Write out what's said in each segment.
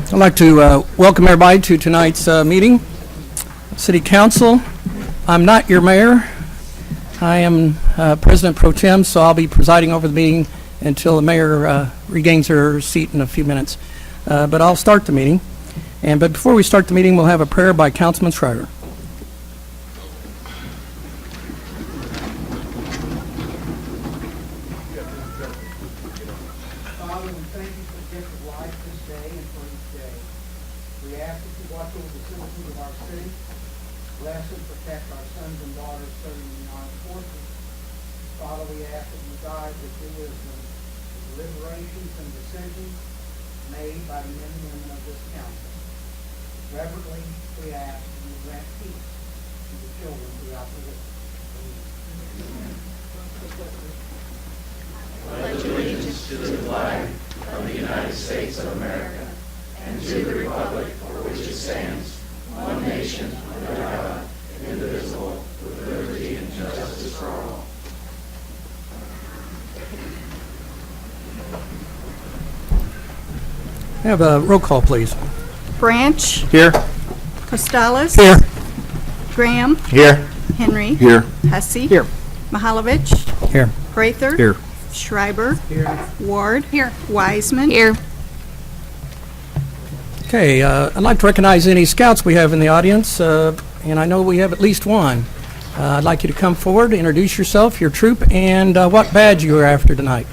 I'd like to welcome everybody to tonight's meeting. City Council, I'm not your mayor. I am President Pro Tem, so I'll be presiding over the meeting until the mayor regains her seat in a few minutes. But I'll start the meeting. But before we start the meeting, we'll have a prayer by Councilman Schreiber. Have a roll call, please. Branch. Here. Costales. Here. Graham. Here. Henry. Here. Hussey. Here. Mahalovich. Here. Prather. Here. Schreiber. Here. Ward. Here. Wiseman. Here. Okay, I'd like to recognize any scouts we have in the audience, and I know we have at least one. I'd like you to come forward, introduce yourself, your troop, and what badge you are after tonight.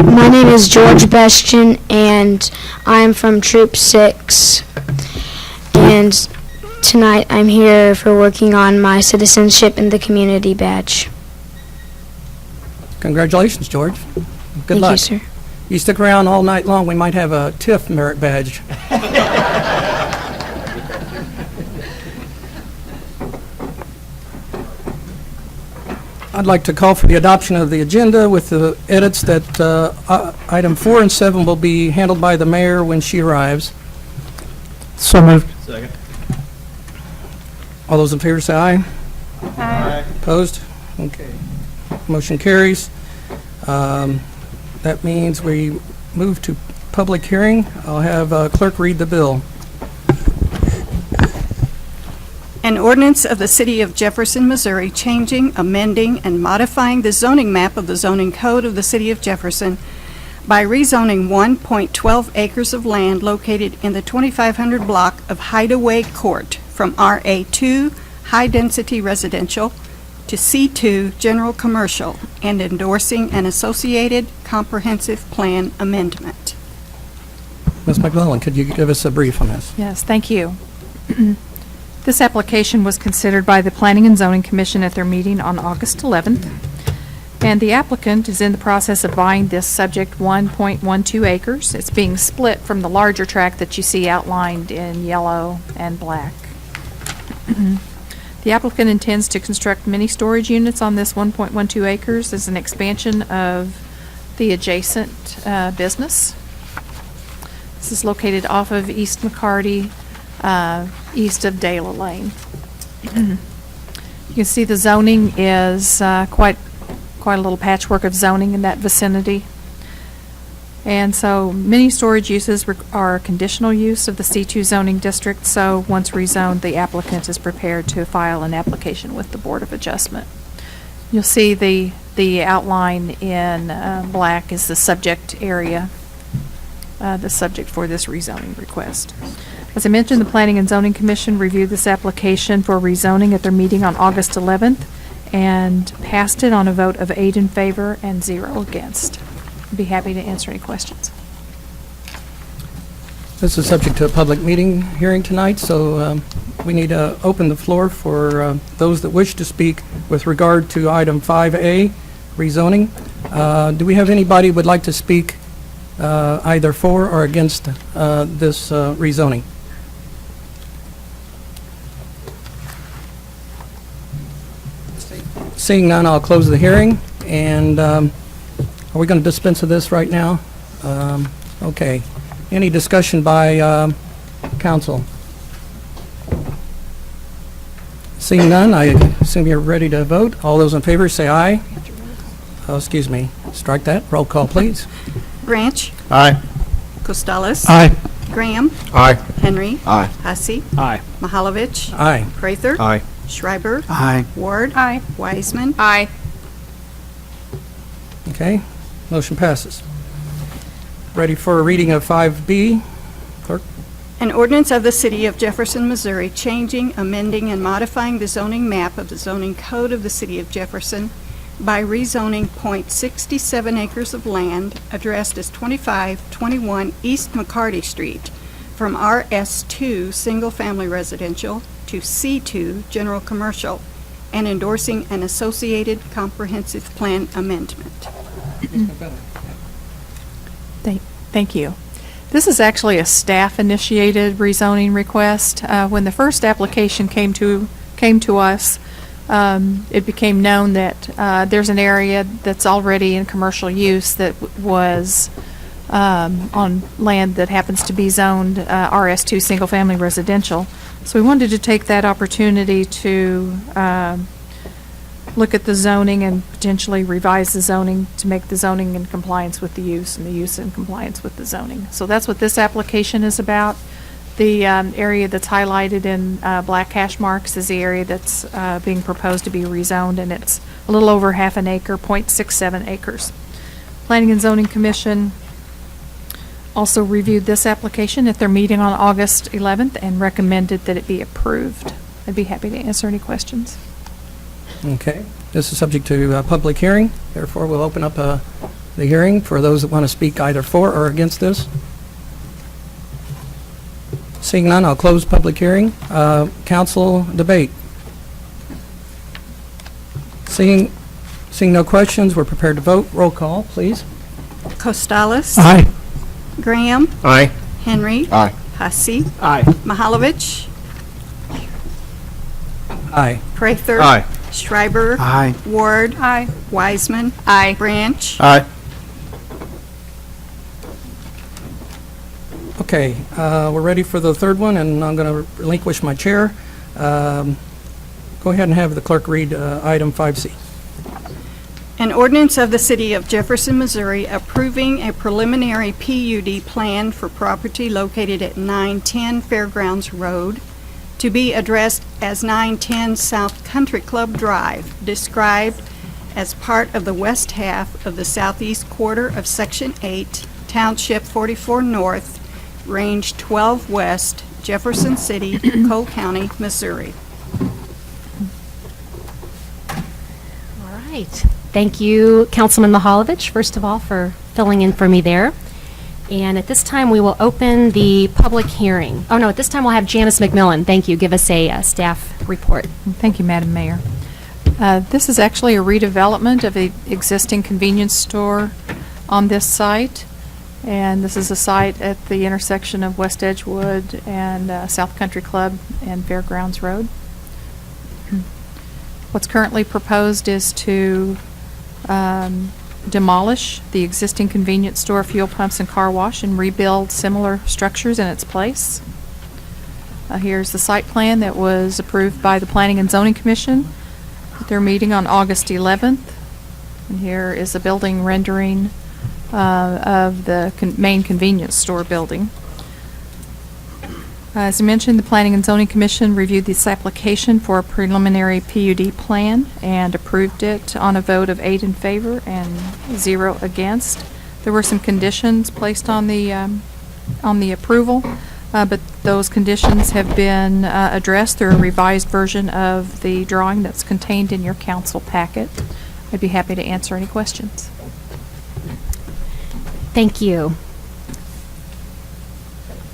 My name is George Bastian, and I'm from Troop 6. And tonight I'm here for working on my citizenship in the community badge. Congratulations, George. Good luck. Thank you, sir. You stick around all night long, we might have a TIF merit badge. I'd like to call for the adoption of the agenda with the edits that item 4 and 7 will be handled by the mayor when she arrives. So moved. Second. All those in favor say aye. Aye. Opposed? Okay. Motion carries. That means we move to public hearing. I'll have clerk read the bill. An ordinance of the City of Jefferson, Missouri, changing, amending, and modifying the zoning map of the zoning code of the City of Jefferson by rezoning 1.12 acres of land located in the 2500 block of Hideaway Court from RA2 High Density Residential to C2 General Commercial and endorsing an associated comprehensive plan amendment. Ms. McMillan, could you give us a brief on this? Yes, thank you. This application was considered by the Planning and Zoning Commission at their meeting on August 11th, and the applicant is in the process of buying this subject 1.12 acres. It's being split from the larger tract that you see outlined in yellow and black. The applicant intends to construct mini storage units on this 1.12 acres as an expansion of the adjacent business. This is located off of East McCarty, east of Dela Lane. You can see the zoning is quite a little patchwork of zoning in that vicinity. And so many storage uses are conditional use of the C2 zoning district, so once rezoned, the applicant is prepared to file an application with the Board of Adjustment. You'll see the outline in black is the subject area, the subject for this rezoning request. As I mentioned, the Planning and Zoning Commission reviewed this application for rezoning at their meeting on August 11th and passed it on a vote of 8 in favor and 0 against. I'd be happy to answer any questions. This is subject to a public meeting hearing tonight, so we need to open the floor for those that wish to speak with regard to item 5A, rezoning. Do we have anybody who would like to speak either for or against this rezoning? Seeing none, I'll close the hearing. And are we going to dispense with this right now? Okay. Any discussion by council? Seeing none, I assume you're ready to vote. All those in favor say aye. Oh, excuse me. Strike that. Roll call, please. Branch. Aye. Costello. Aye. Graham. Aye. Henry. Aye. Hussey. Aye. Mahalovich. Aye. Prather. Aye. Schreiber. Aye. Ward. Aye. Wiseman. Aye. Okay. Motion passes. Ready for a reading of 5B? Clerk? An ordinance of the City of Jefferson, Missouri, changing, amending, and modifying the zoning map of the zoning code of the City of Jefferson by rezoning .67 acres of land addressed as 2521 East McCarty Street from RS2 Single Family Residential to C2 General Commercial, and endorsing an associated comprehensive plan amendment. Thank you. This is actually a staff-initiated rezoning request. When the first application came to us, it became known that there's an area that's already in commercial use that was on land that happens to be zoned RS2 Single Family Residential. So we wanted to take that opportunity to look at the zoning and potentially revise the zoning to make the zoning in compliance with the use and the use in compliance with the zoning. So that's what this application is about. The area that's highlighted in black hash marks is the area that's being proposed to be rezoned, and it's a little over half an acre, .67 acres. Planning and Zoning Commission also reviewed this application at their meeting on August 11th and recommended that it be approved. I'd be happy to answer any questions. Okay. This is subject to a public hearing. Therefore, we'll open up the hearing for those that want to speak either for or against this. Seeing none, I'll close public hearing. Council debate. Seeing no questions, we're prepared to vote. Roll call, please. Costello. Aye. Graham. Aye. Henry. Aye. Hussey. Aye. Mahalovich. Aye. Prather. Aye. Schreiber. Aye. Ward. Aye. Wiseman. Aye. Branch. Aye. Okay, we're ready for the third one, and I'm going to relinquish my chair. Go ahead and have the clerk read item 5C. An ordinance of the City of Jefferson, Missouri approving a preliminary PUD plan for property located at 910 Fairgrounds Road to be addressed as 910 South Country Club Drive, described as part of the west half of the southeast quarter of Section 8, Township 44 North, Range 12 West, Jefferson City, Cole County, Missouri. All right. Thank you, Councilman Mahalovich, first of all, for filling in for me there. And at this time, we will open the public hearing. Oh, no, at this time, we'll have Janice McMillan. Thank you. Give us a staff report. Thank you, Madam Mayor. This is actually a redevelopment of an existing convenience store on this site. And this is a site at the intersection of West Edgewood and South Country Club and Fairgrounds Road. What's currently proposed is to demolish the existing convenience store, fuel pumps, and car wash and rebuild similar structures in its place. Here's the site plan that was approved by the Planning and Zoning Commission at their meeting on August 11th. And here is a building rendering of the main convenience store building. As I mentioned, the Planning and Zoning Commission reviewed this application for a preliminary PUD plan and approved it on a vote of 8 in favor and 0 against. There were some conditions placed on the approval, but those conditions have been addressed through a revised version of the drawing that's contained in your council packet. I'd be happy to answer any questions. Thank you.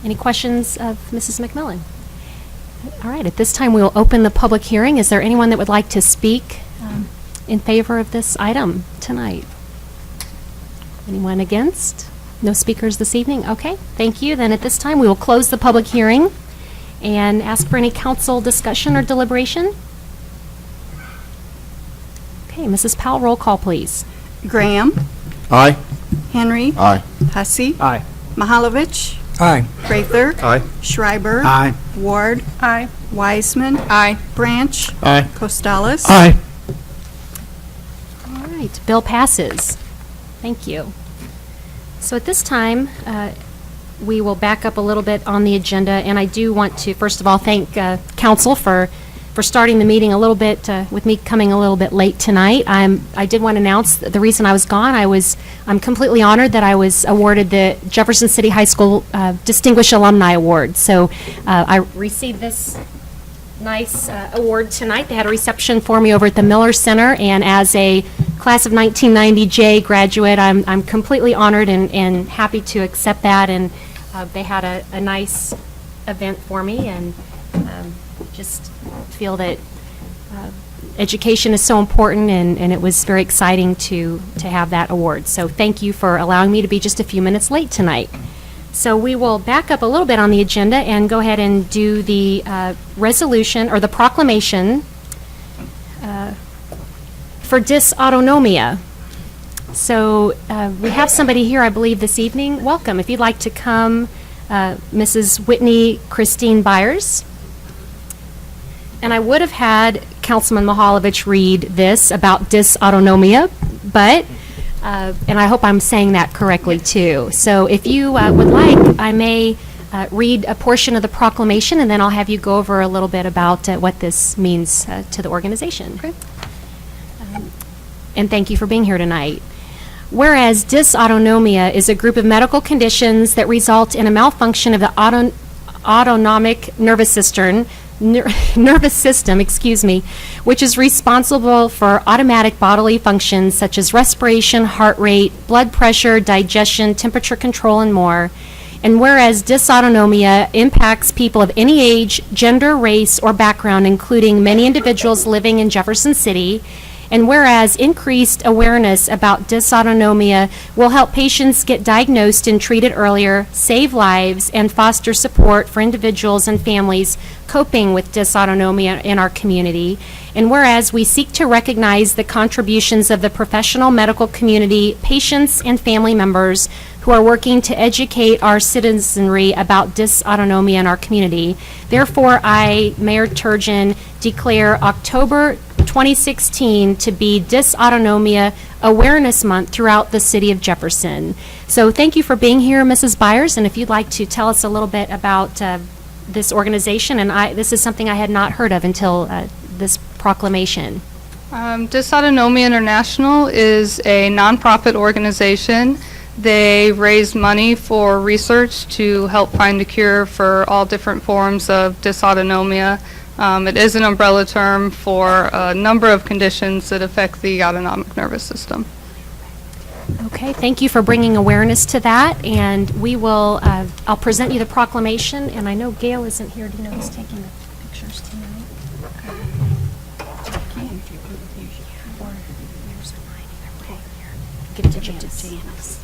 Any questions of Mrs. McMillan? All right, at this time, we will open the public hearing. Is there anyone that would like to speak in favor of this item tonight? Anyone against? No speakers this evening? Okay, thank you. Then at this time, we will close the public hearing and ask for any council discussion or deliberation. Okay, Mrs. Powell, roll call, please. Graham, Aye. Henry, Aye. Hussey, Aye. Mahalovich, Aye. Prather, Aye. Schreiber, Aye. Ward, Aye. Wiseman, Branch, Aye. Costales. Aye. All right, bill passes. Thank you. So at this time, we will back up a little bit on the agenda, and I do want to, first of all, thank council for starting the meeting a little bit, with me coming a little bit late tonight. I did want to announce that the reason I was gone. I'm completely honored that I was awarded the Jefferson City High School Distinguished Alumni Award. So I received this nice award tonight. They had a reception for me over at the Miller Center, and as a class of 1990 J graduate, I'm completely honored and happy to accept that. And they had a nice event for me, and just feel that education is so important, and it was very exciting to have that award. So thank you for allowing me to be just a few minutes late tonight. So we will back up a little bit on the agenda and go ahead and do the resolution or the proclamation for dysautonomia. So we have somebody here, I believe, this evening. Welcome. If you'd like to come, Mrs. Whitney Christine Byers. And I would have had Councilman Mahalovich read this about dysautonomia, but, and I hope I'm saying that correctly too. So if you would like, I may read a portion of the proclamation, and then I'll have you go over a little bit about what this means to the organization. Okay. And thank you for being here tonight. Whereas dysautonomia is a group of medical conditions that result in a malfunction of the autonomic nervous system, which is responsible for automatic bodily functions such as respiration, heart rate, blood pressure, digestion, temperature control, and more. And whereas dysautonomia impacts people of any age, gender, race, or background, including many individuals living in Jefferson City, and whereas increased awareness about dysautonomia will help patients get diagnosed and treated earlier, save lives, and foster support for individuals and families coping with dysautonomia in our community. And whereas we seek to recognize the contributions of the professional medical community, patients, and family members who are working to educate our citizenry about dysautonomia in our community. Therefore, I, Mayor Turgeon, declare October 2016 to be Dysautonomia Awareness Month throughout the city of Jefferson. So thank you for being here, Mrs. Byers, and if you'd like to tell us a little bit about this organization, and this is something I had not heard of until this proclamation. Dysautonomia International is a nonprofit organization. They raise money for research to help find a cure for all different forms of dysautonomia. It is an umbrella term for a number of conditions that affect the autonomic nervous system. Okay, thank you for bringing awareness to that, and we will, I'll present you the proclamation, and I know Gail isn't here. Do you know who's taking the pictures tonight? Give it to Janice.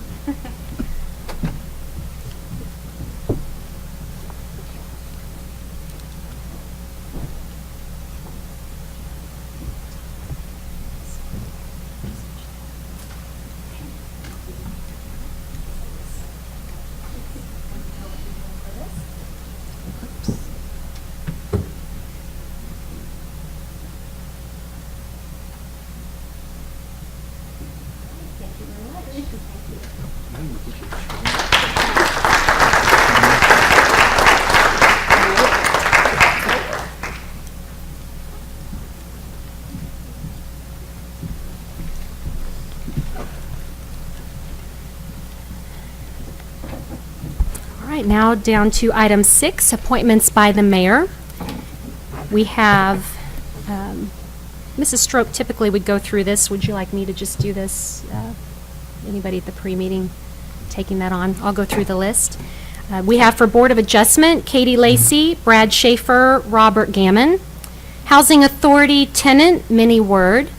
All right, now down to item 6, appointments by the mayor. We have, Mrs. Stroke typically would go through this. Would you like me to just do this? Anybody at the pre-meeting taking that on? I'll go through the list. We have for Board of Adjustment, Katie Lacey, Brad Schaefer, Robert Gammon. Housing Authority Tenant, Minnie Word.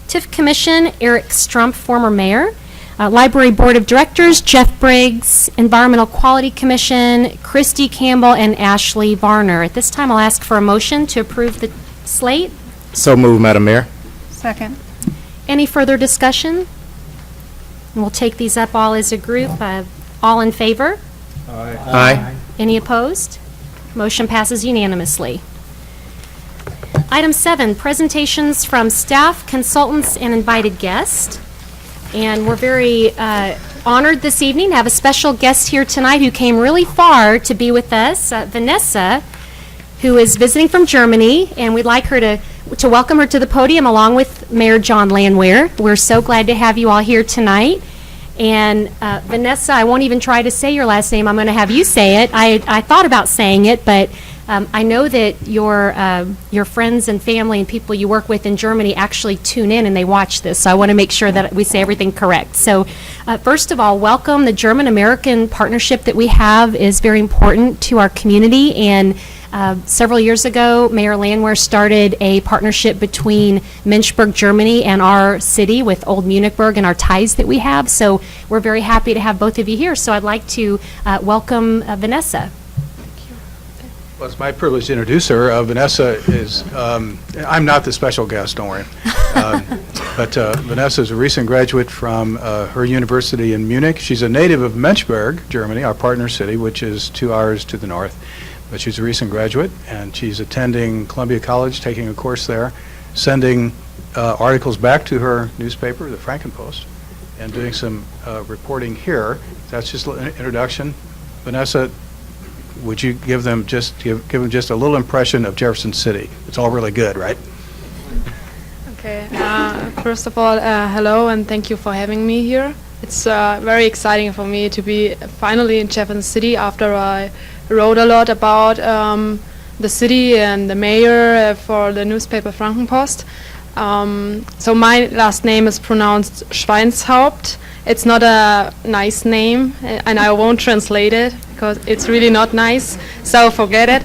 TIF Commission, Eric Strump, former mayor. Library Board of Directors, Jeff Briggs. Environmental Quality Commission, Christy Campbell and Ashley Varner. At this time, I'll ask for a motion to approve the slate. So moved, Madam Mayor. Second. Any further discussion? And we'll take these up all as a group. All in favor? Aye. Any opposed? Motion passes unanimously. Item 7, presentations from staff, consultants, and invited guests. And we're very honored this evening to have a special guest here tonight who came really far to be with us, Vanessa, who is visiting from Germany, and we'd like her to welcome her to the podium along with Mayor John Landwehr. We're so glad to have you all here tonight. And Vanessa, I won't even try to say your last name. I'm going to have you say it. I thought about saying it, but I know that your friends and family and people you work with in Germany actually tune in and they watch this, so I want to make sure that we say everything correct. So first of all, welcome. The German-American partnership that we have is very important to our community, and several years ago, Mayor Landwehr started a partnership between Münchberg, Germany, and our city with Old Munichburg and our ties that we have. So we're very happy to have both of you here. So I'd like to welcome Vanessa. Well, it's my privilege to introduce her. Vanessa is, I'm not the special guest, don't worry. But Vanessa is a recent graduate from her university in Munich. She's a native of Münchberg, Germany, our partner city, which is 2 hours to the north. But she's a recent graduate, and she's attending Columbia College, taking a course there, sending articles back to her newspaper, the Frankenpost, and doing some reporting here. That's just an introduction. Vanessa, would you give them just a little impression of Jefferson City? It's all really good, right? Okay. First of all, hello and thank you for having me here. It's very exciting for me to be finally in Jefferson City after I wrote a lot about the city and the mayor for the newspaper Frankenpost. So my last name is pronounced Schweinshaupt. It's not a nice name, and I won't translate it because it's really not nice, so forget it.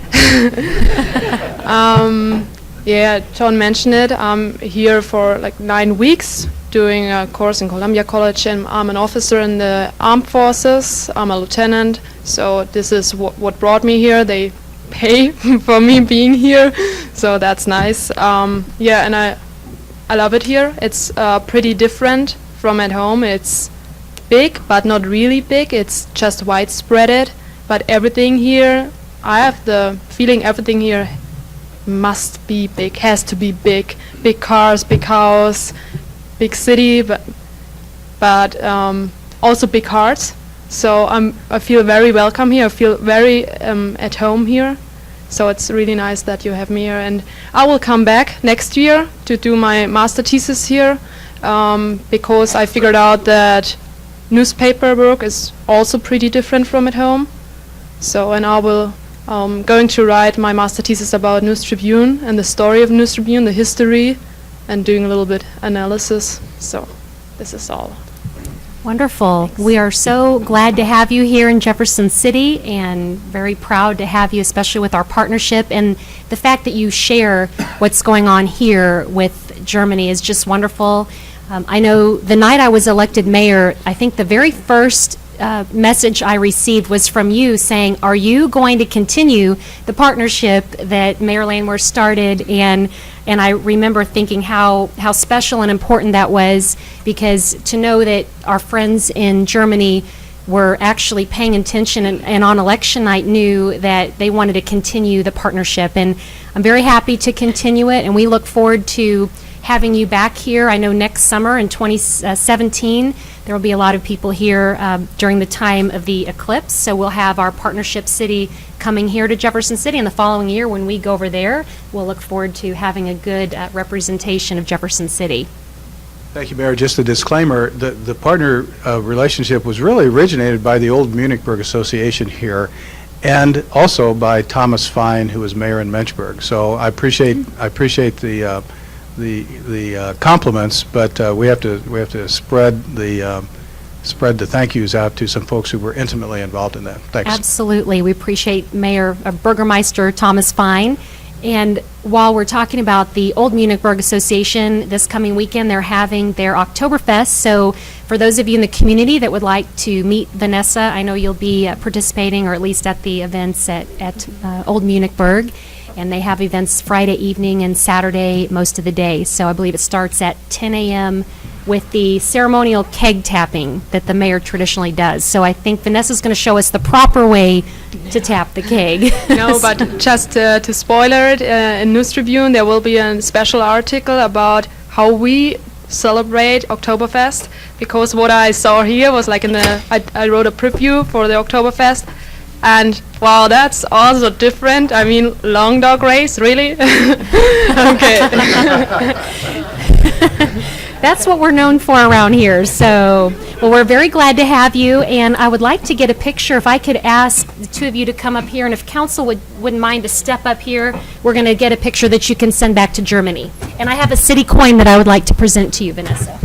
Yeah, John mentioned it. I'm here for like 9 weeks doing a course in Columbia College, and I'm an officer in the armed forces. I'm a lieutenant, so this is what brought me here. They pay for me being here, so that's nice. Yeah, and I love it here. It's pretty different from at home. It's big, but not really big. It's just widespread. But everything here, I have the feeling everything here must be big, has to be big. Big cars, big house, big city, but also big hearts. So I feel very welcome here. I feel very at home here. So it's really nice that you have me here. And I will come back next year to do my master thesis here because I figured out that newspaper work is also pretty different from at home. So, and I will going to write my master thesis about News Tribune and the story of News Tribune, the history, and doing a little bit analysis. So this is all. Wonderful. We are so glad to have you here in Jefferson City and very proud to have you, especially with our partnership. And the fact that you share what's going on here with Germany is just wonderful. I know the night I was elected mayor, I think the very first message I received was from you saying, are you going to continue the partnership that Mayor Landwehr started? And I remember thinking how special and important that was, because to know that our friends in Germany were actually paying attention and on election night knew that they wanted to continue the partnership. And I'm very happy to continue it, and we look forward to having you back here. I know next summer in 2017, there will be a lot of people here during the time of the eclipse, so we'll have our partnership city coming here to Jefferson City, and the following year when we go over there, we'll look forward to having a good representation of Jefferson City. Thank you, Mayor. Just a disclaimer, the partner relationship was really originated by the Old Munichburg Association here, and also by Thomas Fine, who was mayor in Münchberg. So I appreciate the compliments, but we have to spread the spread the thank yous out to some folks who were intimately involved in that. Thanks. Absolutely. We appreciate Mayor Burgermeister Thomas Fine. And while we're talking about the Old Munichburg Association, this coming weekend, they're having their Oktoberfest. So for those of you in the community that would like to meet Vanessa, I know you'll be participating, or at least at the events at Old Munichburg. And they have events Friday evening and Saturday most of the day. So I believe it starts at 10 a.m. with the ceremonial keg tapping that the mayor traditionally does. So I think Vanessa's going to show us the proper way to tap the keg. No, but just to spoiler it, in News Tribune there will be a special article about how we celebrate Oktoberfest, because what I saw here was like I wrote a preview for the Oktoberfest, and wow, that's also different. I mean, long dog race, really? Okay. That's what we're known for around here. So, well, we're very glad to have you, and I would like to get a picture. If I could ask the two of you to come up here, and if council wouldn't mind to step up here, we're going to get a picture that you can send back to Germany. And I have a city coin that I would like to present to you, Vanessa.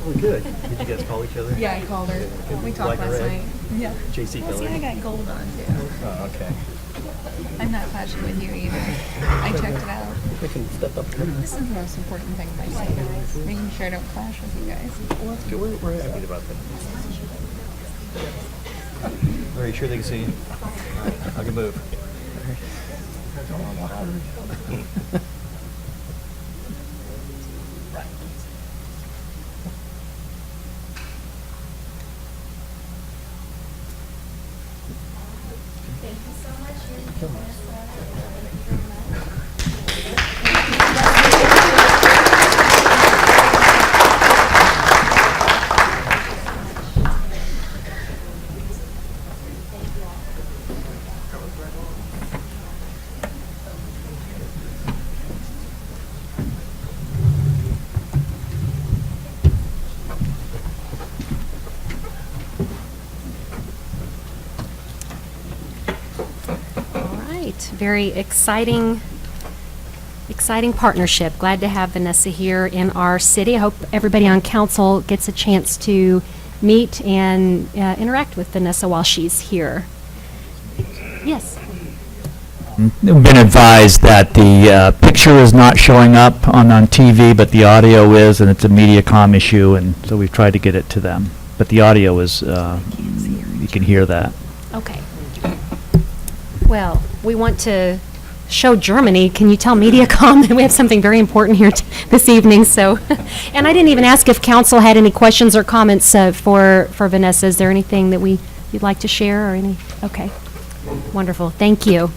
Oh, good. Did you guys call each other? Yeah, I called her. We talked last night. Yeah. JC Well, see, I got gold on too. Oh, okay. I'm not flashing with you either. I checked it out. We can step up here. This is the most important thing I say. Making sure I don't clash with you guys. Well, that's good. We're happy about that. Are you sure they can see you? I can move. Very exciting partnership. Glad to have Vanessa here in our city. I hope everybody on council gets a chance to meet and interact with Vanessa while she's here. Yes. I've been advised that the picture is not showing up on TV, but the audio is, and it's a MediaCom issue, and so we've tried to get it to them. But the audio is, you can hear that. Okay. Well, we want to show Germany. Can you tell MediaCom that we have something very important here this evening? So, and I didn't even ask if council had any questions or comments for Vanessa. Is there anything that you'd like to share or any? Okay, wonderful. Thank you.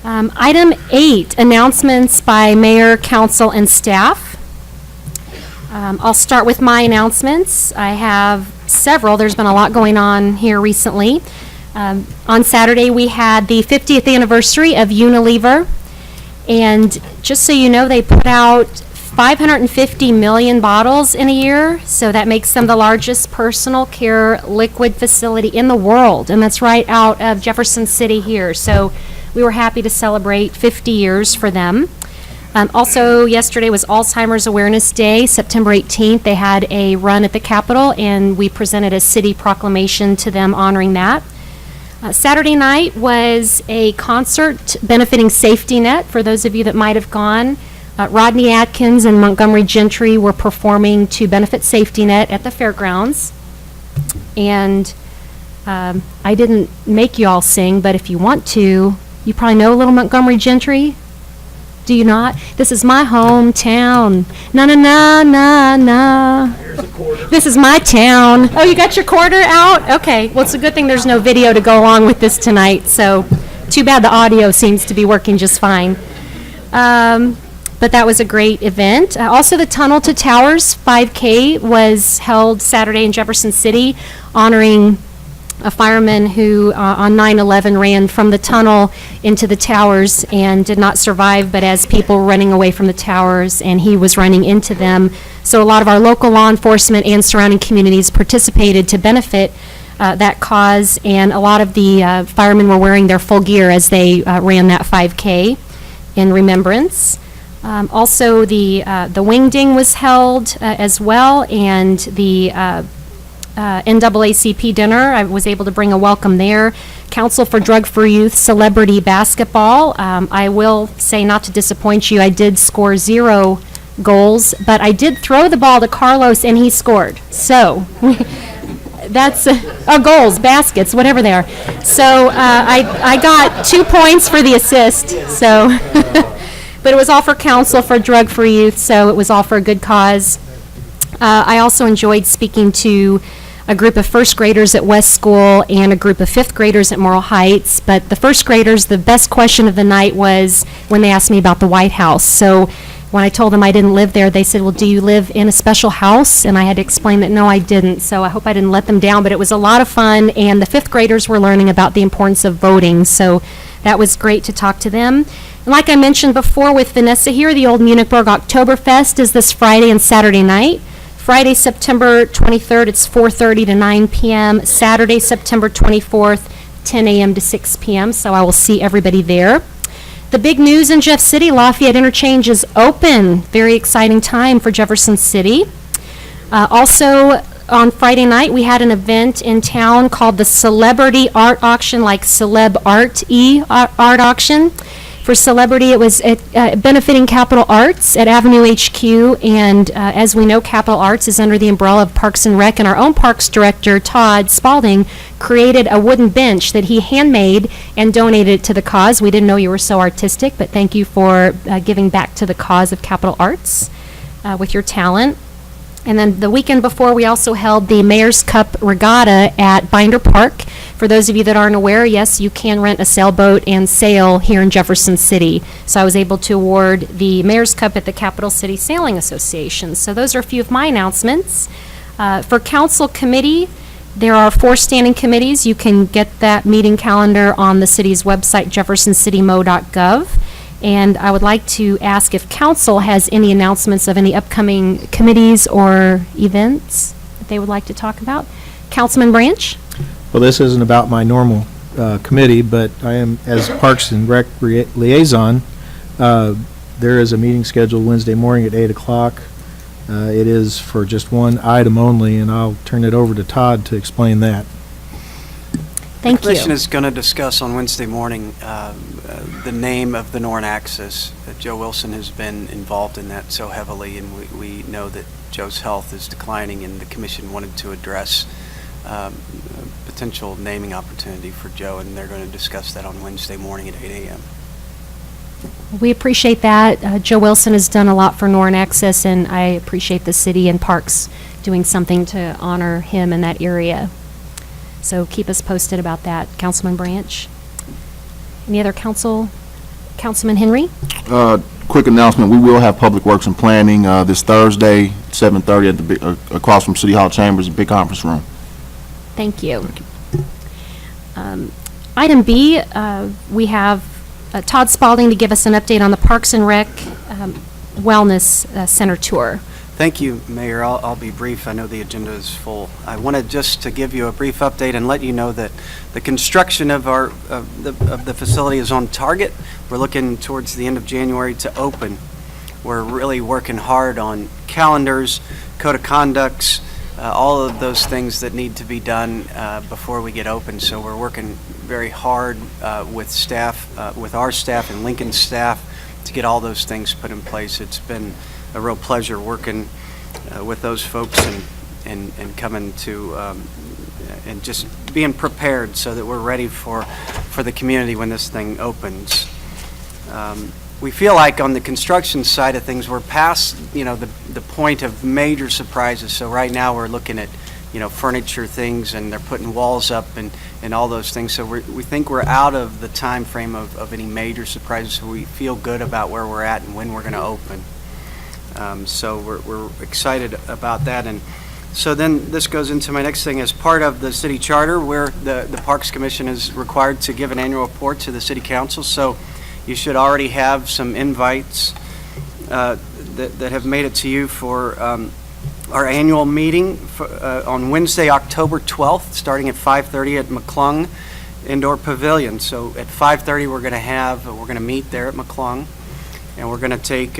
Item 8, announcements by mayor, council, and staff. I'll start with my announcements. I have several. There's been a lot going on here recently. On Saturday, we had the 50th anniversary of Unilever, and just so you know, they put out 550 million bottles in a year, so that makes them the largest personal care liquid facility in the world, and that's right out of Jefferson City here. So we were happy to celebrate 50 years for them. Also, yesterday was Alzheimer's Awareness Day, September 18th. They had a run at the Capitol, and we presented a city proclamation to them honoring that. Saturday night was a concert benefiting Safety Net, for those of you that might have gone. Rodney Atkins and Montgomery Gentry were performing to benefit Safety Net at the fairgrounds. And I didn't make you all sing, but if you want to, you probably know a little Montgomery Gentry. Do you not? This is my hometown. Na na na na na. Here's a quarter. This is my town. Oh, you got your quarter out? Okay. Well, it's a good thing there's no video to go along with this tonight. So, too bad the audio seems to be working just fine. But that was a great event. Also, the Tunnel to Towers 5K was held Saturday in Jefferson City, honoring a fireman who on 9/11 ran from the tunnel into the towers and did not survive, but as people were running away from the towers, and he was running into them. So a lot of our local law enforcement and surrounding communities participated to benefit that cause, and a lot of the firemen were wearing their full gear as they ran that 5K. in remembrance. Also, the Wing Ding was held as well, and the NAACP dinner, I was able to bring a welcome there. Council for Drug-Free Youth Celebrity Basketball. I will say, not to disappoint you, I did score 0 goals, but I did throw the ball to Carlos and he scored. So that's goals, baskets, whatever they are. So I got 2 points for the assist. So, but it was all for Council for Drug-Free Youth, so it was all for a good cause. I also enjoyed speaking to a group of first graders at West School and a group of fifth graders at Morrill Heights. But the first graders, the best question of the night was when they asked me about the White House. So when I told them I didn't live there, they said, well, do you live in a special house? And I had to explain that, no, I didn't. So I hope I didn't let them down, but it was a lot of fun. And the fifth graders were learning about the importance of voting. So that was great to talk to them. And like I mentioned before with Vanessa here, the Old Munichburg Oktoberfest is this Friday and Saturday night. Friday, September 23rd, it's 4:30 to 9 p.m. Saturday, September 24th, 10 a.m. to 6 p.m. So I will see everybody there. The big news in Jeff City, Lafayette Interchange is open. Very exciting time for Jefferson City. Also, on Friday night, we had an event in town called the Celebrity Art Auction, like Celeb Art Auction. For Celebrity, it was benefiting Capital Arts at Avenue HQ, and as we know, Capital Arts is under the umbrella of Parks and Rec, and our own Parks Director, Todd Spalding, created a wooden bench that he handmade and donated it to the cause. We didn't know you were so artistic, but thank you for giving back to the cause of Capital Arts with your talent. And then the weekend before, we also held the Mayor's Cup Regatta at Binder Park. For those of you that aren't aware, yes, you can rent a sailboat and sail here in Jefferson City. So I was able to award the Mayor's Cup at the Capital City Sailing Association. So those are a few of my announcements. For Council Committee, there are 4 standing committees. You can get that meeting calendar on the city's website, jeffersoncitymo.gov. And I would like to ask if council has any announcements of any upcoming committees or events that they would like to talk about. Councilman Branch? Well, this isn't about my normal committee, but I am, as Parks and Rec liaison, there is a meeting scheduled Wednesday morning at 8 o'clock. It is for just one item only, and I'll turn it over to Todd to explain that. Thank The commission you. is going to discuss on Wednesday morning the name of the Norton Axis. Joe Wilson has been involved in that so heavily, and we know that Joe's health is declining, and the commission wanted to address potential naming opportunity for Joe, and they're going to discuss that on Wednesday morning at 8 a.m. We appreciate that. Joe Wilson has done a lot for Norton Access, and I appreciate the city and parks doing something to honor him in that area. So keep us posted about that. Councilman Branch? Any other Councilman Henry? Quick announcement, we will have Public Works and Planning this Thursday, 7:30 at the across from City Hall Chambers, big conference room. Thank you. Item B, we have Todd Spalding to give us an update on the Parks and Rec Wellness Center tour. Thank you, Mayor. I'll be brief. I know the agenda is full. I wanted just to give you a brief update and let you know that the construction of the facility is on target. We're looking towards the end of January to open. We're really working hard on calendars, code of conducts, all of those things that need to be done before we get open. So we're working very hard with staff, with our staff and Lincoln's staff, to get all those things put in place. It's been a real pleasure working with those folks and coming to and just being prepared so that we're ready for the community when this thing opens. We feel like on the construction side of things, we're past, the point of major surprises. So right now we're looking at, furniture things, and they're putting walls up and all those things. So we think we're out of the time frame of any major surprises. So we feel good about where we're at and when we're going to open. So we're excited about that. And so then this goes into my next thing. As part of the city charter, where the Parks Commission is required to give an annual report to the city council. So you should already have some invites that have made it to you for our annual meeting on Wednesday, October 12th, starting at 5:30 at McClung Indoor Pavilion. So at 5:30 we're going to meet there at McClung. And we're going to take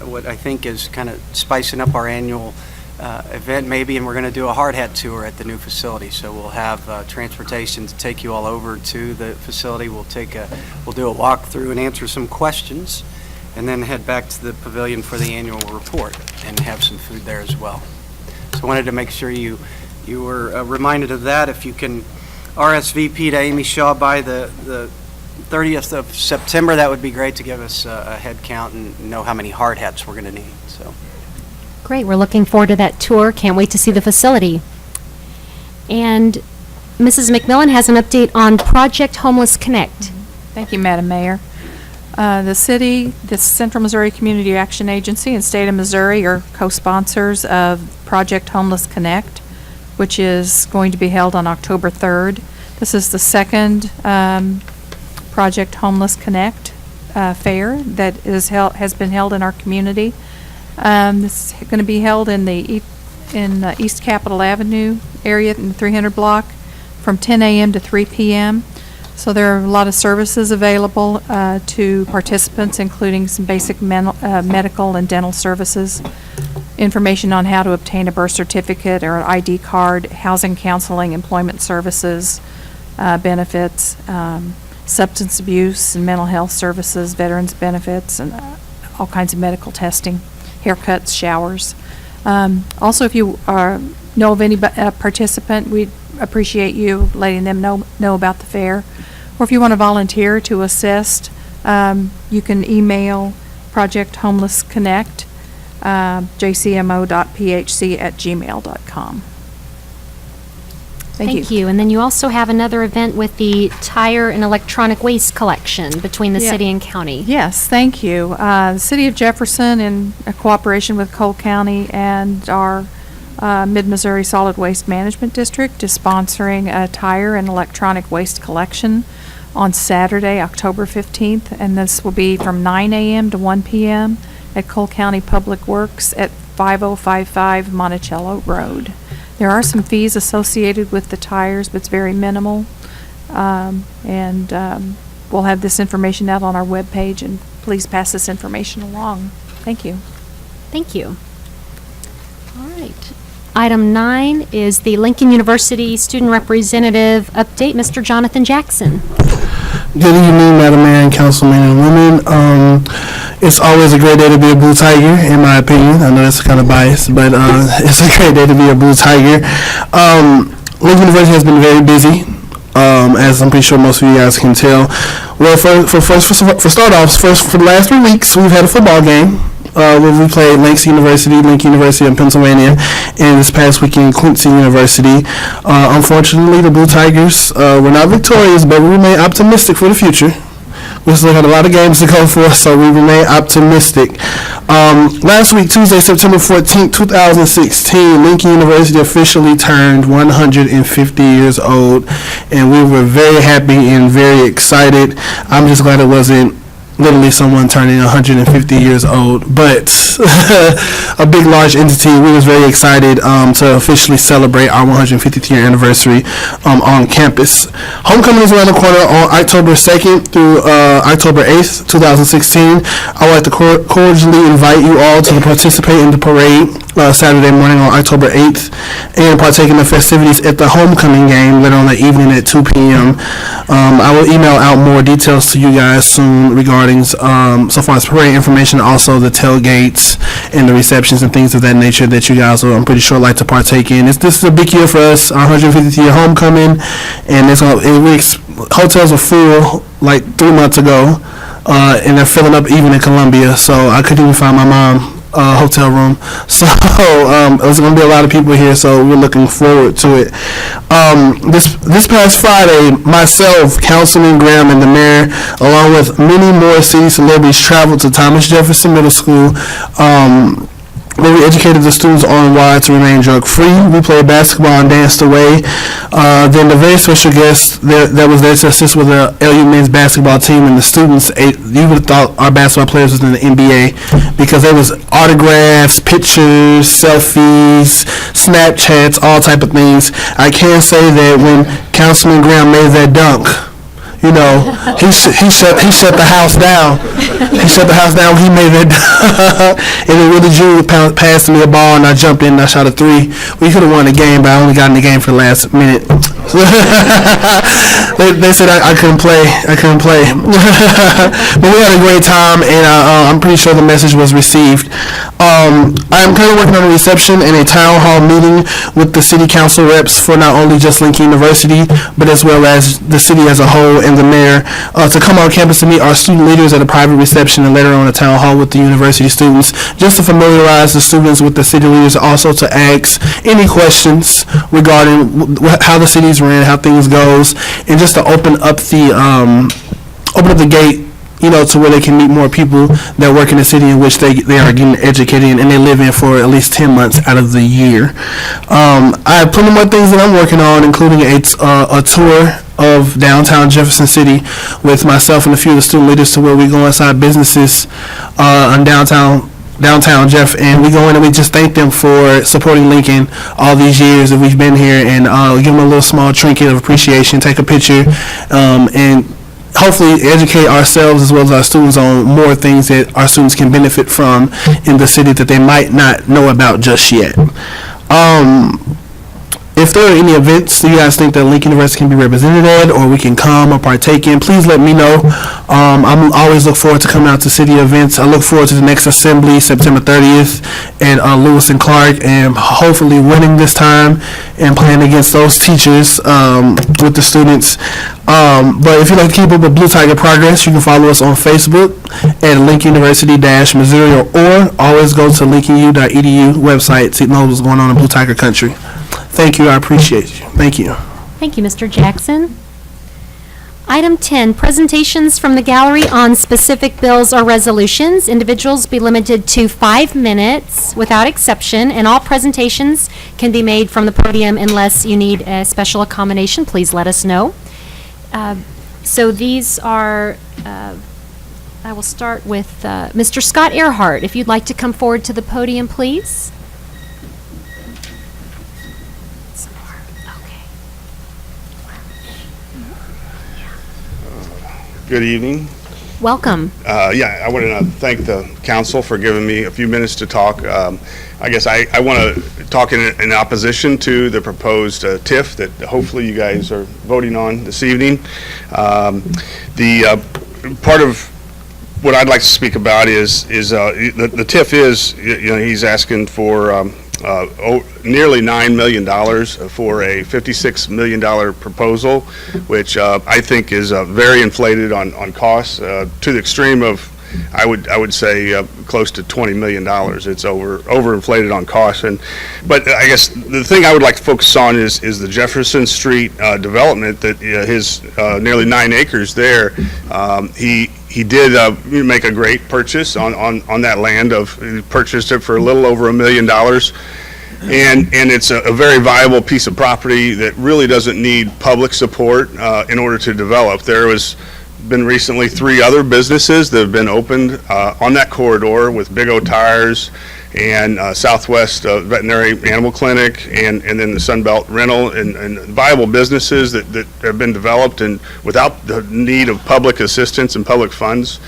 what I think is kind of spicing up our annual event maybe, and we're going to do a hard hat tour at the new facility. So we'll have transportation to take you all over to the facility. We'll do a walkthrough and answer some questions, and then head back to the pavilion for the annual report and have some food there as well. So I wanted to make sure you were reminded of that. If you can RSVP to Amy Shaw by the 30th of September, that would be great to give us a head count and know how many hard hats we're going to need. So. Great, we're looking forward to that tour. Can't wait to see the facility. And Mrs. McMillan has an update on Project Homeless Connect. Thank you, Madam Mayor. The city, the Central Missouri Community Action Agency, and State of Missouri are co-sponsors of Project Homeless Connect, which is going to be held on October 3rd. This is the second Project Homeless Connect fair that has been held in our community. This is going to be held in the East Capitol Avenue area in the 300 block from 10 a.m. to 3 p.m. So there are a lot of services available to participants, including some basic medical and dental services, information on how to obtain a birth certificate or an ID card, housing counseling, employment services, benefits, substance abuse and mental health services, veterans benefits, and all kinds of medical testing, haircuts, showers. Also, if you know of any participant, we'd appreciate you letting them know about the fair. Or if you want to volunteer to assist, you can email Project Homeless Connect, jcmo.phc@gmail.com. Thank you. And then you also have another event with the tire and electronic waste collection between the city and county. Yes, thank you. The City of Jefferson, in cooperation with Cole County and our Mid-Missouri Solid Waste Management District, is sponsoring a tire and electronic waste collection on Saturday, October 15th, and this will be from 9 a.m. to 1 p.m. at Cole County Public Works at 5055 Monticello Road. There are some fees associated with the tires, but it's very minimal. We'll have this information out on our webpage, and please pass this information along. Thank you. Thank you. All right. Item 9 is the Lincoln University Student Representative update. Mr. Jonathan Jackson. Good evening, Madam Mayor and Councilmen and women. It's always a great day to be a Blue Tiger, in my opinion. I know that's kind of biased, but it's a great day to be a Blue Tiger. Lincoln University has been very busy, as I'm pretty sure most of you guys can tell. Well, for the last 3 weeks, we've had a football game. Where we played Link University of Pennsylvania, and this past weekend Quincy University. Unfortunately, the Blue Tigers were not victorious, but we remain optimistic for the future. We still had a lot of games to go for, so we remain optimistic. Last week, Tuesday, September 14th, 2016, Lincoln University officially turned 150 years old, and we were very happy and very excited. I'm just glad it wasn't literally someone turning 150 years old, but a big, large entity. We was very excited to officially celebrate our 150th year anniversary on campus. Homecoming is around the corner on October 2nd through October 8th, 2016. I would like to cordially invite you all to participate in the parade Saturday morning on October 8th and partake in the festivities at the homecoming game later on that evening at 2 p.m. I will email out more details to you guys soon regarding so far as parade information, also the tailgates and the receptions and things of that nature that you guys will, I'm pretty sure, like to partake in. This is a big year for us, our 150th year homecoming, and hotels were full like 3 months ago, and they're filling up even in Columbia, so I couldn't even find my mom hotel room. So there's going to be a lot of people here, so we're looking forward to it. This past Friday, myself, Councilman Graham, and the mayor, along with many more city celebrities, traveled to Thomas Jefferson Middle School, where we educated the students on why to remain drug-free. We played basketball and danced away. Then the very special guest that was there to assist with the LU men's basketball team and the students, you would have thought our basketball players was in the NBA because there was autographs, pictures, selfies, Snapchats, all type of things. I can say that when Councilman Graham made that dunk, You know, he shut the house down. He shut the house down when he made it. And then Willie Jr. passed me a ball, and I jumped in and I shot a 3. We could have won the game, but I only got in the game for the last minute. They said I couldn't play. But we had a great time, and I'm pretty sure the message was received. I'm currently working on a reception and a town hall meeting with the city council reps for not only just Lincoln University, but as well as the city as a whole and the mayor to come on campus to meet our student leaders at a private reception and later on a town hall with the university students, just to familiarize the students with the city leaders, also to ask any questions regarding how the city's ran, how things goes, and just to open up the gate, you know, to where they can meet more people that work in the city in which they are getting educated in, and they live in for at least 10 months out of the year. I have plenty more things that I'm working on, including a tour of downtown Jefferson City with myself and a few of the student leaders, to where we go inside businesses in downtown Jeff, and we go in and we just thank them for supporting Lincoln all these years that we've been here, and give them a little small trinket of appreciation, take a picture, and hopefully educate ourselves as well as our students on more things that our students can benefit from in the city that they might not know about just yet. If there are any events that you guys think that Lincoln University can be represented at, or we can come or partake in, please let me know. I'm always look forward to coming out to city events. I look forward to the next assembly, September 30th, at Lewis and Clark, and hopefully winning this time and playing against those teachers with the students. But if you'd like to keep up with Blue Tiger progress, you can follow us on Facebook at Lincoln University-Missouri, or always go to lincolnu.edu website to know what's going on in Blue Tiger country. Thank you. I appreciate you. Thank you. Thank you, Mr. Jackson. Item 10, presentations from the gallery on specific bills or resolutions. Individuals be limited to 5 minutes without exception, and all presentations can be made from the podium unless you need a special accommodation. Please let us know. So these are, I will start with Mr. Scott Earhart. If you'd like to come forward to the podium, please. Good evening. Welcome. I want to thank the council for giving me a few minutes to talk. I guess I want to talk in opposition to the proposed TIF that hopefully you guys are voting on this evening. The part of what I'd like to speak about is the TIF is, he's asking for nearly $9 million for a $56 million proposal, which I think is very inflated on costs to the extreme of, I would say, close to $20 million. It's overinflated on costs. But I guess the thing I would like to focus on is the Jefferson Street development, that his nearly 9 acres there. He did make a great purchase on that land. He purchased it for a little over $1 million. And it's a very viable piece of property that really doesn't need public support in order to develop. There has been recently 3 other businesses that have been opened on that corridor with Big O Tires and Southwest Veterinary Animal Clinic, and then the Sunbelt Rental, and viable businesses that have been developed and without the need of public assistance and public funds.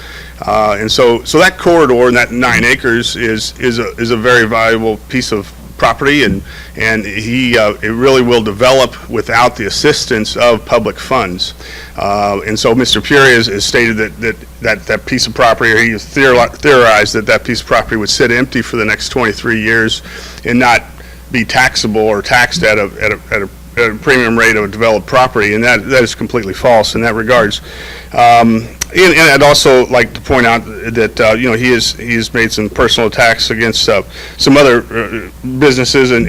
And so that corridor and that 9 acres is a very valuable piece of property, and it really will develop without the assistance of public funds. And so Mr. Peoria has stated that piece of property, or he has theorized that piece of property would sit empty for the next 23 years and not be taxable or taxed at a premium rate of a developed property, and that is completely false in that regards. And I'd also like to point out that he has made some personal attacks against some other businesses, and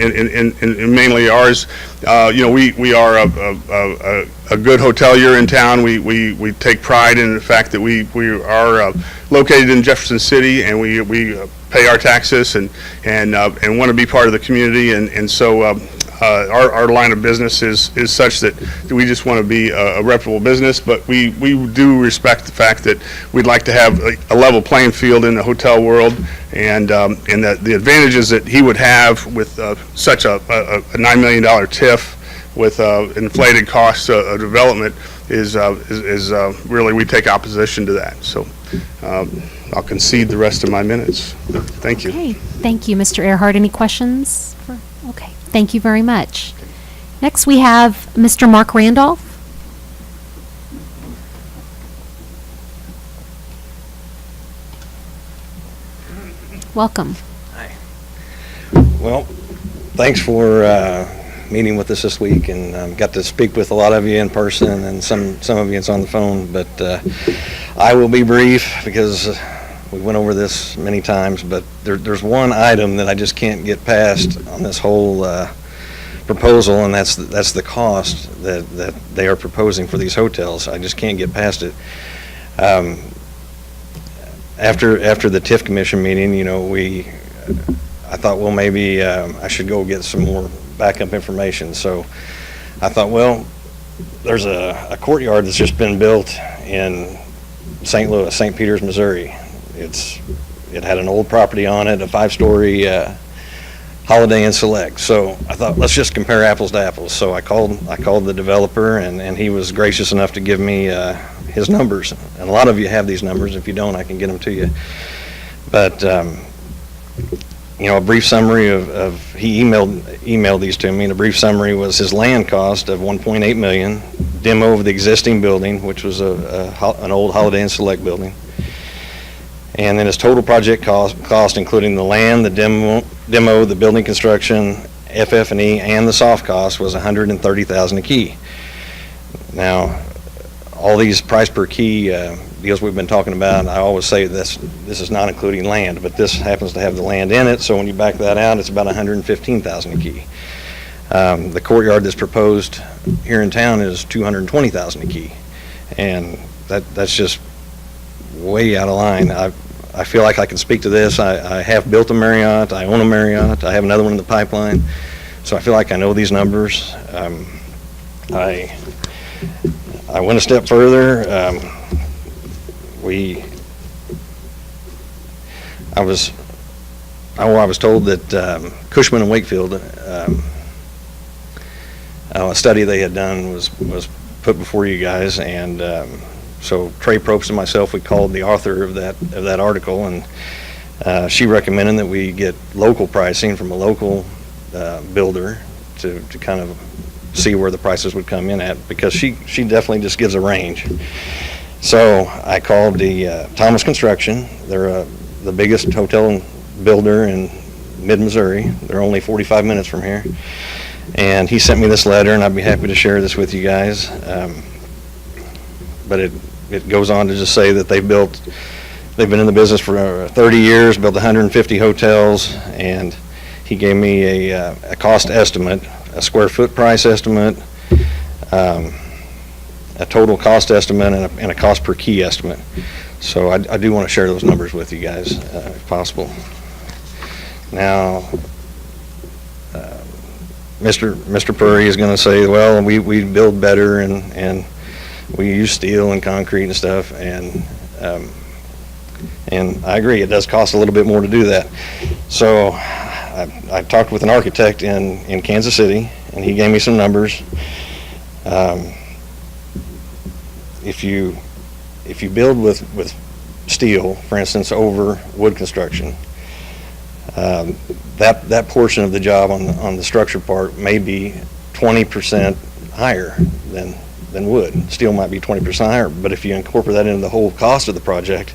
mainly ours. We are a good hotelier in town. We take pride in the fact that we are located in Jefferson City, and we pay our taxes and want to be part of the community, and so. Our line of business is such that we just want to be a reputable business, but we do respect the fact that we'd like to have a level playing field in the hotel world, and that the advantages that he would have with such a $9 million TIF with inflated costs of development really, we take opposition to that. So I'll concede the rest of my minutes. Thank you. Okay, thank you, Mr. Earhart. Any questions? Okay, thank you very much. Next, we have Mr. Mark Randolph. Welcome. Well, thanks for meeting with us this week, and got to speak with a lot of you in person, and some of you it's on the phone, but I will be brief because we went over this many times, but there's one item that I just can't get past on this whole proposal, and that's the cost that they are proposing for these hotels. I just can't get past it. After the TIF commission meeting, I thought, well, maybe I should go get some more backup information. So I thought, well, there's a courtyard that's just been built in St. Louis, St. Peters, Missouri. It had an old property on it, a 5-story Holiday Inn Select. So I thought, let's just compare apples to apples. So I called the developer, and he was gracious enough to give me his numbers. And a lot of you have these numbers. If you don't, I can get them to you. But a brief summary of he emailed these to me, and a brief summary was his land cost of $1.8 million, demo of the existing building, which was an old Holiday Inn Select building, and then his total project cost including the land, the demo, the building construction, FF&E, and the soft cost was $130,000 a key. Now, all these price per key deals we've been talking about, I always say this is not including land, but this happens to have the land in it, so when you back that out, it's about $115,000 a key. The courtyard that's proposed here in town is $220,000 a key, and that's just way out of line. I feel like I can speak to this. I have built a Marriott, I own a Marriott, I have another one in the pipeline, so I feel like I know these numbers. I went a step further. I was told that Cushman and Wakefield, a study they had done was put before you guys, and so Trey Probst and myself, we called the author of that article, and she recommended that we get local pricing from a local builder to kind of see where the prices would come in at, because she definitely just gives a range. So I called the Thomas Construction. They're the biggest hotel builder in mid-Missouri. They're only 45 minutes from here. And he sent me this letter, and I'd be happy to share this with you guys. But it goes on to just say that they've been in the business for 30 years, built 150 hotels, and he gave me a cost estimate, a square foot price estimate, a total cost estimate, and a cost per key estimate. So I do want to share those numbers with you guys, if possible. Now, Mr. Purry is going to say, well, we build better, and we use steel and concrete and stuff, and I agree, it does cost a little bit more to do that. So I talked with an architect in Kansas City, and he gave me some numbers. If you build with steel, for instance, over wood construction, that portion of the job on the structure part may be 20% higher than wood. Steel might be 20% higher, but if you incorporate that into the whole cost of the project,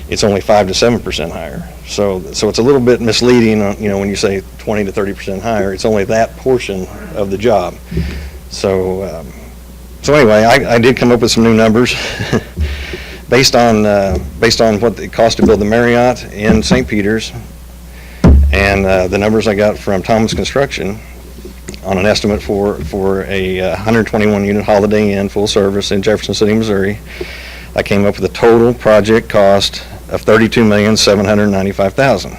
it's only 5 to 7% higher. So it's a little bit misleading, when you say 20 to 30% higher. It's only that portion of the job. So anyway, I did come up with some new numbers based on what it cost to build the Marriott in St. Peters, and the numbers I got from Thomas Construction on an estimate for a 121 unit Holiday Inn full service in Jefferson City, Missouri. I came up with a total project cost of $32,795,000,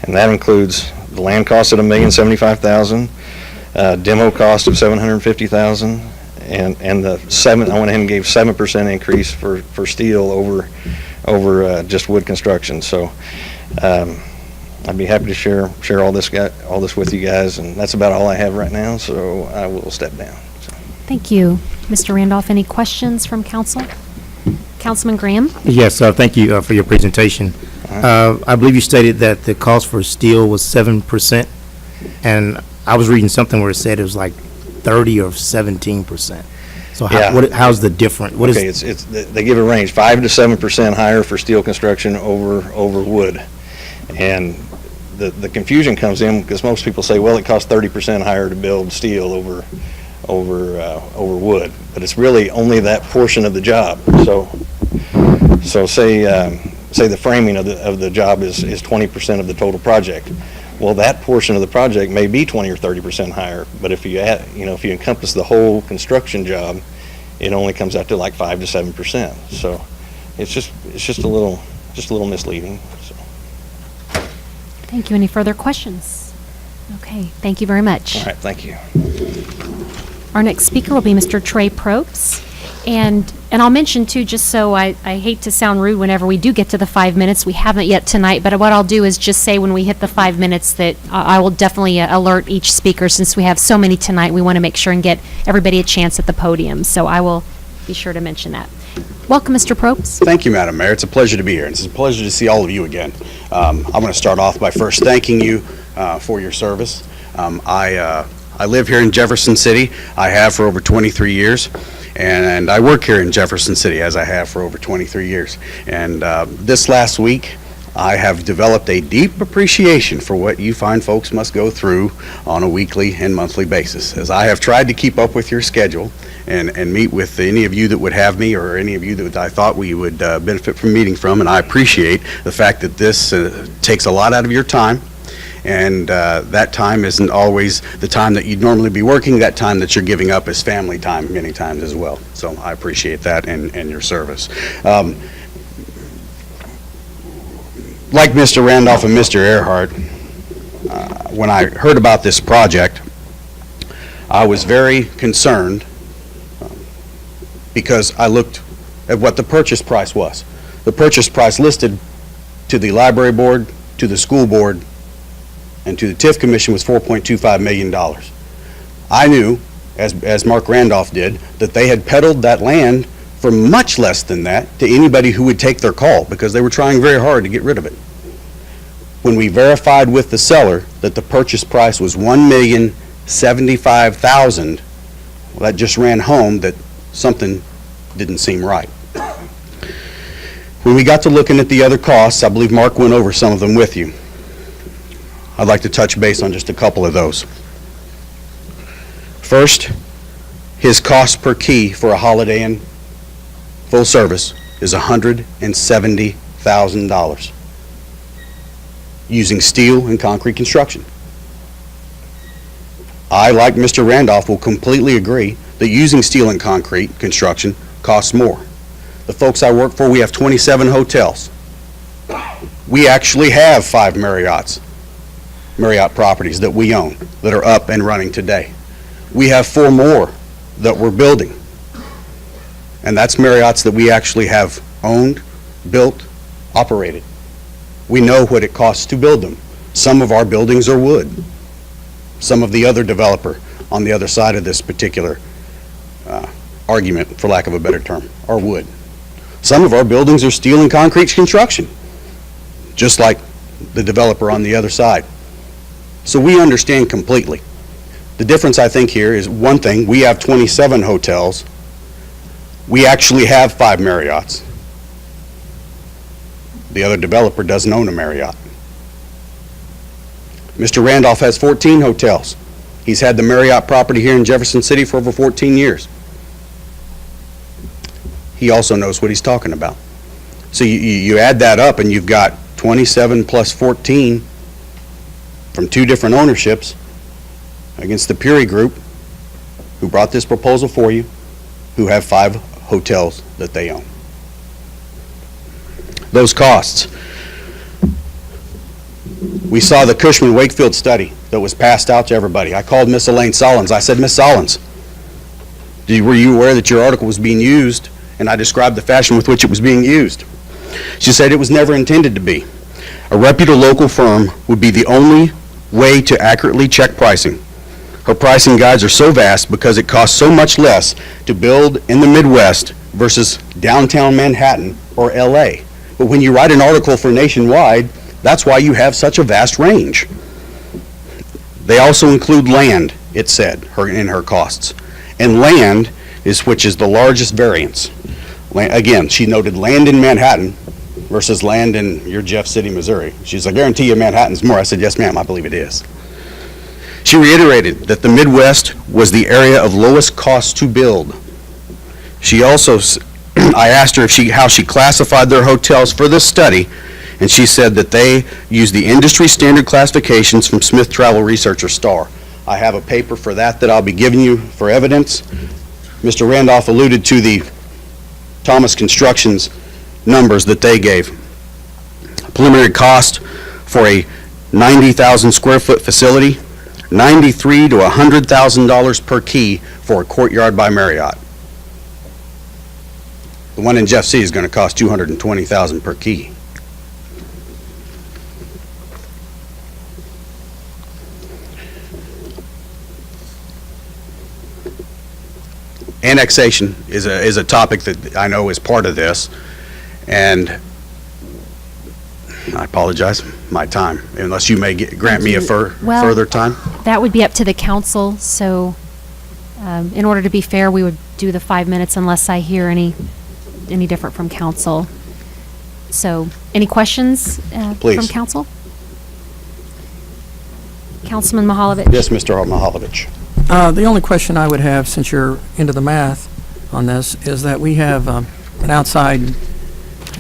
and that includes the land cost at $1,075,000, demo cost of $750,000, and I went ahead and gave 7% increase for steel over just wood construction. So I'd be happy to share all this with you guys, and that's about all I have right now. So I will step down. Thank you. Mr. Randolph, any questions from council? Councilman Graham? Yes, thank you for your presentation. I believe you stated that the cost for steel was 7%, and I was reading something where it said it was like 30 or 17%. So Yeah. how's the difference? What Okay, is they give a range, 5 to 7% higher for steel construction over wood. And the confusion comes in because most people say, well, it costs 30% higher to build steel over wood, but it's really only that portion of the job. So say the framing of the job is 20% of the total project. Well, that portion of the project may be 20 or 30% higher, but if you add, if you encompass the whole construction job, it only comes out to like 5 to 7%. So it's just a little misleading. So. Thank you. Any further questions? Okay, thank you very much. All right, thank you. Our next speaker will be Mr. Trey Probst. And I'll mention too, just so I hate to sound rude whenever we do get to the 5 minutes, we haven't yet tonight, but what I'll do is just say when we hit the 5 minutes that I will definitely alert each speaker. Since we have so many tonight, we want to make sure and get everybody a chance at the podium. So I will be sure to mention that. Welcome, Mr. Probst. Thank you, Madam Mayor. It's a pleasure to be here. It's a pleasure to see all of you again. I'm going to start off by first thanking you for your service. I live here in Jefferson City. I have for over 23 years. And I work here in Jefferson City, as I have for over 23 years. And this last week, I have developed a deep appreciation for what you fine folks must go through on a weekly and monthly basis. As I have tried to keep up with your schedule and meet with any of you that would have me or any of you that I thought we would benefit from meeting from, and I appreciate the fact that this takes a lot out of your time. And that time isn't always the time that you'd normally be working. That time that you're giving up is family time many times as well. So I appreciate that and your service. Like Mr. Randolph and Mr. Earhart, when I heard about this project, I was very concerned because I looked at what the purchase price was. The purchase price listed to the library board, to the school board, and to the TIF Commission was $4.25 million. I knew, as Mark Randolph did, that they had peddled that land for much less than that to anybody who would take their call because they were trying very hard to get rid of it. When we verified with the seller that the purchase price was $1,075,000, well, that just ran home that something didn't seem right. When we got to looking at the other costs, I believe Mark went over some of them with you. I'd like to touch base on just a couple of those. First, his cost per key for a Holiday Inn full service is $170,000 using steel and concrete construction. I, like Mr. Randolph, will completely agree that using steel and concrete construction costs more. The folks I work for, we have 27 hotels. We actually have 5 Marriott properties that we own that are up and running today. We have 4 more that we're building. And that's Marriotts that we actually have owned, built, operated. We know what it costs to build them. Some of our buildings are wood. Some of the other developer on the other side of this particular argument, for lack of a better term, are wood. Some of our buildings are steel and concrete construction, just like the developer on the other side. So we understand completely. The difference, I think, here is one thing. We have 27 hotels. We actually have 5 Marriotts. The other developer doesn't own a Marriott. Mr. Randolph has 14 hotels. He's had the Marriott property here in Jefferson City for over 14 years. He also knows what he's talking about. So you add that up and you've got 27 plus 14 from 2 different ownerships against the Peary Group, who brought this proposal for you, who have 5 hotels that they own. Those costs. We saw the Cushman-Wakefield study that was passed out to everybody. I called Miss Elaine Sollins. I said, Miss Sollins, were you aware that your article was being used? And I described the fashion with which it was being used. She said it was never intended to be. A reputable local firm would be the only way to accurately check pricing. Her pricing guides are so vast because it costs so much less to build in the Midwest versus downtown Manhattan or LA. But when you write an article for Nationwide, that's why you have such a vast range. They also include land, it said, in her costs. And land which is the largest variance. Again, she noted land in Manhattan versus land in your Jeff City, Missouri. She's, I guarantee you Manhattan's more. I said, yes, ma'am, I believe it is. She reiterated that the Midwest was the area of lowest cost to build. She also, I asked her how she classified their hotels for this study, and she said that they use the industry standard classifications from Smith Travel Research or STAR. I have a paper for that I'll be giving you for evidence. Mr. Randolph alluded to the Thomas Construction's numbers that they gave. Preliminary cost for a 90,000 square foot facility, $93,000 to $100,000 per key for a Courtyard by Marriott. The one in Jeff City is going to cost $220,000 per key. Annexation is a topic that I know is part of this, and I apologize, my time, unless you may grant me a further time. That would be up to the council, so in order to be fair, we would do the 5 minutes unless I hear any different from council. So, any questions Please. from council? Councilman Mahalovich. Yes, Mr. Mahalovich. The only question I would have, since you're into the math on this, is that we have an outside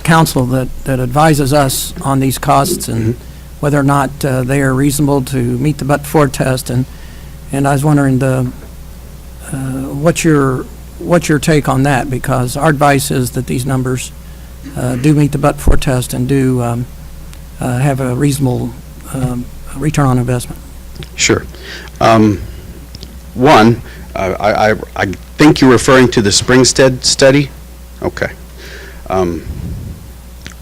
counsel that advises us on these costs and whether or not they are reasonable to meet the but-for test. And I was wondering what's your take on that? Because our advice is that these numbers do meet the but-for test and do have a reasonable return on investment. Sure. One, I think you're referring to the Springstead study? Okay.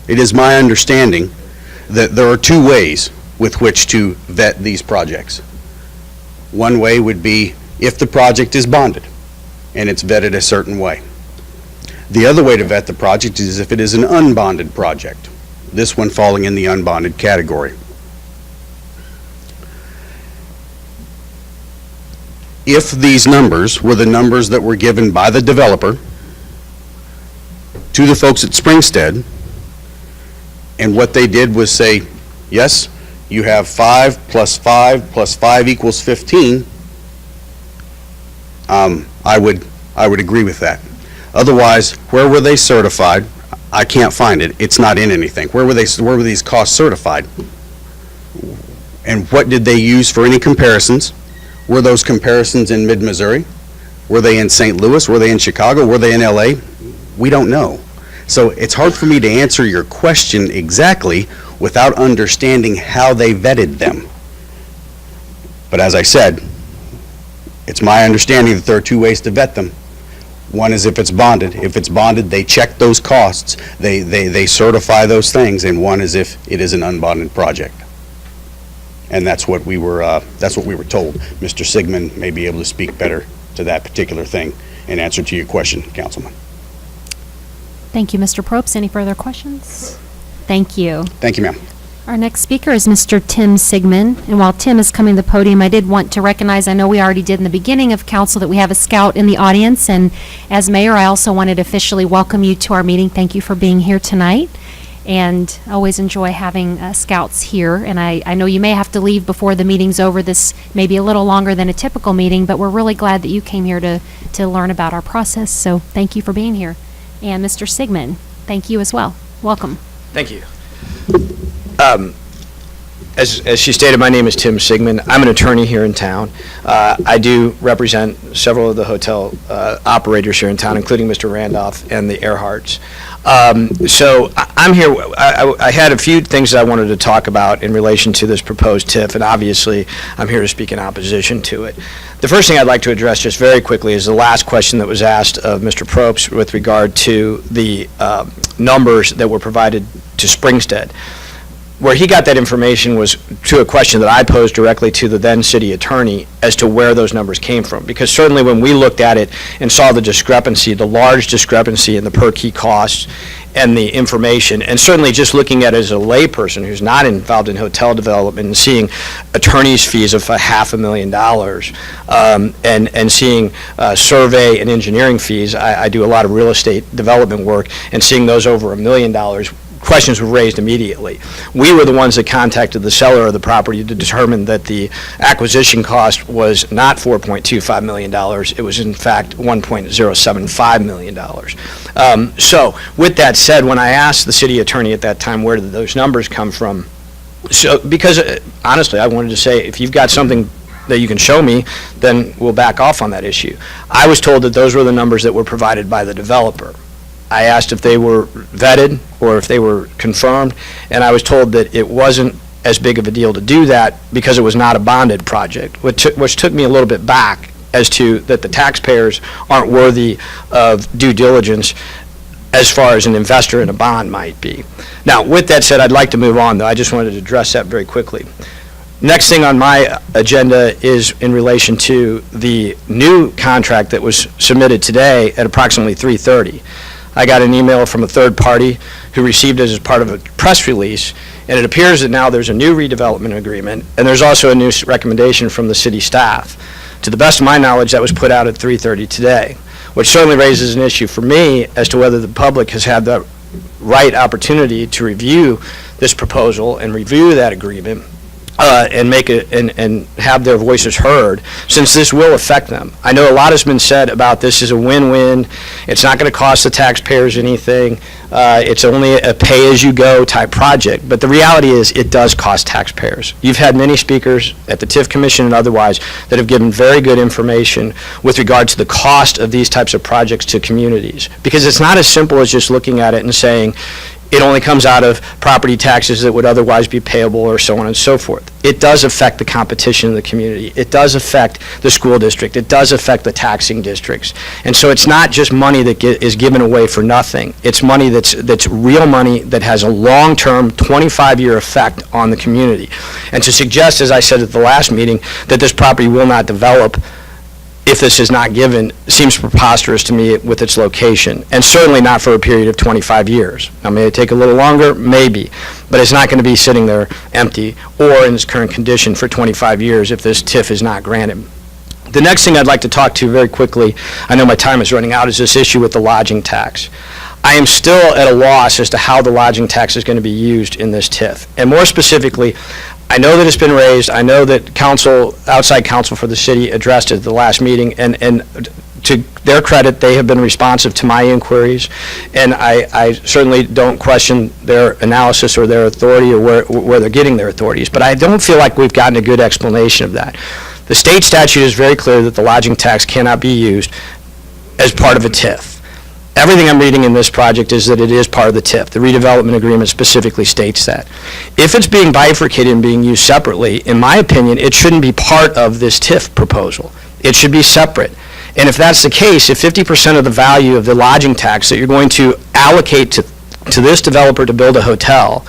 It is my understanding that there are two ways with which to vet these projects. One way would be if the project is bonded and it's vetted a certain way. The other way to vet the project is if it is an unbonded project, this one falling in the unbonded category. If these numbers were the numbers that were given by the developer to the folks at Springstead, and what they did was say, yes, you have 5 plus 5 plus 5 equals 15, I would agree with that. Otherwise, where were they certified? I can't find it. It's not in anything. Where were these costs certified? And what did they use for any comparisons? Were those comparisons in mid-Missouri? Were they in St. Louis? Were they in Chicago? Were they in LA? We don't know. So it's hard for me to answer your question exactly without understanding how they vetted them. But as I said, it's my understanding that there are two ways to vet them. One is if it's bonded. If it's bonded, they check those costs. They certify those things. And one is if it is an unbonded project. And that's what we were told. Mr. Sigmund may be able to speak better to that particular thing in answer to your question, Councilman. Thank you, Mr. Probst. Any further questions? Thank you. Thank you, ma'am. Our next speaker is Mr. Tim Sigmund. And while Tim is coming to the podium, I did want to recognize, I know we already did in the beginning of council, that we have a scout in the audience. And as mayor, I also wanted to officially welcome you to our meeting. Thank you for being here tonight. And I always enjoy having scouts here. And I know you may have to leave before the meeting's over. This may be a little longer than a typical meeting, but we're really glad that you came here to learn about our process. So thank you for being here. And Mr. Sigmund, thank you as well. Welcome. Thank you. As she stated, my name is Tim Sigmund. I'm an attorney here in town. I do represent several of the hotel operators here in town, including Mr. Randolph and the Earharts. So I'm here. I had a few things that I wanted to talk about in relation to this proposed TIF, and obviously I'm here to speak in opposition to it. The first thing I'd like to address just very quickly is the last question that was asked of Mr. Probst with regard to the numbers that were provided to Springstead. where he got that information was to a question that I posed directly to the then city attorney as to where those numbers came from. Because certainly when we looked at it and saw the discrepancy, the large discrepancy in the per key costs and the information, and certainly just looking at it as a layperson who's not involved in hotel development and seeing attorney's fees of $500,000 and seeing survey and engineering fees, I do a lot of real estate development work, and seeing those over $1 million, questions were raised immediately. We were the ones that contacted the seller of the property to determine that the acquisition cost was not $4.25 million. It was in fact $1.075 million. So with that said, when I asked the city attorney at that time, where did those numbers come from? So, because honestly, I wanted to say, if you've got something that you can show me, then we'll back off on that issue. I was told that those were the numbers that were provided by the developer. I asked if they were vetted or if they were confirmed, and I was told that it wasn't as big of a deal to do that because it was not a bonded project, which took me a little bit back as to that the taxpayers aren't worthy of due diligence as far as an investor in a bond might be. Now, with that said, I'd like to move on, though. I just wanted to address that very quickly. Next thing on my agenda is in relation to the new contract that was submitted today at approximately 3:30. I got an email from a third party who received it as part of a press release, and it appears that now there's a new redevelopment agreement, and there's also a new recommendation from the city staff. To the best of my knowledge, that was put out at 3:30 today, which certainly raises an issue for me as to whether the public has had the right opportunity to review this proposal and review that agreement and make it and have their voices heard, since this will affect them. I know a lot has been said about this as a win-win. It's not going to cost the taxpayers anything. It's only a pay-as-you-go type project. But the reality is it does cost taxpayers. You've had many speakers at the TIF Commission and otherwise that have given very good information with regard to the cost of these types of projects to communities. Because it's not as simple as just looking at it and saying, it only comes out of property taxes that would otherwise be payable or so on and so forth. It does affect the competition in the community. It does affect the school district. It does affect the taxing districts. And so it's not just money that is given away for nothing. It's money that's real money that has a long-term 25-year effect on the community. And to suggest, as I said at the last meeting, that this property will not develop if this is not given, seems preposterous to me with its location, and certainly not for a period of 25 years. Now, may it take a little longer? Maybe, but it's not going to be sitting there empty or in its current condition for 25 years if this TIF is not granted. The next thing I'd like to talk to very quickly, I know my time is running out, is this issue with the lodging tax. I am still at a loss as to how the lodging tax is going to be used in this TIF. And more specifically, I know that it's been raised. I know that outside counsel for the city addressed it at the last meeting, and to their credit, they have been responsive to my inquiries, and I certainly don't question their analysis or their authority or where they're getting their authorities, but I don't feel like we've gotten a good explanation of that. The state statute is very clear that the lodging tax cannot be used as part of a TIF. Everything I'm reading in this project is that it is part of the TIF. The redevelopment agreement specifically states that. If it's being bifurcated and being used separately, in my opinion, it shouldn't be part of this TIF proposal. It should be separate. And if that's the case, if 50% of the value of the lodging tax that you're going to allocate to this developer to build a hotel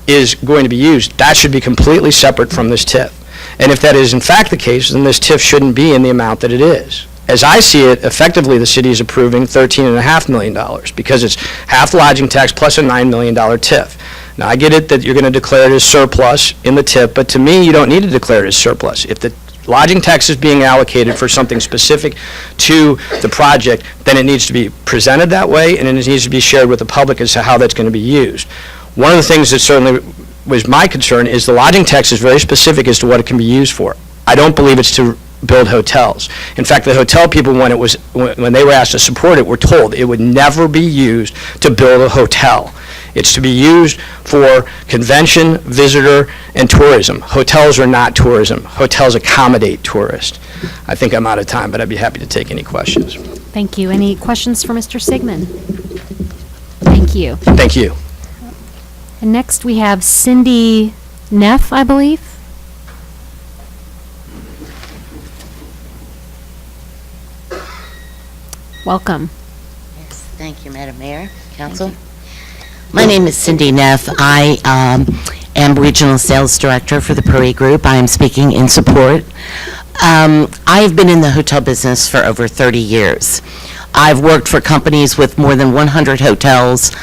is going to be used, that should be completely separate from this TIF. And if that is in fact the case, then this TIF shouldn't be in the amount that it is. As I see it, effectively the city is approving $13.5 million because it's half lodging tax plus a $9 million TIF. Now, I get it that you're going to declare it as surplus in the TIF, but to me, you don't need to declare it as surplus. If the lodging tax is being allocated for something specific to the project, then it needs to be presented that way, and it needs to be shared with the public as to how that's going to be used. One of the things that certainly was my concern is the lodging tax is very specific as to what it can be used for. I don't believe it's to build hotels. In fact, the hotel people, when they were asked to support it, were told it would never be used to build a hotel. It's to be used for convention, visitor, and tourism. Hotels are not tourism. Hotels accommodate tourists. I think I'm out of time, but I'd be happy to take any questions. Thank you. Any questions for Mr. Sigmund? Thank you. Thank you. And next we have Cindy Neff, I believe. Welcome. Yes, thank you, Madam Mayor, Council. My name is Cindy Neff. I am Regional Sales Director for the Prairie Group. I am speaking in support. I've been in the hotel business for over 30 years. I've worked for companies with more than 100 hotels,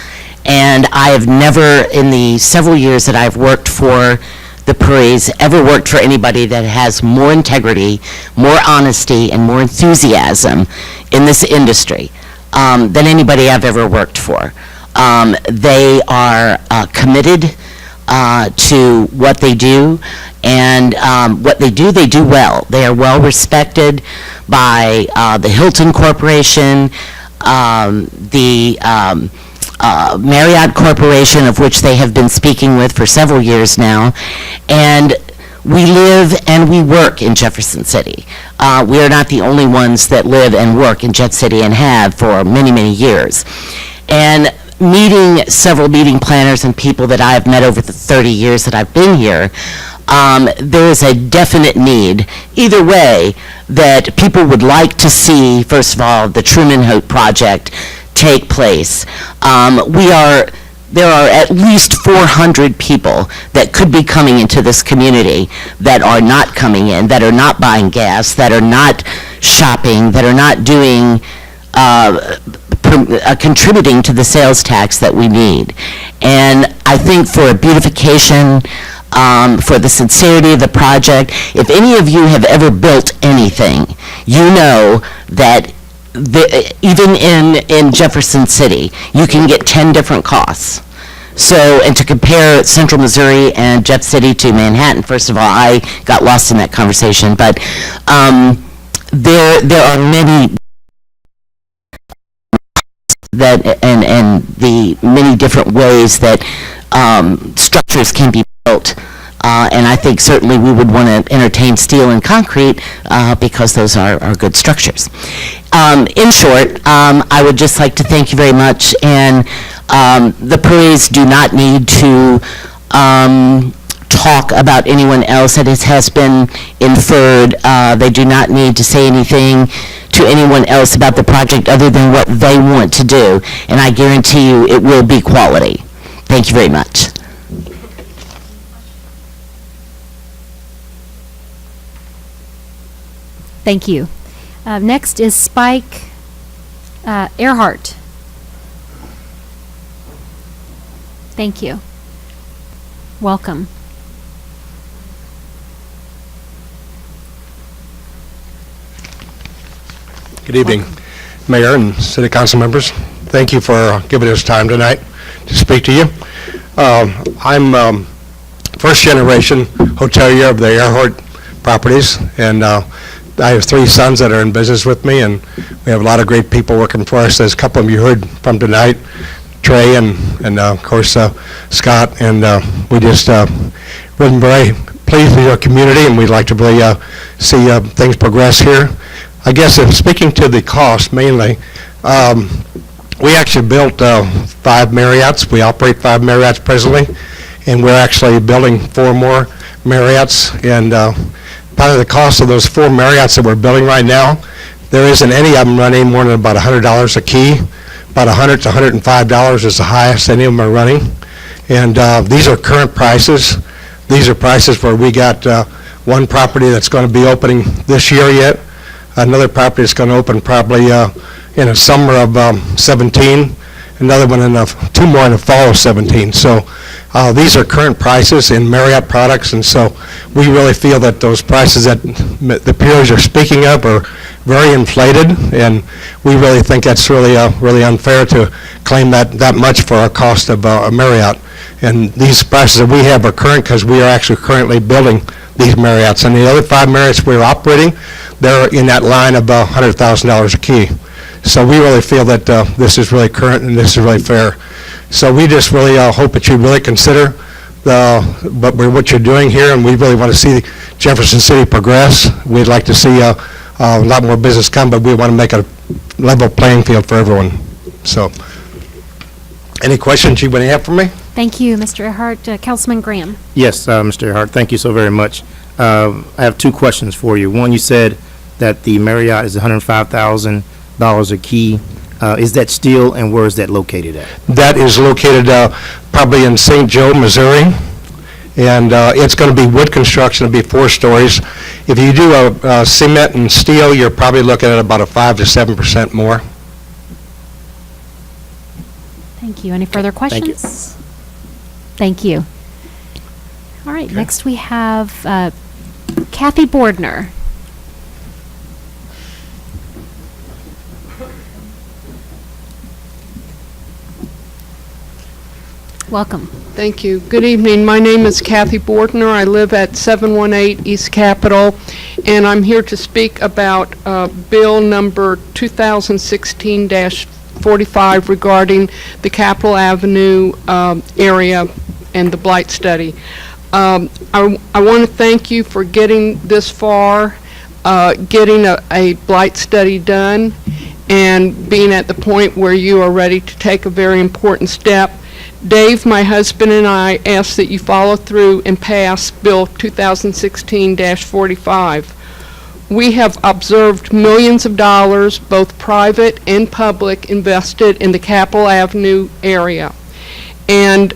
and I have never, in the several years that I've worked for the Prairies, ever worked for anybody that has more integrity, more honesty, and more enthusiasm in this industry than anybody I've ever worked for. They are committed to what they do, and what they do well. They are well respected by the Hilton Corporation, the Marriott Corporation, of which they have been speaking with for several years now, and we live and we work in Jefferson City. We are not the only ones that live and work in Jeff City and have for many, many years. And meeting several meeting planners and people that I've met over the 30 years that I've been here, there is a definite need, either way, that people would like to see, first of all, the Truman Hope project take place. There are at least 400 people that could be coming into this community that are not coming in, that are not buying gas, that are not shopping, that are not doing contributing to the sales tax that we need. And I think for a beautification, for the sincerity of the project, if any of you have ever built anything, you know that even in Jefferson City, you can get 10 different costs. So, and to compare Central Missouri and Jeff City to Manhattan, first of all, I got lost in that conversation, but there are many that and the many different ways that structures can be built. And I think certainly we would want to entertain steel and concrete because those are good structures. In short, I would just like to thank you very much. And the Prairies do not need to talk about anyone else. It has been inferred. They do not need to say anything to anyone else about the project other than what they want to do. And I guarantee you it will be quality. Thank you very much. Thank you. Next is Spike Earhart. Thank you. Welcome. Good evening, Mayor and City Council members. Thank you for giving us time tonight to speak to you. I'm first generation hotelier of the Earhart properties, and I have 3 sons that are in business with me, and we have a lot of great people working for us. There's a couple of them you heard from tonight, Trey and of course Scott, and we just been very pleased with your community, and we'd like to really see things progress here. I guess if speaking to the cost mainly, we actually built 5 Marriotts. We operate 5 Marriotts presently, and we're actually building 4 more Marriotts, and part of the cost of those 4 Marriotts that we're building right now, there isn't any of them running more than about $100 a key. About $100 to $105 is the highest any of them are running. And these are current prices. These are prices where we got one property that's going to be opening this year yet. Another property that's going to open probably in the summer of 17. Another one in 2 more in the fall of 17. So these are current prices in Marriott products, and so we really feel that those prices that the peers are speaking of are very inflated, and we really think that's really really unfair to claim that much for our cost of a Marriott. And these prices that we have are current because we are actually currently building these Marriotts. And the other 5 Marriotts we're operating, they're in that line of $100,000 a key. So we really feel that this is really current and this is really fair. So we just really hope that you really consider what you're doing here, and we really want to see Jefferson City progress. We'd like to see a lot more business come, but we want to make a level playing field for everyone. So, any questions you want to have for me? Thank you, Mr. Earhart. Councilman Graham. Yes, Mr. Earhart, thank you so very much. I have 2 questions for you. One, you said that the Marriott is $105,000 a key. Is that still, and where is that located at? That is located probably in St. Joe, Missouri, And it's going to be wood construction, it'll be 4 stories. If you do a cement and steel, you're probably looking at about a 5 to 7% more. Thank you. Any further questions? Thank you. All right, next we have Kathy Bordner. Welcome. Thank you. Good evening. My name is Kathy Bordner. I live at 718 East Capitol, and I'm here to speak about Bill number 2016-45 regarding the Capitol Avenue area and the blight study. I want to thank you for getting this far, getting a blight study done, and being at the point where you are ready to take a very important step. Dave, my husband, and I ask that you follow through and pass Bill 2016-45. We have observed millions of dollars, both private and public, invested in the Capitol Avenue area. And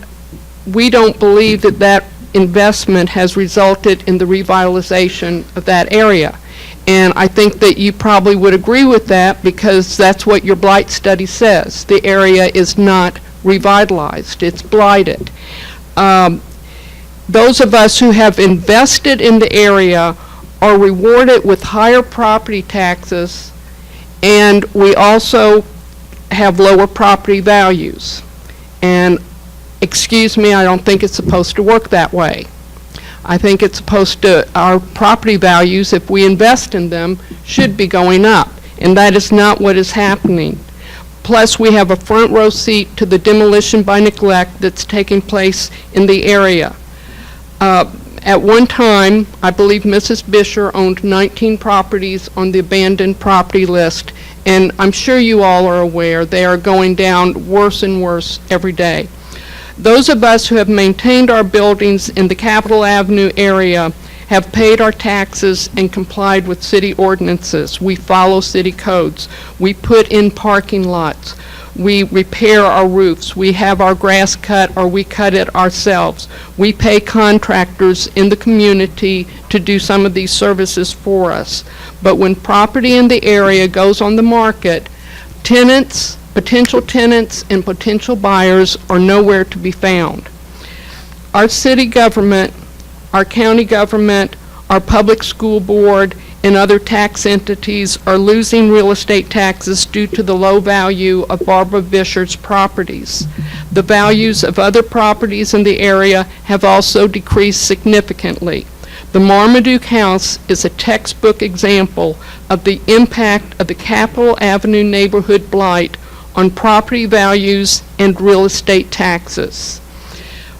we don't believe that that investment has resulted in the revitalization of that area. And I think that you probably would agree with that because that's what your blight study says. The area is not revitalized. It's blighted. Those of us who have invested in the area are rewarded with higher property taxes, and we also have lower property values. And excuse me, I don't think it's supposed to work that way. I think it's supposed to, our property values, if we invest in them, should be going up, and that is not what is happening. Plus, we have a front row seat to the demolition by neglect that's taking place in the area. At one time, I believe Mrs. Bisher owned 19 properties on the abandoned property list, and I'm sure you all are aware they are going down worse and worse every day. Those of us who have maintained our buildings in the Capitol Avenue area have paid our taxes and complied with city ordinances. We follow city codes. We put in parking lots. We repair our roofs. We have our grass cut or we cut it ourselves. We pay contractors in the community to do some of these services for us. But when property in the area goes on the market, tenants, potential tenants, and potential buyers are nowhere to be found. Our city government, our county government, our public school board, and other tax entities are losing real estate taxes due to the low value of Barbara Bisher's properties. The values of other properties in the area have also decreased significantly. The Marmaduke House is a textbook example of the impact of the Capitol Avenue neighborhood blight on property values and real estate taxes.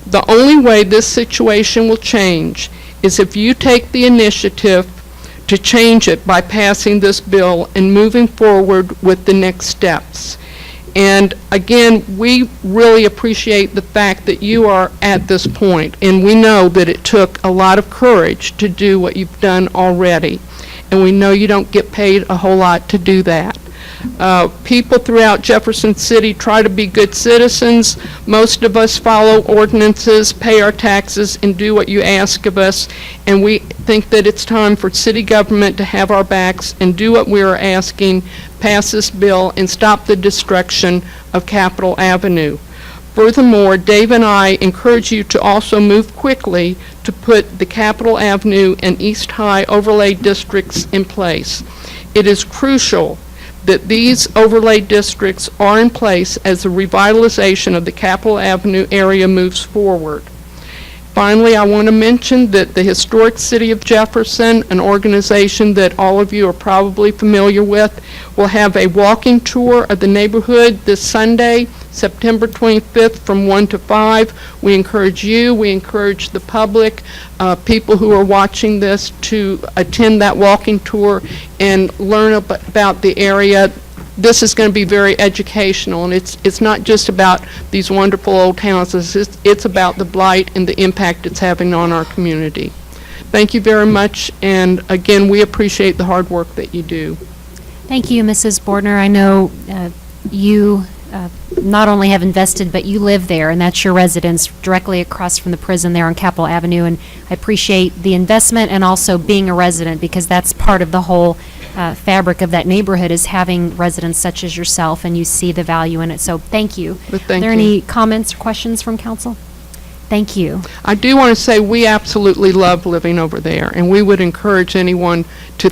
The only way this situation will change is if you take the initiative to change it by passing this bill and moving forward with the next steps. And again, we really appreciate the fact that you are at this point, and we know that it took a lot of courage to do what you've done already, and we know you don't get paid a whole lot to do that. People throughout Jefferson City try to be good citizens. Most of us follow ordinances, pay our taxes, and do what you ask of us. And we think that it's time for city government to have our backs and do what we are asking, pass this bill, and stop the destruction of Capitol Avenue. Furthermore, Dave and I encourage you to also move quickly to put the Capitol Avenue and East High overlay districts in place. It is crucial that these overlay districts are in place as the revitalization of the Capitol Avenue area moves forward. Finally, I want to mention that the Historic City of Jefferson, an organization that all of you are probably familiar with, will have a walking tour of the neighborhood this Sunday, September 25th from 1 to 5. We encourage you, we encourage the public, people who are watching this to attend that walking tour and learn about the area. This is going to be very educational, and it's not just about these wonderful old houses. It's about the blight and the impact it's having on our community. Thank you very much, and again, we appreciate the hard work that you do. Thank you, Mrs. Bordner. I know you not only have invested, but you live there, and that's your residence directly across from the prison there on Capitol Avenue. And I appreciate the investment and also being a resident, because that's part of the whole fabric of that neighborhood, is having residents such as yourself, and you see the value in it. So thank you. But thank Are there you. any comments or questions from council? Thank you. I do want to say we absolutely love living over there, and we would encourage anyone to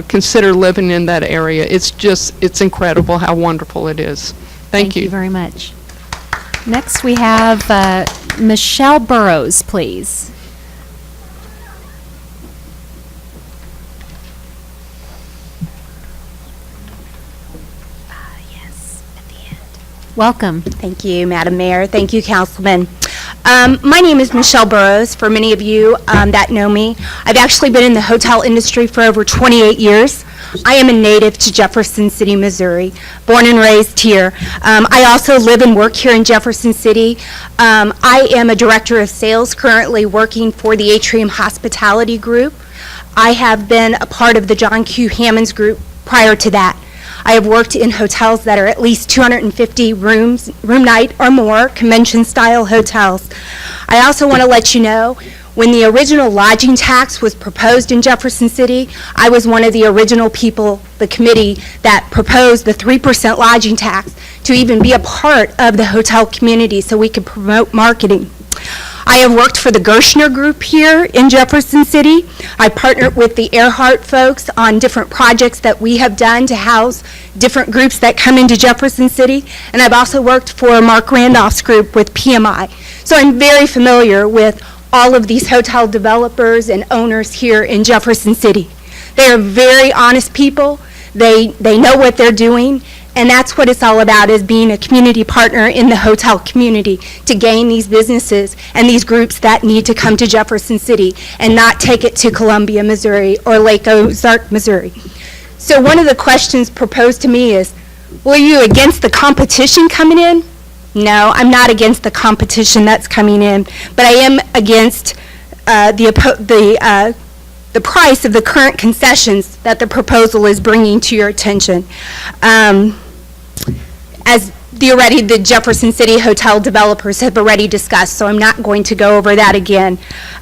consider living in that area. It's incredible how wonderful it is. Thank you. Thank you very much. Next, we have Michelle Burrows, please. Yes, at the end. Welcome. Thank you, Madam Mayor. Thank you, Councilman. My name is Michelle Burrows. For many of you that know me, I've actually been in the hotel industry for over 28 years. I am a native to Jefferson City, Missouri, born and raised here. I also live and work here in Jefferson City. I am a director of sales currently working for the Atrium Hospitality Group. I have been a part of the John Q. Hammonds Group prior to that. I have worked in hotels that are at least 250 room night or more, convention-style hotels. I also want to let you know, when the original lodging tax was proposed in Jefferson City, I was one of the original people, the committee, that proposed the 3% lodging tax to even be a part of the hotel community so we could promote marketing. I have worked for the Gershner Group here in Jefferson City. I partnered with the Earhart folks on different projects that we have done to house different groups that come into Jefferson City. And I've also worked for Mark Randolph's group with PMI. So I'm very familiar with all of these hotel developers and owners here in Jefferson City. They are very honest people. They know what they're doing. And that's what it's all about, is being a community partner in the hotel community to gain these businesses and these groups that need to come to Jefferson City and not take it to Columbia, Missouri, or Lake Ozark, Missouri. So one of the questions proposed to me is, well, are you against the competition coming in? No, I'm not against the competition that's coming in, but I am against the price of the current concessions that the proposal is bringing to your attention. As the Jefferson City hotel developers have already discussed, so I'm not going to go over that again.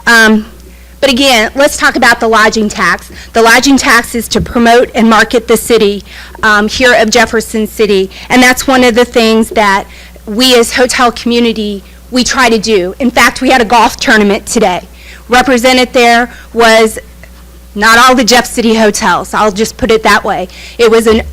But again, let's talk about the lodging tax. The lodging tax is to promote and market the city here of Jefferson City, and that's one of the things that we as hotel community, we try to do. In fact, we had a golf tournament today. Represented there was not all the Jeff City hotels, I'll just put it that way. It was a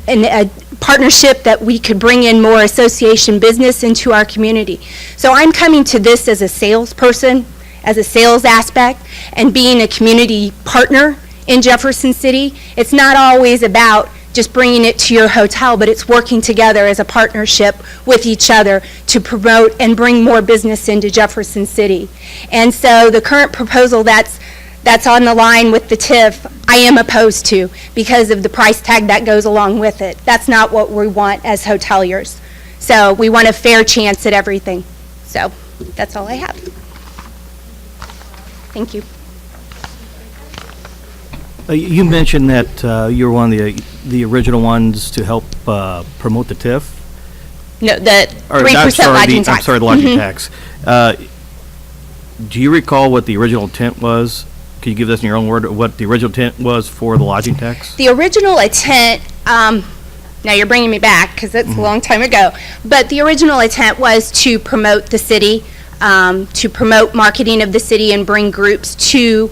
partnership that we could bring in more association business into our community. So I'm coming to this as a salesperson, as a sales aspect, and being a community partner in Jefferson City. It's not always about just bringing it to your hotel, but it's working together as a partnership with each other to promote and bring more business into Jefferson City. And so the current proposal that's on the line with the TIF, I am opposed to because of the price tag that goes along with it. That's not what we want as hoteliers. So we want a fair chance at everything. So that's all I have. Thank you. You mentioned that you're one of the original ones to help promote the TIF? No, the Or, 3% lodging tax. I'm sorry, the lodging Mhm. tax. Do you recall what the original intent was? Can you give us in your own word what the original intent was for the lodging tax? The original intent, now you're bringing me back because it's a long time ago, but the original intent was to promote the city, to promote marketing of the city and bring groups to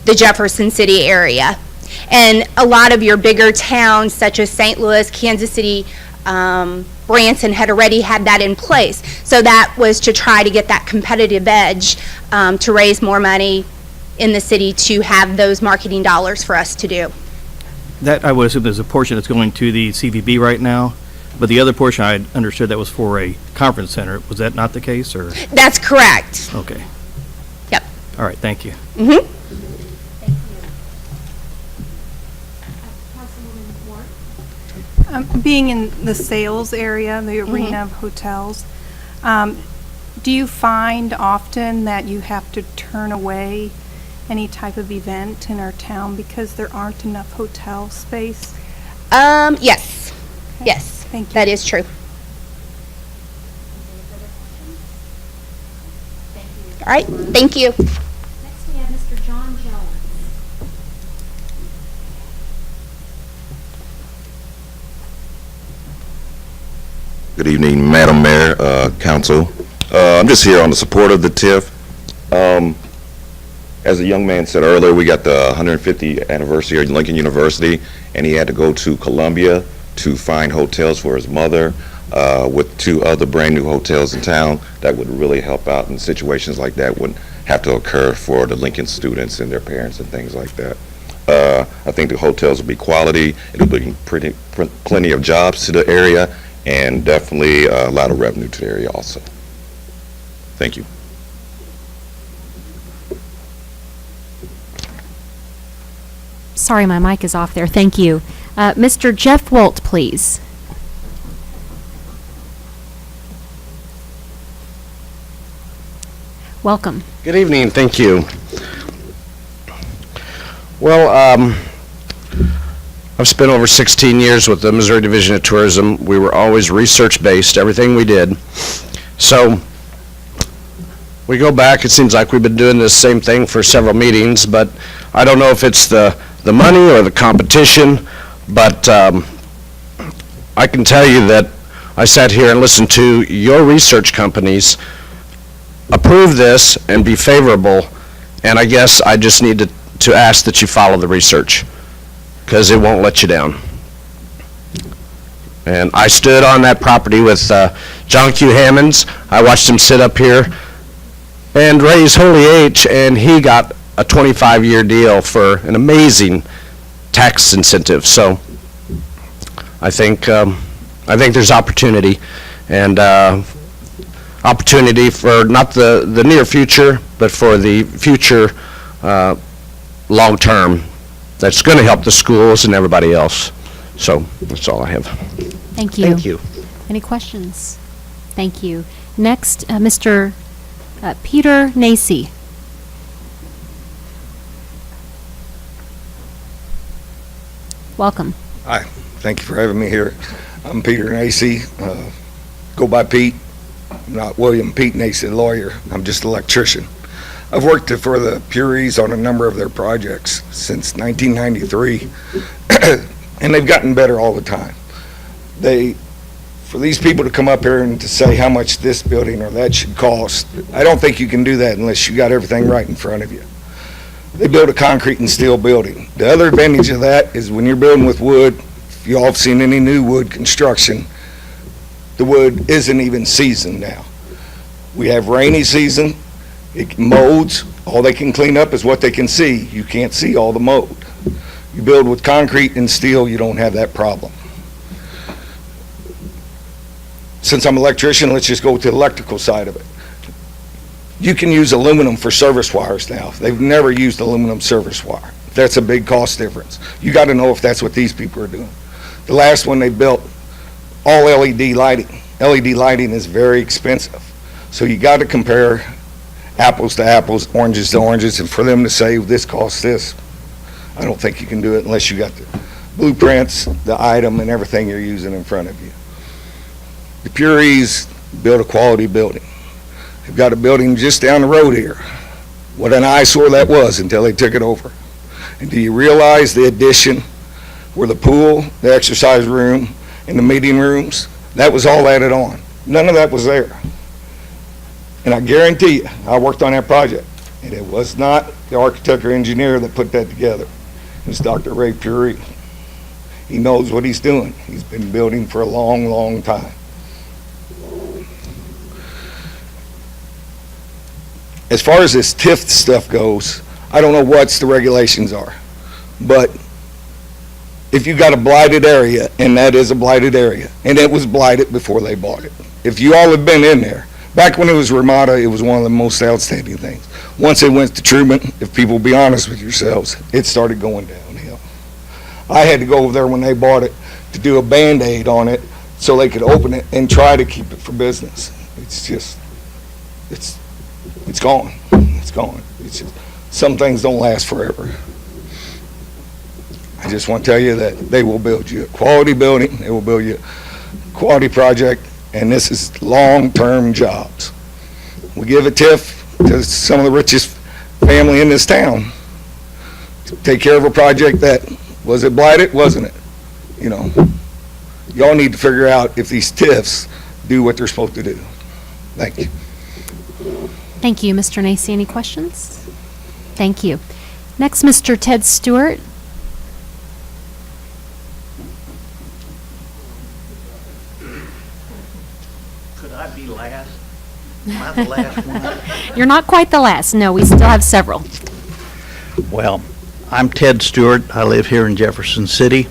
the Jefferson City area. And a lot of your bigger towns such as St. Louis, Kansas City, Branson had already had that in place. So that was to try to get that competitive edge to raise more money in the city to have those marketing dollars for us to do. That, I would assume there's a portion that's going to the CVB right now, but the other portion I understood that was for a conference center. Was that not the case, or? That's correct. Okay. Yep. All right, thank you. Mm-hmm. Being in the sales area, the arena of hotels, do you find often that you have to turn away any type of event in our town because there aren't enough hotel space? Yes. Yes. Thank you. That is true. right, thank you. Next, we have Mr. John Jones. Good evening, Madam Mayor, Council. I'm just here on the support of the TIF. As a young man said earlier, we got the 150th anniversary of Lincoln University, and he had to go to Columbia to find hotels for his mother with 2 other brand-new hotels in town. That would really help out in situations like that wouldn't have to occur for the Lincoln students and their parents and things like that. I think the hotels will be quality. It'll bring plenty of jobs to the area, and definitely a lot of revenue to the area also. Thank you. Sorry, my mic is off there. Thank you. Mr. Jeff Wolt, please. Welcome. Good evening, thank you. Well, I've spent over 16 years with the Missouri Division of Tourism. We were always research-based, everything we did. So we go back, it seems like we've been doing this same thing for several meetings, but I don't know if it's the money or the competition, but I can tell you that I sat here and listened to your research companies approve this and be favorable, and I guess I just need to ask that you follow the research, because it won't let you down. And I stood on that property with John Q. Hammonds. I watched him sit up here and raise Holy H, and he got a 25-year deal for an amazing tax incentive. So I think there's opportunity, and opportunity for not the near future, but for the future long term. That's going to help the schools and everybody else. So that's all I have. Thank you. Thank you. Any questions? Thank you. Next, Mr. Peter Nacy. Welcome. Hi, thank you for having me here. I'm Peter Nacy, go by Pete. I'm not William Pete Nacy, lawyer. I'm just an electrician. I've worked for the Puries on a number of their projects since 1993, and they've gotten better all the time. For these people to come up here and to say how much this building or that should cost, I don't think you can do that unless you got everything right in front of you. They build a concrete and steel building. The other advantage of that is when you're building with wood, if you all have seen any new wood construction, the wood isn't even seasoned now. We have rainy season, it molds, all they can clean up is what they can see. You can't see all the mold. You build with concrete and steel, you don't have that problem. Since I'm an electrician, let's just go to the electrical side of it. You can use aluminum for service wires now. They've never used aluminum service wire. That's a big cost difference. You got to know if that's what these people are doing. The last one they built, all LED lighting. LED lighting is very expensive. So you got to compare apples to apples, oranges to oranges, and for them to say this costs this, I don't think you can do it unless you got the blueprints, the item, and everything you're using in front of you. The Puries built a quality building. They've got a building just down the road here. What an eyesore that was until they took it over. And do you realize the addition where the pool, the exercise room, and the meeting rooms, that was all added on. None of that was there. And I guarantee you, I worked on that project, and it was not the architect or engineer that put that together. It was Dr. Ray Puri. He knows what he's doing. He's been building for a long, long time. As far as this TIF stuff goes, I don't know what the regulations are, but if you got a blighted area, and that is a blighted area, and it was blighted before they bought it. If you all have been in there, back when it was Ramada, it was one of the most outstanding things. Once it went to Truman, if people be honest with yourselves, it started going downhill. I had to go over there when they bought it to do a Band-Aid on it so they could open it and try to keep it for business. It's just, it's gone. It's gone. It's just, some things don't last forever. I just want to tell you that they will build you a quality building, they will build you a quality project, and this is long-term jobs. We give a TIF, to some of the richest family in this town. Take care of a project that, was it blighted? Wasn't it? You know, y'all need to figure out if these TIFs do what they're supposed to do. Thank you. Thank you, Mr. Nacy. Any questions? Thank you. Next, Mr. Ted Stewart. Could I be last? Am I the last one? You're not quite the last. No, we still have several. Well, I'm Ted Stewart. I live here in Jefferson City.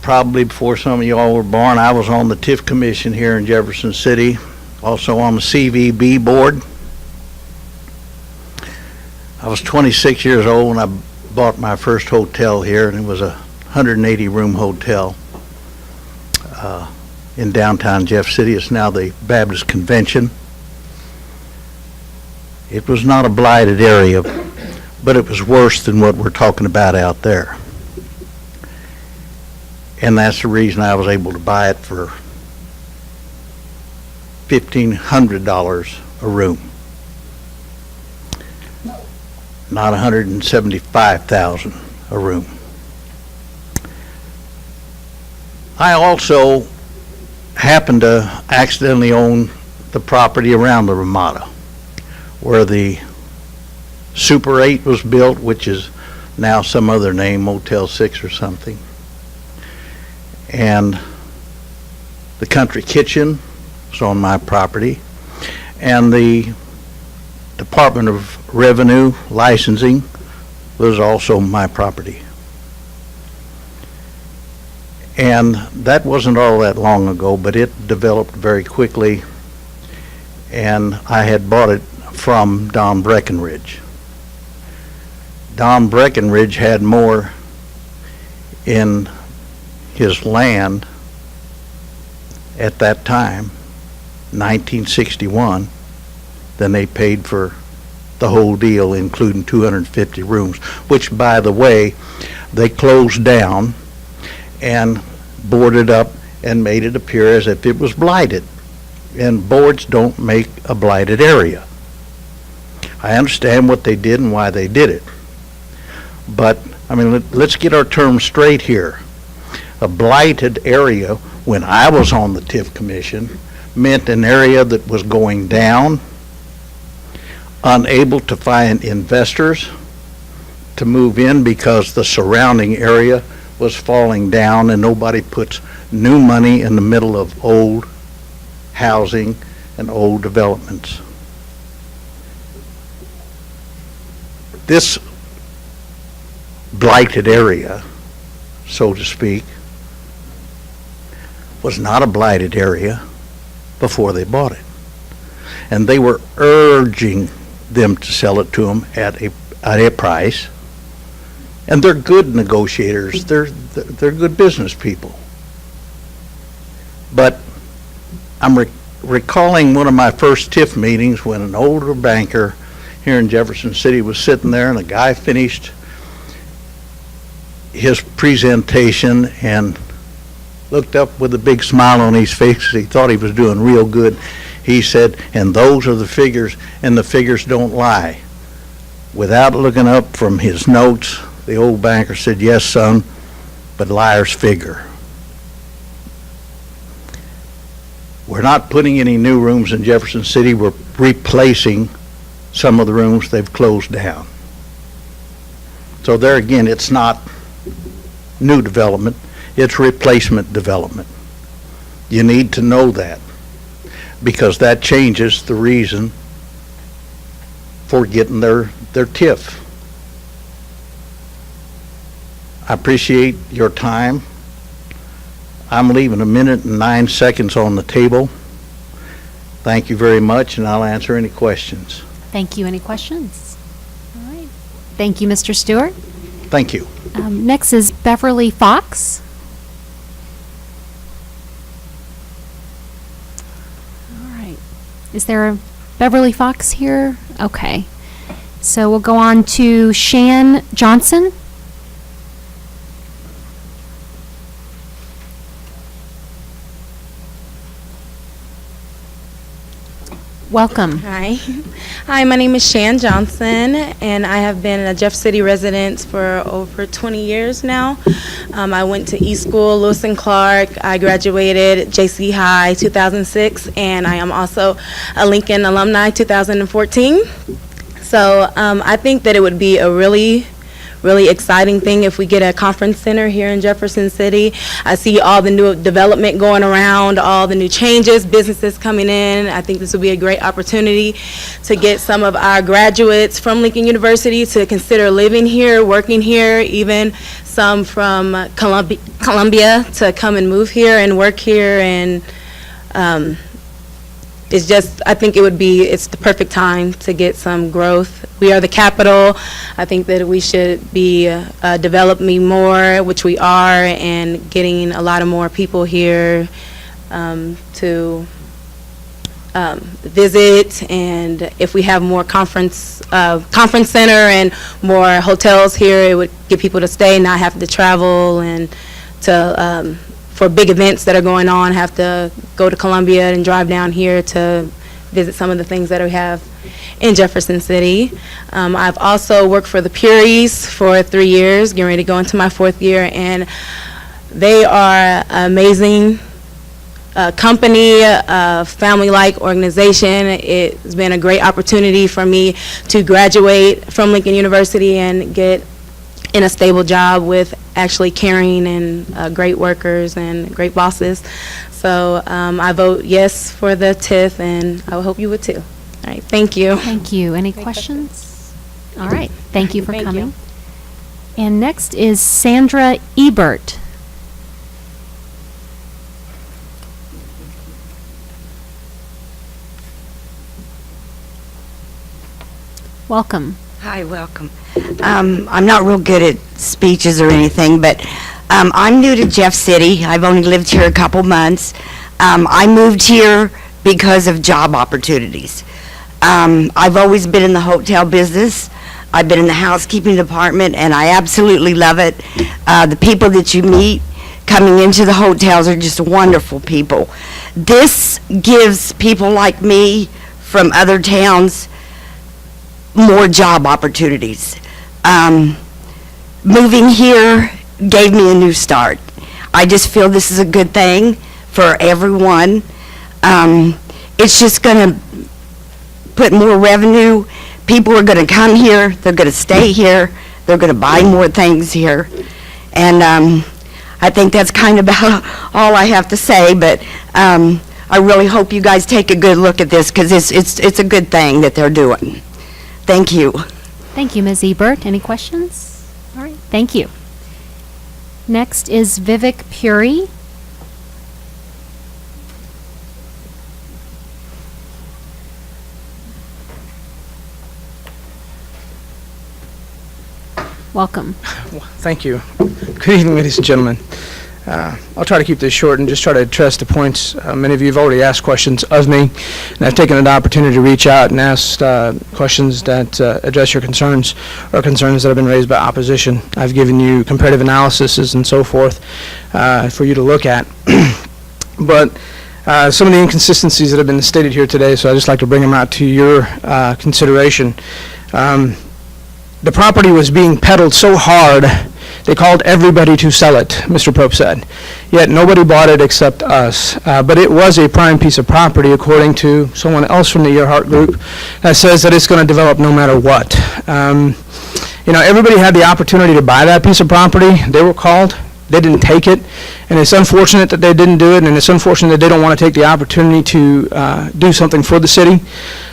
Probably before some of y'all were born, I was on the TIF Commission here in Jefferson City, also on the CVB board. I was 26 years old when I bought my first hotel here, and it was a 180-room hotel in downtown Jeff City. It's now the Baptist Convention. It was not a blighted area, but it was worse than what we're talking about out there. And that's the reason I was able to buy it for $1,500 a room. Not $175,000 a room. I also happened to accidentally own the property around the Ramada, where the Super 8 was built, which is now some other name, Motel 6 or something. And the Country Kitchen was on my property, and the Department of Revenue licensing was also my property. And that wasn't all that long ago, but it developed very quickly, and I had bought it from Don Breckenridge. Don Breckenridge had more in his land at that time, 1961, than they paid for the whole deal, including 250 rooms, which, by the way, they closed down and boarded up and made it appear as if it was blighted. And boards don't make a blighted area. I understand what they did and why they did it. But, I mean, let's get our terms straight here. A blighted area, when I was on the TIF Commission, meant an area that was going down, unable to find investors to move in because the surrounding area was falling down and nobody puts new money in the middle of old housing and old developments. This blighted area, so to speak, was not a blighted area before they bought it. And they were urging them to sell it to them at a price. And they're good negotiators. They're good business people. But I'm recalling one of my first TIF meetings when an older banker here in Jefferson City was sitting there, and a guy finished his presentation and looked up with a big smile on his face. He thought he was doing real good. He said, and those are the figures, and the figures don't lie. Without looking up from his notes, the old banker said, yes, son, but liars figure. We're not putting any new rooms in Jefferson City. We're replacing some of the rooms they've closed down. So there again, it's not new development, it's replacement development. You need to know that, because that changes the reason for getting their TIF. I appreciate your time. I'm leaving 1 minute and 9 seconds on the table. Thank you very much, and I'll answer any questions. Thank you. Any questions? All right. Thank you, Mr. Stewart. Thank you. Next is Beverly Fox. All right. Is there a Beverly Fox here? Okay. So we'll go on to Shan Johnson. Welcome. Hi. Hi, my name is Shan Johnson, and I have been a Jeff City resident for over 20 years now. I went to E-School, Lewis and Clark. I graduated JC High 2006, and I am also a Lincoln alumni 2014. So I think that it would be a really exciting thing if we get a conference center here in Jefferson City. I see all the new development going around, all the new changes, businesses coming in. I think this would be a great opportunity to get some of our graduates from Lincoln University to consider living here, working here, even some from Columbia to come and move here and work here. And it's just, I think it's the perfect time to get some growth. We are the capital. I think that we should be developing more, which we are, and getting a lot of more people here to visit. And if we have more conference center and more hotels here, it would get people to stay, not have to travel, and to for big events that are going on, have to go to Columbia and drive down here to visit some of the things that we have in Jefferson City. I've also worked for the Puries for 3 years, getting ready to go into my 4th year, and they are an amazing company, a family-like organization. It's been a great opportunity for me to graduate from Lincoln University and get in a stable job with actually caring and great workers and great bosses. So I vote yes for the TIF, and I hope you would too. All right, thank you. Thank you. Any questions? All right, thank you for coming. And next is Sandra Ebert. Welcome. Hi, welcome. I'm not real good at speeches or anything, but I'm new to Jeff City. I've only lived here a couple months. I moved here because of job opportunities. I've always been in the hotel business. I've been in the housekeeping department, and I absolutely love it. The people that you meet coming into the hotels are just wonderful people. This gives people like me from other towns more job opportunities. Moving here gave me a new start. I just feel this is a good thing for everyone. It's just going to put more revenue. People are going to come here, they're going to stay here, they're going to buy more things here. And I think that's kind of about all I have to say, but I really hope you guys take a good look at this, because it's a good thing that they're doing. Thank you. Thank you, Ms. Ebert. Any questions? All right, thank you. Next is Vivek Puri. Welcome. Thank you. Good evening, ladies and gentlemen. I'll try to keep this short and just try to address the points. Many of you have already asked questions of me, and I've taken an opportunity to reach out and ask questions that address your concerns or concerns that have been raised by opposition. I've given you comparative analyses and so forth for you to look at. But some of the inconsistencies that have been stated here today, so I'd just like to bring them out to your consideration. The property was being peddled so hard, they called everybody to sell it, Mr. Pope said. Yet nobody bought it except us. But it was a prime piece of property, according to someone else from the Earhart Group, that says that it's going to develop no matter what. Everybody had the opportunity to buy that piece of property. They were called. They didn't take it. And it's unfortunate that they didn't do it, and it's unfortunate that they don't want to take the opportunity to do something for the city.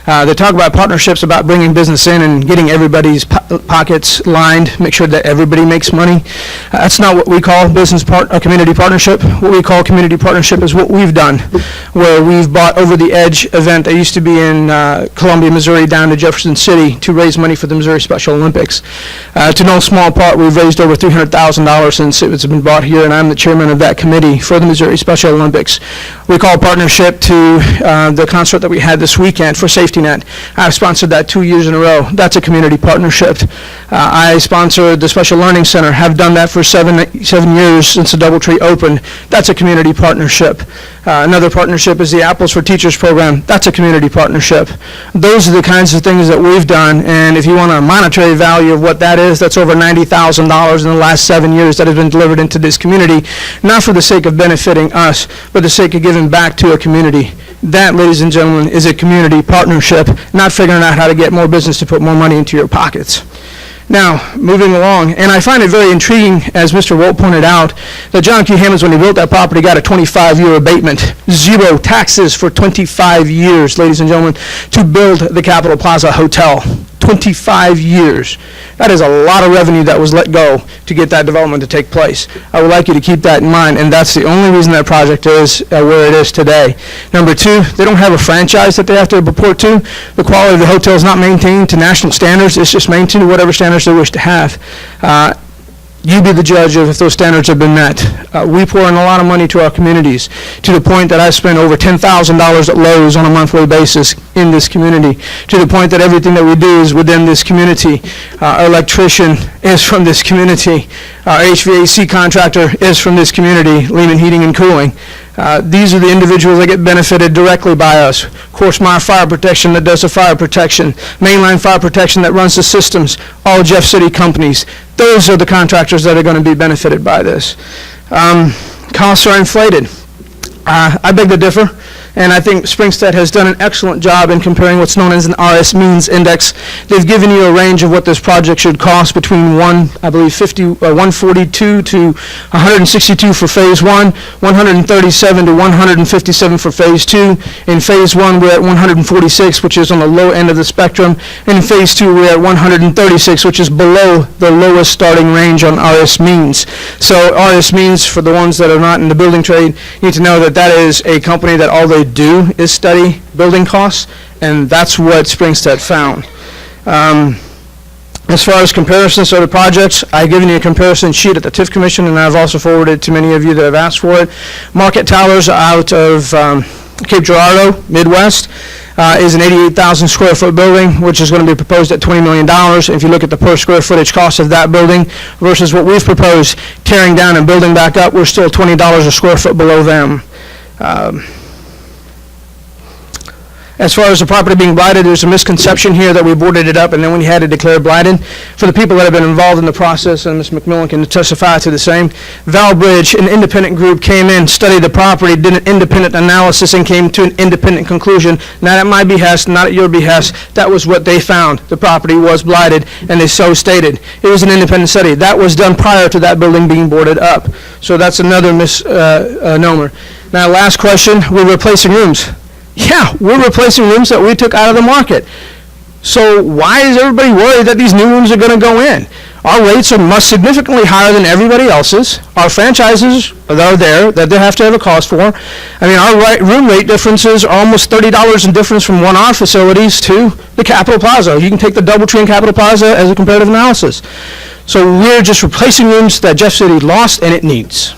They talk about partnerships, about bringing business in and getting everybody's pockets lined, make sure that everybody makes money. That's not what we call a community partnership. What we call community partnership is what we've done, where we've bought Over the Edge event that used to be in Columbia, Missouri, down to Jefferson City to raise money for the Missouri Special Olympics. To no small part, we've raised over $300,000 since it's been bought here, and I'm the chairman of that committee for the Missouri Special Olympics. We call partnership to the concert that we had this weekend for Safety Net. I've sponsored that 2 years in a row. That's a community partnership. I sponsored the Special Learning Center, have done that for seven years since the DoubleTree opened. That's a community partnership. Another partnership is the Apples for Teachers program. That's a community partnership. Those are the kinds of things that we've done, and if you want a monetary value of what that is, that's over $90,000 in the last 7 years that has been delivered into this community, not for the sake of benefiting us, but the sake of giving back to a community. That, ladies and gentlemen, is a community partnership, not figuring out how to get more business to put more money into your pockets. Now, moving along, and I find it very intriguing, as Mr. Wolt pointed out, that John Q. Hammonds, when he built that property, got a 25-year abatement, 0 taxes for 25 years, ladies and gentlemen, to build the Capitol Plaza Hotel. 25 years. That is a lot of revenue that was let go to get that development to take place. I would like you to keep that in mind, and that's the only reason that project is where it is today. Number two, they don't have a franchise that they have to report to. The quality of the hotel is not maintained to national standards. It's just maintained to whatever standards they wish to have. You be the judge of if those standards have been met. We pour in a lot of money to our communities, to the point that I spend over $10,000 at Lowe's on a monthly basis in this community, to the point that everything that we do is within this community. Our electrician is from this community. Our HVAC contractor is from this community, Lehman Heating and Cooling. These are the individuals that get benefited directly by us. Coursemire Fire Protection that does the fire protection, Mainline Fire Protection that runs the systems, all Jeff City companies. Those are the contractors that are going to be benefited by this. Costs are inflated. I beg to differ, and I think Springstead has done an excellent job in comparing what's known as an RS Means Index. They've given you a range of what this project should cost between 142 to 162 for Phase 1, 137 to 157 for Phase 2. In Phase 1, we're at 146, which is on the low end of the spectrum, and in Phase 2, we're at 136, which is below the lowest starting range on RS Means. So RS Means, for the ones that are not in the building trade, you need to know that that is a company that all they do is study building costs, and that's what Springstead found. As far as comparisons of the projects, I've given you a comparison sheet at the TIF Commission, and I've also forwarded it to many of you that have asked for it. Market Towers out of Cape Girardeau, Midwest, is an 88,000 square foot building, which is going to be proposed at $20 million. If you look at the per square footage cost of that building versus what we've proposed, tearing down and building back up, we're still $20 a square foot below them. As far as the property being blighted, there's a misconception here that we boarded it up and then we had to declare blighted. For the people that have been involved in the process, and Ms. McMillan can testify to the same, Val Bridge, an independent group, came in, studied the property, did an independent analysis, and came to an independent conclusion, not at my behest, not at your behest. That was what they found. The property was blighted, and they so stated. It was an independent study. That was done prior to that building being boarded up. So that's another misnomer. Now, last question, we're replacing rooms. Yeah, we're replacing rooms that we took out of the market. So why is everybody worried that these new rooms are going to go in? Our rates are much significantly higher than everybody else's. Our franchises that are there, that they have to have a cost for. I mean, our room rate differences are almost $30 in difference from one of our facilities to the Capitol Plaza. You can take the DoubleTree and Capitol Plaza as a comparative analysis. So we're just replacing rooms that Jeff City lost and it needs.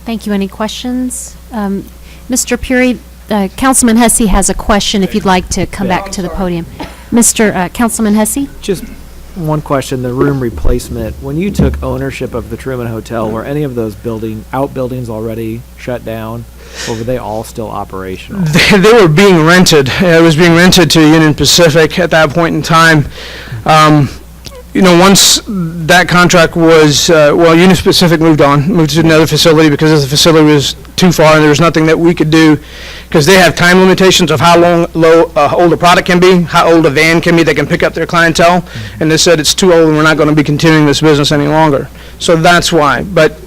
Thank you. Any questions? Mr. Puri, Councilman Hussey has a question if you'd like to come back to the podium. Mr. Councilman Hussey? Just one question, the room replacement. When you took ownership of the Truman Hotel, were any of those outbuildings already shut down, or were they all still operational? They were being rented. It was being rented to Union Pacific at that point in time. Once that contract was, Union Pacific moved to another facility because the facility was too far and there was nothing that we could do because they have time limitations of how old a product can be, how old a van can be that can pick up their clientele. Mm-hmm. And they said it's too old and we're not going to be continuing this business any longer. So that's why. But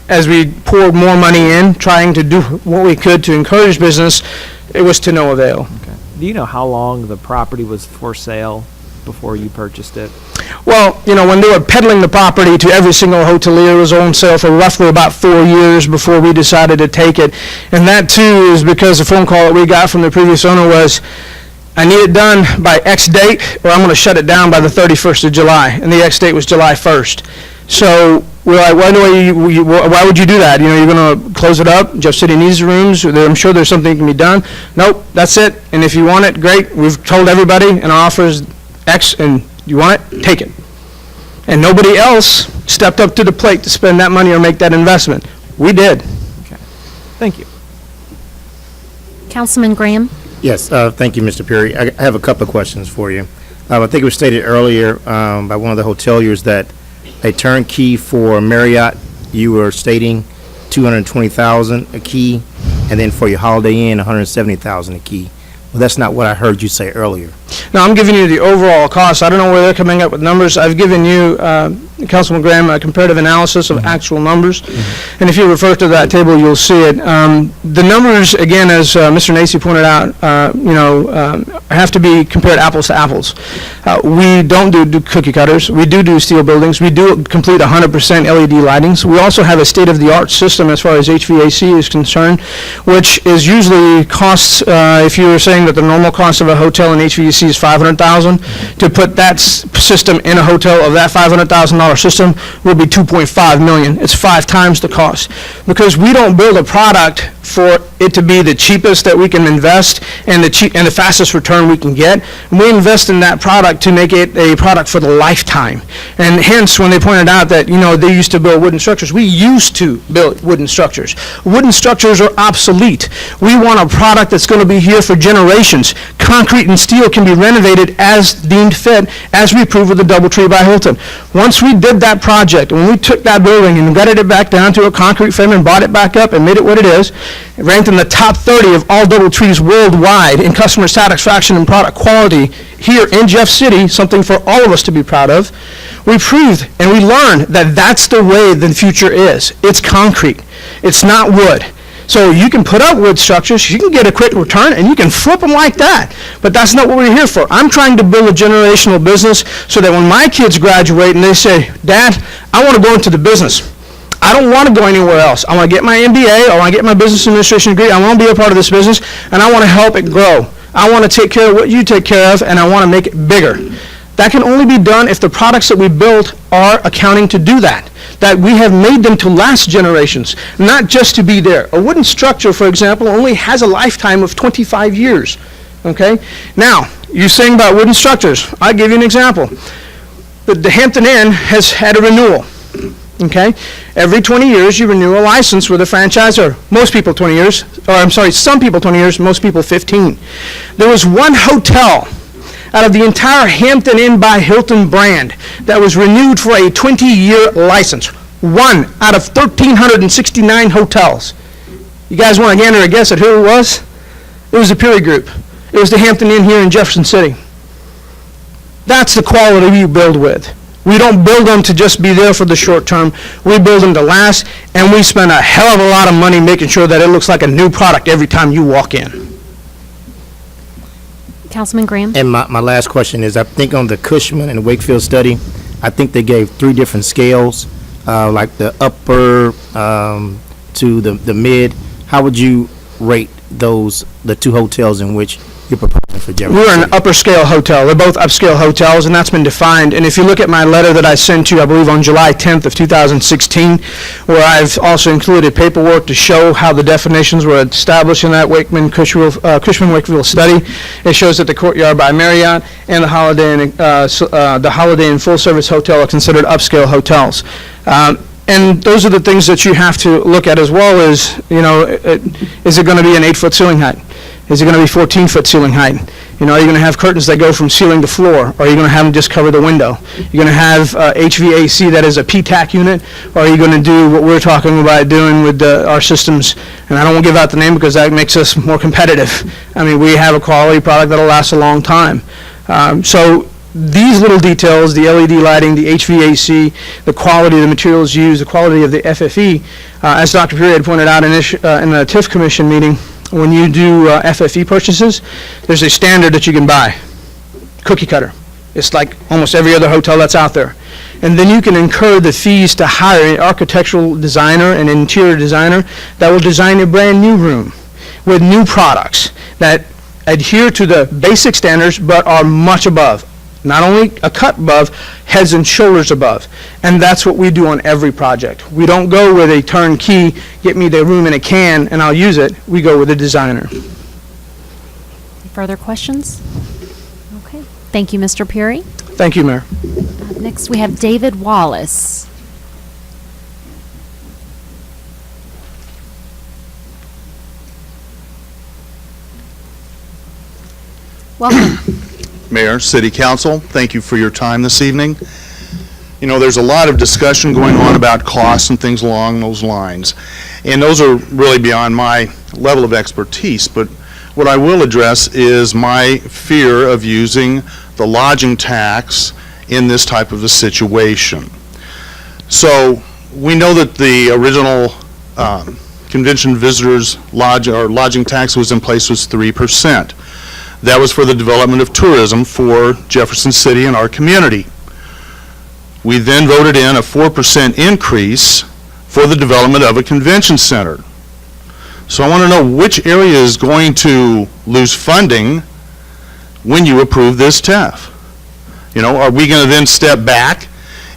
as we poured more money in, trying to do what we could to encourage business, it was to no avail. Okay. Do you know how long the property was for sale before you purchased it? Well, when they were peddling the property to every single hotelier, it was on sale for roughly about 4 years before we decided to take it. And that, too, is because the phone call that we got from the previous owner was, I need it done by X date, or I'm going to shut it down by the 31st of July. And the X date was July 1st. So we're like, why would you do that? You're going to close it up. Jeff City needs the rooms. I'm sure there's something that can be done. Nope, that's it. And if you want it, great. We've told everybody, and our offer is X, and you want it, take it. And nobody else stepped up to the plate to spend that money or make that investment. We did. Thank you. Councilman Graham? Yes, thank you, Mr. Perry. I have a couple of questions for you. I think it was stated earlier by one of the hoteliers that a turnkey for Marriott, you were stating $220,000 a key, and then for your Holiday Inn, $170,000 a key. Well, that's not what I heard you say earlier. Now, I'm giving you the overall cost. I don't know where they're coming up with numbers. I've given you, Councilman Graham, a comparative analysis of actual numbers. And if you refer to that table, you'll see it. The numbers, again, as Mr. Nacy pointed out, have to be compared apples to apples. We don't do cookie cutters. We do steel buildings. We do complete 100% LED lightings. We also have a state-of-the-art system as far as HVAC is concerned, which is usually costs, if you were saying that the normal cost of a hotel in HVAC is $500,000, to put that system in a hotel of that $500,000 system will be $2.5 million. It's 5 times the cost. Because we don't build a product for it to be the cheapest that we can invest and the fastest return we can get. We invest in that product to make it a product for the lifetime. And hence, when they pointed out that, they used to build wooden structures, we used to build wooden structures. Wooden structures are obsolete. We want a product that's going to be here for generations. Concrete and steel can be renovated as deemed fit, as we proved with the DoubleTree by Hilton. Once we did that project, when we took that building and gutted it back down to a concrete frame and brought it back up and made it what it is, it ranked in the top 30 of all DoubleTrees worldwide in customer satisfaction and product quality here in Jeff City, something for all of us to be proud of. We proved and we learned that that's the way the future is. It's concrete. It's not wood. So you can put up wood structures, you can get a quick return, and you can flip them like that. But that's not what we're here for. I'm trying to build a generational business so that when my kids graduate and they say, Dad, I want to go into the business. I don't want to go anywhere else. I want to get my MBA, I want to get my business administration degree, I want to be a part of this business, and I want to help it grow. I want to take care of what you take care of, and I want to make it bigger. That can only be done if the products that we build are accounting to do that, that we have made them to last generations, not just to be there. A wooden structure, for example, only has a lifetime of 25 years, okay? Now, you're saying about wooden structures. I'll give you an example. The Hampton Inn has had a renewal, okay? Every 20 years, you renew a license with a franchisor. Most people 20 years, or I'm sorry, some people 20 years, most people 15. There was one hotel out of the entire Hampton Inn by Hilton brand that was renewed for a 20-year license. One out of 1,369 hotels. You guys want to gander a guess at who it was? It was the Peary Group. It was the Hampton Inn here in Jefferson City. That's the quality we build with. We don't build them to just be there for the short term. We build them to last, and we spend a hell of a lot of money making sure that it looks like a new product every time you walk in. Councilman Graham? And my last question is, I think on the Cushman and Wakefield study, I think they gave 3 different scales, like the upper to the mid. How would you rate the 2 hotels in which you're proposing for Jefferson We're City? an upper scale hotel. They're both upscale hotels, and that's been defined. And if you look at my letter that I sent you, I believe on July 10th of 2016, where I've also included paperwork to show how the definitions were established in that Cushman-Wakefield study, it shows that the Courtyard by Marriott and the Holiday Inn Full Service Hotel are considered upscale hotels. And those are the things that you have to look at as well as, is it going to be an 8-foot ceiling height? Is it going to be 14-foot ceiling height? Are you going to have curtains that go from ceiling to floor? Or are you going to have them just cover the window? You're going to have HVAC that is a PTAC unit? Or are you going to do what we're talking about doing with our systems? And I don't want to give out the name because that makes us more competitive. I mean, we have a quality product that'll last a long time. So these little details, the LED lighting, the HVAC, the quality of the materials used, the quality of the FFE, as Dr. Peary had pointed out in the TIF Commission meeting, when you do FFE purchases, there's a standard that you can buy, cookie cutter. It's like almost every other hotel that's out there. And then you can incur the fees to hire an architectural designer, an interior designer, that will design a brand new room with new products that adhere to the basic standards but are much above. Not only a cut above, heads and shoulders above. And that's what we do on every project. We don't go with a turnkey, get me the room in a can and I'll use it. We go with a designer. Further questions? Okay. Thank you, Mr. Peary. Thank you, Mayor. Next, we have David Wallace. Welcome. Mayor, City Council, thank you for your time this evening. You know, there's a lot of discussion going on about costs and things along those lines, and those are really beyond my level of expertise, but what I will address is my fear of using the lodging tax in this type of a situation. So, we know that the original convention visitors lodging tax was in place was 3%. That was for the development of tourism for Jefferson City and our community. We then voted in a 4% increase for the development of a convention center. So I want to know which area is going to lose funding when you approve this TEF. You know, are we going to then step back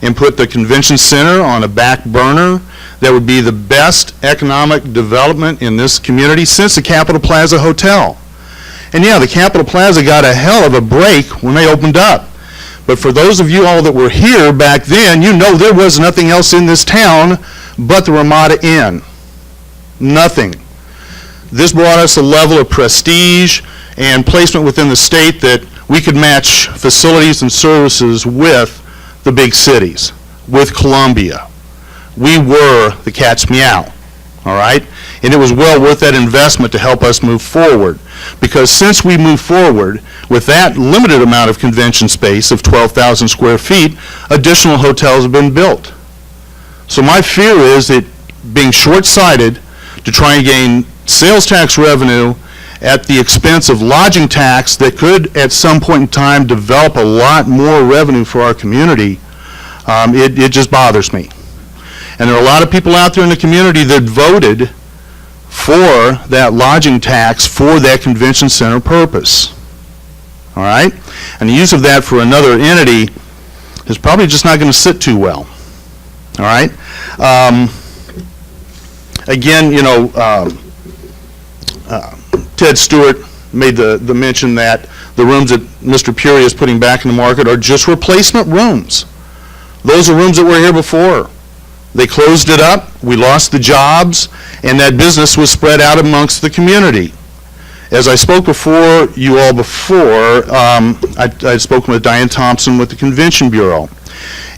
and put the convention center on a back burner? That would be the best economic development in this community since the Capitol Plaza Hotel. And yeah, the Capitol Plaza got a hell of a break when they opened up. But for those of you all that were here back then, you know there was nothing else in this town but the Ramada Inn. Nothing. This brought us a level of prestige and placement within the state that we could match facilities and services with the big cities, with Columbia. We were the cat's meow, all right? And it was well worth that investment to help us move forward. Because since we moved forward with that limited amount of convention space of 12,000 square feet, additional hotels have been built. So my fear is that being short-sighted to try and gain sales tax revenue at the expense of lodging tax that could at some point in time develop a lot more revenue for our community, it just bothers me. And there are a lot of people out there in the community that voted for that lodging tax for that convention center purpose. All right? And the use of that for another entity is probably just not going to sit too well. All right? Again, you know, Ted Stewart made the mention that the rooms that Mr. Puri is putting back in the market are just replacement rooms. Those are rooms that were here before. They closed it up, we lost the jobs, and that business was spread out amongst the community. As I spoke before you all before, I'd spoken with Diane Thompson with the Convention Bureau.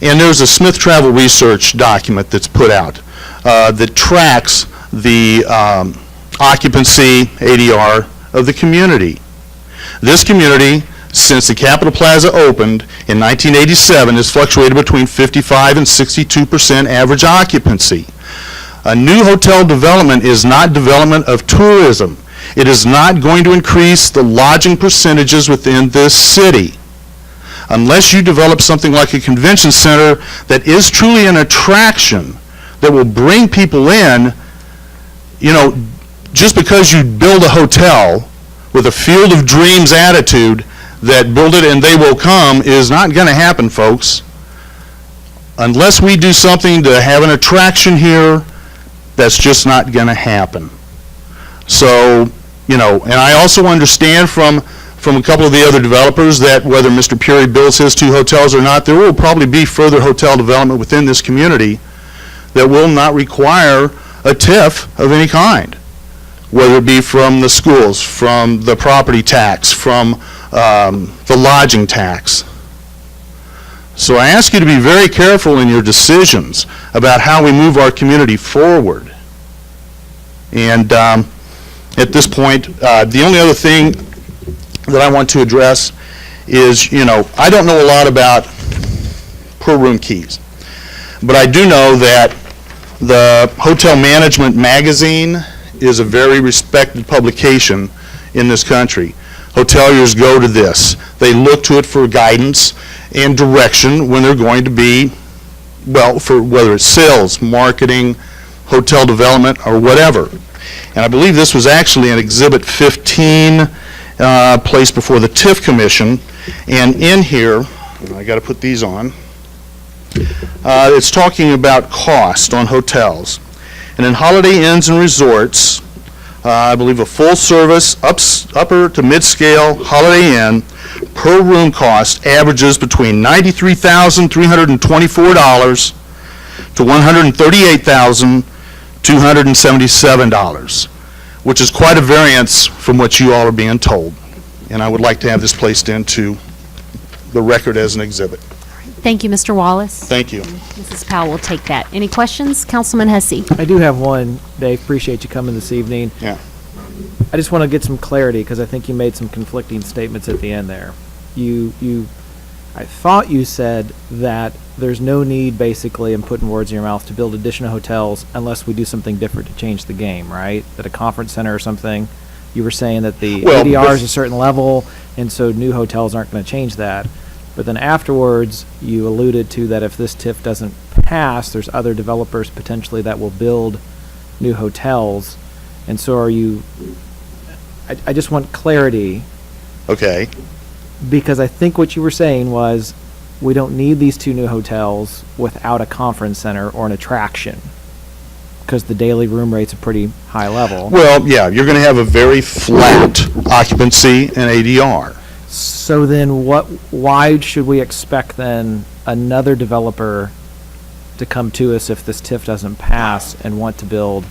And there's a Smith Travel Research document that's put out that tracks the occupancy, ADR, of the community. This community, since the Capitol Plaza opened in 1987, has fluctuated between 55 and 62% average occupancy. A new hotel development is not development of tourism. It is not going to increase the lodging percentages within this city. Unless you develop something like a convention center that is truly an attraction that will bring people in, you know, just because you build a hotel with a field of dreams attitude that build it and they will come is not going to happen, folks. Unless we do something to have an attraction here, that's just not going to happen. So, you know, and I also understand from a couple of the other developers that whether Mr. Puri builds his 2 hotels or not, there will probably be further hotel development within this community that will not require a TIF of any kind, whether it be from the schools, from the property tax, from the lodging tax. So I ask you to be very careful in your decisions about how we move our community forward. And at this point, the only other thing that I want to address is, you know, I don't know a lot about per room keys, but I do know that the Hotel Management Magazine is a very respected publication in this country. Hoteliers go to this. They look to it for guidance and direction when they're going to be, well, for whether it's sales, marketing, hotel development, or whatever. And I believe this was actually an Exhibit 15 placed before the TIF Commission. And in here, I got to put these on, it's talking about cost on hotels. And in Holiday Inns and Resorts, I believe a full-service, upper to mid-scale Holiday Inn per room cost averages between $93,324 to $138,277, which is quite a variance from what you all are being told. and I would like to have this placed into the record as an exhibit. Thank you, Mr. Wallace. Thank you. Mrs. Powell will take that. Any questions? Councilman Hesse. I do have one, Dave. Appreciate you coming this evening. Yeah. I just want to get some clarity because I think you made some conflicting statements at the end there. I thought you said that there's no need, basically, I'm putting words in your mouth, to build additional hotels unless we do something different to change the game, right? That a conference center or something, you were saying that the ADR is a certain level, and so new hotels aren't going to change that. But then afterwards, you alluded to that if this TIF doesn't pass, there's other developers potentially that will build new hotels. And so are you, I just want clarity. Okay. Because I think what you were saying was, we don't need these two new hotels without a conference center or an attraction, because the daily room rate's a pretty high level. Well, yeah, you're going to have a very flat occupancy and ADR. So then why should we expect then another developer to come to us if this TIF doesn't pass and want to build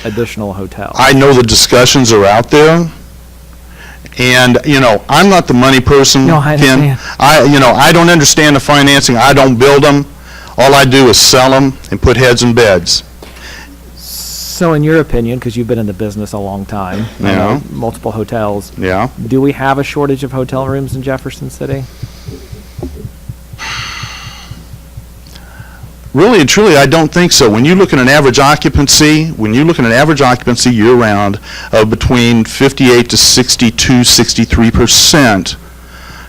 additional hotels? I know the discussions are out there, and, I'm not the money person, No, I Ken. understand. I don't understand the financing. I don't build them. All I do is sell them and put heads in beds. So in your opinion, because you've been in the business a long time, Yeah. multiple hotels, Yeah. do we have a shortage of hotel rooms in Jefferson City? Really and truly, I don't think so. When you look at an average occupancy, year-round of between 58 to 62, 63%,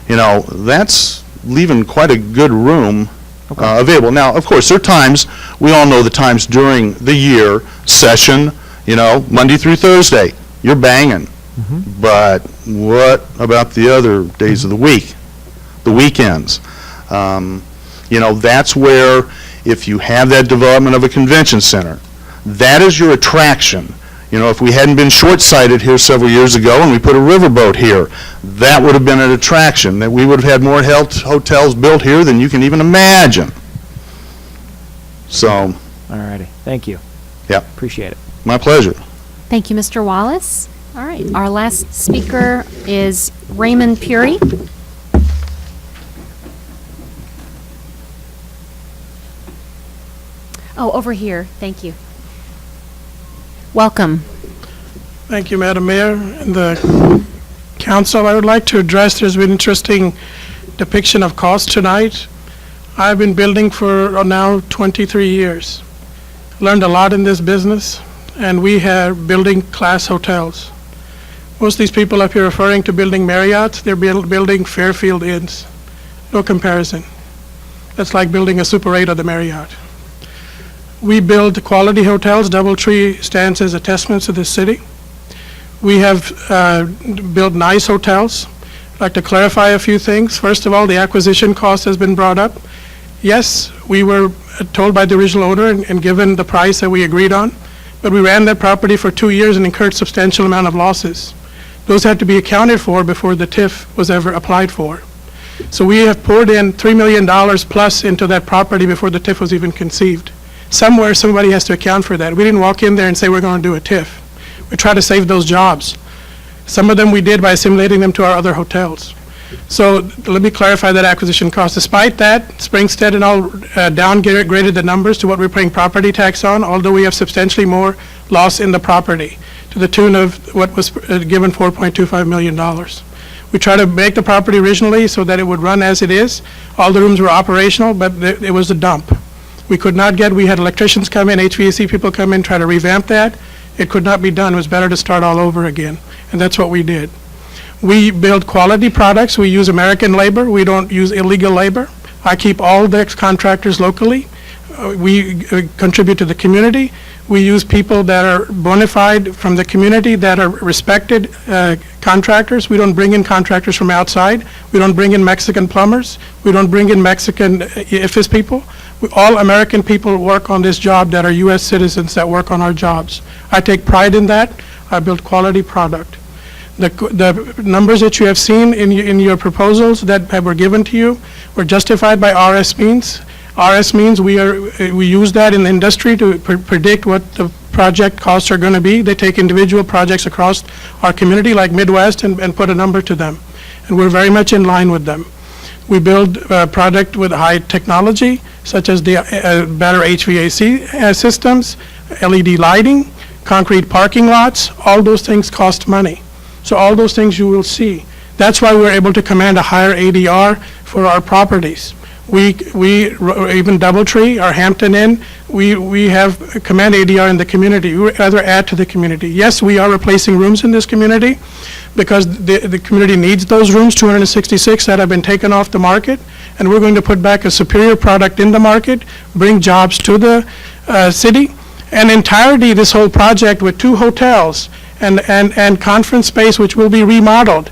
that's leaving quite a good room available. Now, of course, there are times, we all know the times during the year, session, Monday through Thursday, you're banging. But what about the other days of the week, the weekends? That's where, if you have that development of a convention center, that is your attraction. If we hadn't been short-sighted here several years ago and we put a riverboat here, that would have been an attraction, that we would have had more hotels built here than you can even imagine. So. All righty. Thank you. Yeah. Appreciate it. My pleasure. Thank you, Mr. Wallace. All right, our last speaker is Raymond Puri. Oh, over here. Thank you. Welcome. Thank you, Madam Mayor and the council. I would like to address, there's been interesting depiction of cost tonight. I've been building for now 23 years. Learned a lot in this business, and we have building class hotels. Most of these people up here referring to building Marriotts, they're building Fairfield Inns. No comparison. That's like building a Super 8 of the Marriott. We build quality hotels. DoubleTree stands as a testament to this city. We have built nice hotels. I'd like to clarify a few things. First of all, the acquisition cost has been brought up. Yes, we were told by the original owner and given the price that we agreed on, but we ran that property for 2 years and incurred substantial amount of losses. Those had to be accounted for before the TIF was ever applied for. So we have poured in $3 million plus into that property before the TIF was even conceived. Somewhere, somebody has to account for that. We didn't walk in there and say we're going to do a TIF. We tried to save those jobs. Some of them we did by assimilating them to our other hotels. So let me clarify that acquisition cost. Despite that, Springstead and all downgraded the numbers to what we're paying property tax on, although we have substantially more loss in the property, to the tune of what was given $4.25 million. We tried to make the property originally so that it would run as it is. All the rooms were operational, but it was a dump. We had electricians come in, HVAC people come in, try to revamp that. It could not be done. It was better to start all over again, and that's what we did. We build quality products. We use American labor. We don't use illegal labor. I keep all the contractors locally. We contribute to the community. We use people that are bona fide from the community, that are respected contractors. We don't bring in contractors from outside. We don't bring in Mexican plumbers. We don't bring in Mexican IFIS people. All American people work on this job that are U.S. citizens that work on our jobs. I take pride in that. I build quality product. The numbers that you have seen in your proposals that were given to you were justified by RS means. RS means we use that in the industry to predict what the project costs are going to be. They take individual projects across our community, like Midwest, and put a number to them. And we're very much in line with them. We build a product with high technology, such as the better HVAC systems, LED lighting, concrete parking lots. All those things cost money. So all those things you will see. That's why we're able to command a higher ADR for our properties. We even Doubletree, our Hampton Inn, we have command ADR in the community. We rather add to the community. Yes, we are replacing rooms in this community because the community needs those rooms, 266 that have been taken off the market, and we're going to put back a superior product in the market, bring jobs to the city. And entirety, this whole project with 2 hotels and conference space which will be remodeled.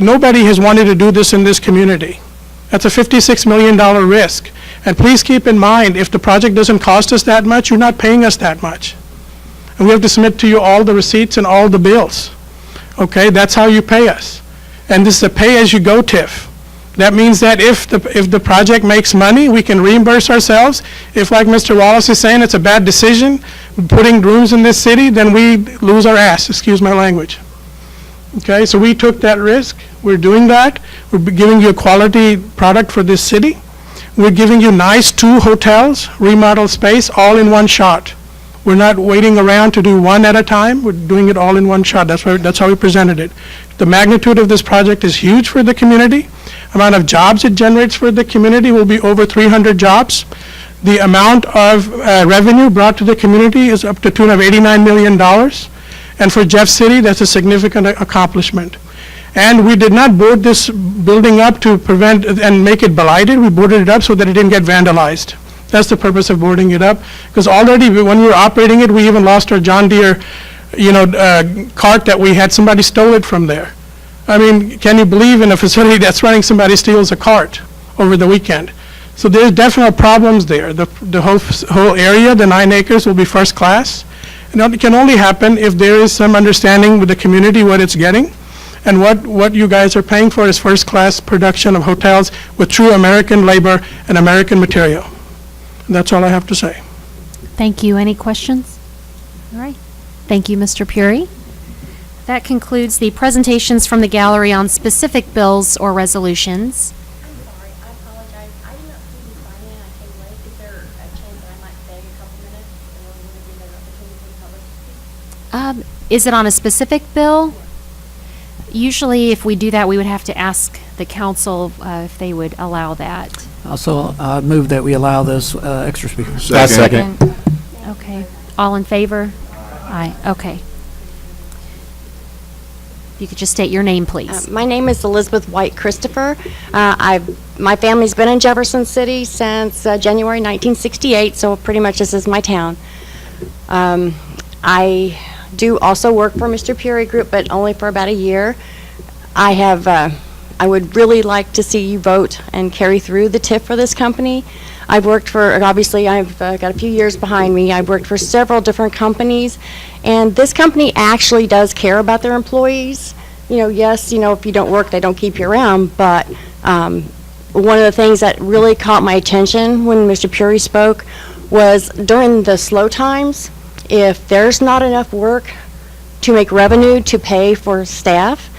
Nobody has wanted to do this in this community. That's a $56 million risk. And please keep in mind, if the project doesn't cost us that much, you're not paying us that much. And we have to submit to you all the receipts and all the bills. Okay, that's how you pay us. And this is a pay-as-you-go TIF. That means that if the project makes money, we can reimburse ourselves. If, like Mr. Wallace is saying, it's a bad decision, putting rooms in this city, then we lose our ass, excuse my language. Okay, so we took that risk. We're doing that. We're giving you a quality product for this city. We're giving you nice 2 hotels, remodeled space, all in one shot. We're not waiting around to do one at a time. We're doing it all in one shot. That's how we presented it. The magnitude of this project is huge for the community. Amount of jobs it generates for the community will be over 300 jobs. The amount of revenue brought to the community is up to tune of $89 million. And for Jeff City, that's a significant accomplishment. And we did not board this building up to prevent and make it blighted. We boarded it up so that it didn't get vandalized. That's the purpose of boarding it up. Because already when we were operating it, we even lost our John Deere, cart that we had. Somebody stole it from there. I mean, can you believe in a facility that's running, somebody steals a cart over the weekend? So there's definite problems there. The whole area, the 9 acres, will be first class. And it can only happen if there is some understanding with the community what it's getting. And what you guys are paying for is first-class production of hotels with true American labor and American material. And that's all I have to say. Thank you. Any questions? All right. Thank you, Mr. Puri. That concludes the presentations from the gallery on specific bills or resolutions. I'm sorry, I apologize. I did not see you sign in. I came late. Is there a chance that I might stay a couple minutes? Or would it be an opportunity for the public to speak? Is it on a specific bill? Usually, if we do that, we would have to ask the council if they would allow that. Also, move that we allow this extra speaker. Second. Okay. All in favor? Aye. Okay. You could just state your name, please. My name is Elizabeth White Christopher. My family's been in Jefferson City since January 1968, so pretty much this is my town. I do also work for Mr. Puri Group, but only for about a year. I would really like to see you vote and carry through the TIF for this company. I've worked for, obviously, I've got a few years behind me. I've worked for several different companies, and this company actually does care about their employees. Yes, if you don't work, they don't keep you around, but one of the things that really caught my attention when Mr. Puri spoke was during the slow times, if there's not enough work to make revenue to pay for staff,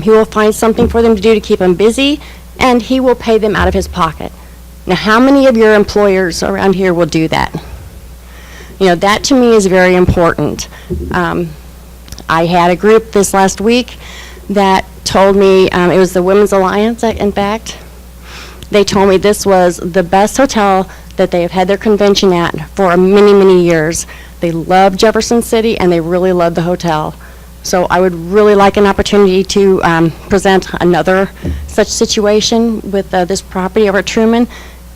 he will find something for them to do to keep them busy, and he will pay them out of his pocket. Now, how many of your employers around here will do that? That to me is very important. I had a group this last week that told me, it was the Women's Alliance, in fact, they told me this was the best hotel that they have had their convention at for many, many years. They love Jefferson City, and they really love the hotel. So I would really like an opportunity to present another such situation with this property over at Truman.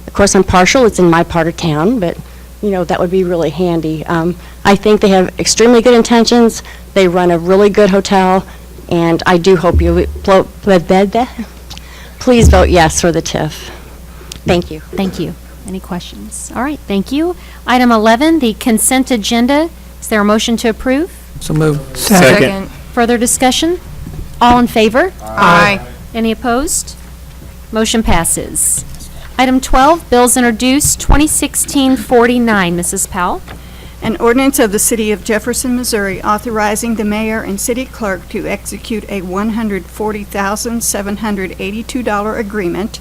Of course, I'm partial. It's in my part of town, but, that would be really handy. I think they have extremely good intentions. They run a really good hotel, and I do hope you please vote yes for the TIF. Thank you. Thank you. Any questions? All right, thank you. Item 11, the consent agenda. Is there a motion to approve? So moved. Second. Further discussion? All in favor? Aye. Any opposed? Motion passes. Item 12, bills introduced, 2016-49, Mrs. Powell. An ordinance of the City of Jefferson, Missouri, authorizing the mayor and city clerk to execute a $140,782 agreement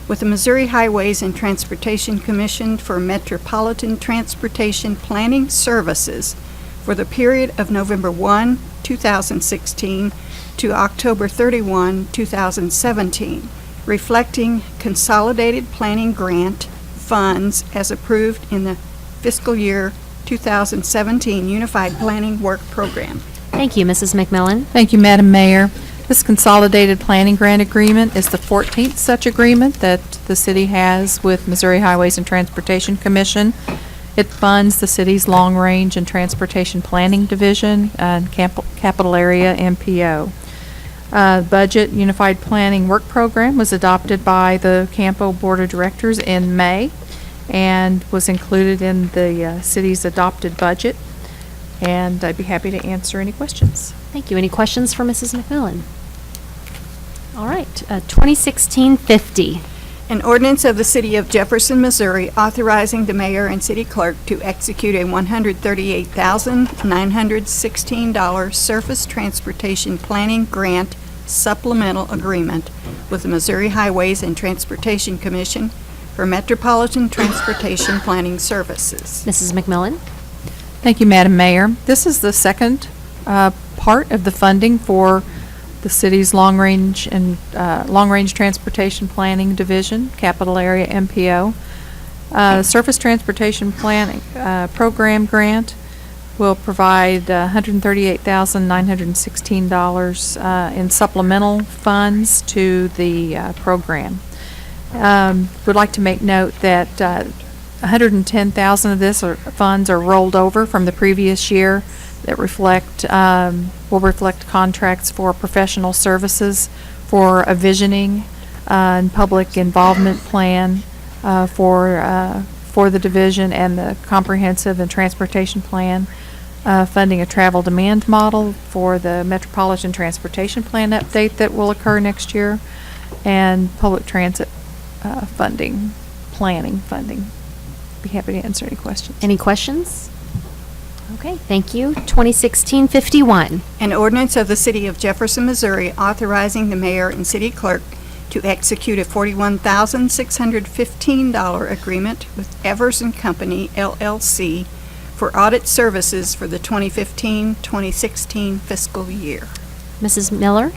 with the Missouri Highways and Transportation Commission for Metropolitan Transportation Planning Services for the period of November 1, 2016 to October 31, 2017, reflecting consolidated planning grant funds as approved in the fiscal year 2017 Unified Planning Work Program. Thank you, Mrs. McMillan. Thank you, Madam Mayor. This consolidated planning grant agreement is the 14th such agreement that the city has with Missouri Highways and Transportation Commission. It funds the city's Long Range and Transportation Planning Division and Capital Area MPO. Budget Unified Planning Work Program was adopted by the Campo Board of Directors in May and was included in the city's adopted budget. And I'd be happy to answer any questions. Thank you. Any questions for Mrs. McMillan? All right, 2016-50. An ordinance of the City of Jefferson, Missouri, authorizing the mayor and city clerk to execute a $138,916 surface transportation planning grant supplemental agreement with the Missouri Highways and Transportation Commission for Metropolitan Transportation Planning Services. Mrs. McMillan? Thank you, Madam Mayor. This is the second part of the funding for the city's Long Range Transportation Planning Division, Capital Area MPO. Surface Transportation Planning Program grant will provide $138,916 in supplemental funds to the program. Would like to make note that $110,000 of this funds are rolled over from the previous year that will reflect contracts for professional services for a visioning and public involvement plan for the division and the comprehensive and transportation plan, funding a travel demand model for the Metropolitan Transportation Plan update that will occur next year, and public transit planning funding. Be happy to answer any questions. Any questions? Okay, thank you. 2016-51. An ordinance of the City of Jefferson, Missouri, authorizing the mayor and city clerk to execute a $41,615 agreement with Evers & Company, LLC, for audit services for the 2015-2016 fiscal year. Mrs. Miller?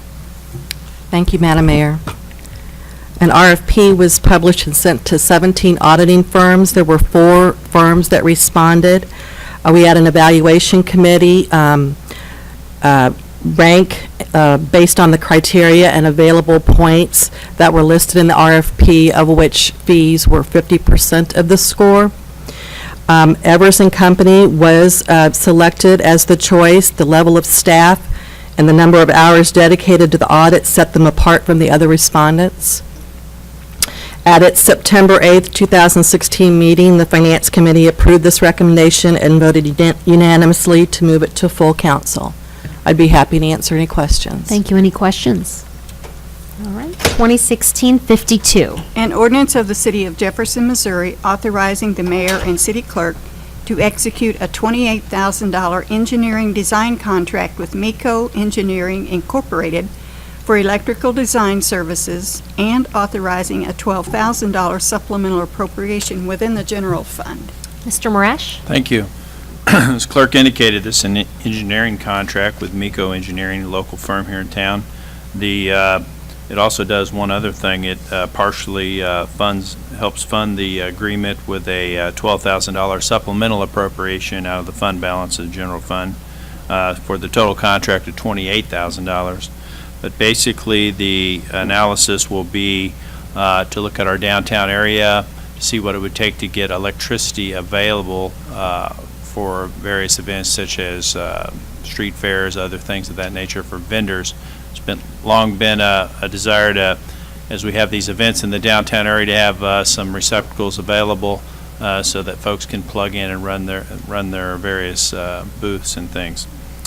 Thank you, Madam Mayor. An RFP was published and sent to 17 auditing firms. There were 4 firms that responded. We had an evaluation committee rank based on the criteria and available points that were listed in the RFP, of which fees were 50% of the score. Evers & Company was selected as the choice. The level of staff and the number of hours dedicated to the audit set them apart from the other respondents. At its September 8th, 2016 meeting, the Finance Committee approved this recommendation and voted unanimously to move it to full council. I'd be happy to answer any questions. Thank you. Any questions? All right. 2016-52. An ordinance of the City of Jefferson, Missouri, authorizing the mayor and city clerk to execute a $28,000 engineering design contract with MECO Engineering Incorporated for electrical design services, and authorizing a $12,000 supplemental appropriation within the general fund. Mr. Marash? Thank you. As clerk indicated, this is an engineering contract with MECO Engineering, a local firm here in town. It also does one other thing. It partially helps fund the agreement with a $12,000 supplemental appropriation out of the fund balance of the general fund for the total contract of $28,000. But basically, the analysis will be to look at our downtown area, to see what it would take to get electricity available for various events such as street fairs, other things of that nature for vendors. It's long been a desire to, as we have these events in the downtown area, to have some receptacles available so that folks can plug in and run their various booths and things.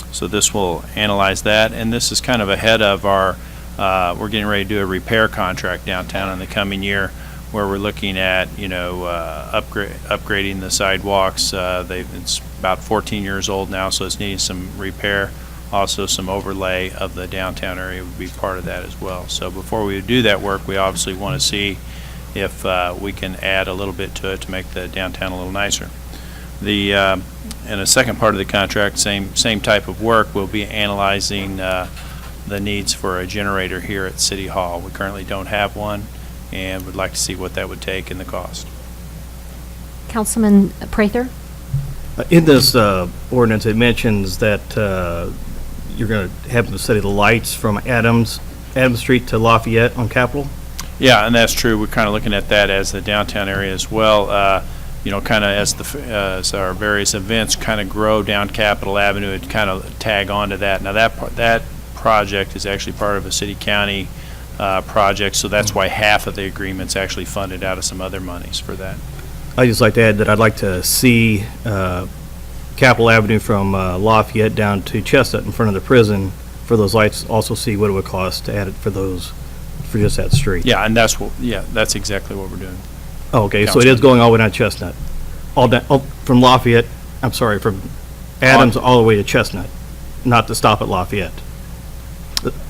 So this will analyze that, and this is kind of ahead of our, we're getting ready to do a repair contract downtown in the coming year where we're looking at, upgrading the sidewalks. It's about 14 years old now, so it's needing some repair. Also, some overlay of the downtown area would be part of that as well. So before we do that work, we obviously want to see if we can add a little bit to it to make the downtown a little nicer. And the second part of the contract, same type of work, we'll be analyzing the needs for a generator here at City Hall. We currently don't have one, and would like to see what that would take and the cost. Councilman Prather? In this ordinance, it mentions that you're going to have the city the lights from Adams Street to Lafayette on Capitol. Yeah, and that's true. We're kind of looking at that as the downtown area as well. Kind of as our various events kind of grow down Capitol Avenue, it kind of tag onto that. Now that project is actually part of a city-county project, so that's why half of the agreement's actually funded out of some other monies for that. I'd just like to add that I'd like to see Capitol Avenue from Lafayette down to Chestnut in front of the prison for those lights, also see what it would cost to add it for just that street. Yeah, and that's exactly what we're doing. Oh, okay, so it is going all the way down Chestnut, from Lafayette, from Adams all the way to Chestnut, not to stop at Lafayette,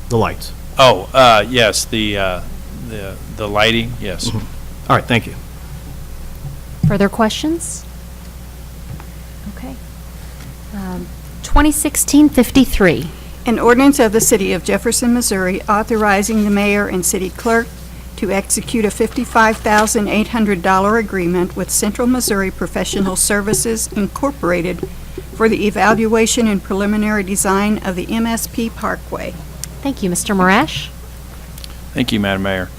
the lights. Oh, yes, the lighting, yes. All right, thank you. Further questions? Okay. 2016-53. An ordinance of the City of Jefferson, Missouri, authorizing the mayor and city clerk to execute a $55,800 agreement with Central Missouri Professional Services Incorporated for the evaluation and preliminary design of the MSP Parkway. Thank you. Mr. Marash? Thank you, Madam Mayor.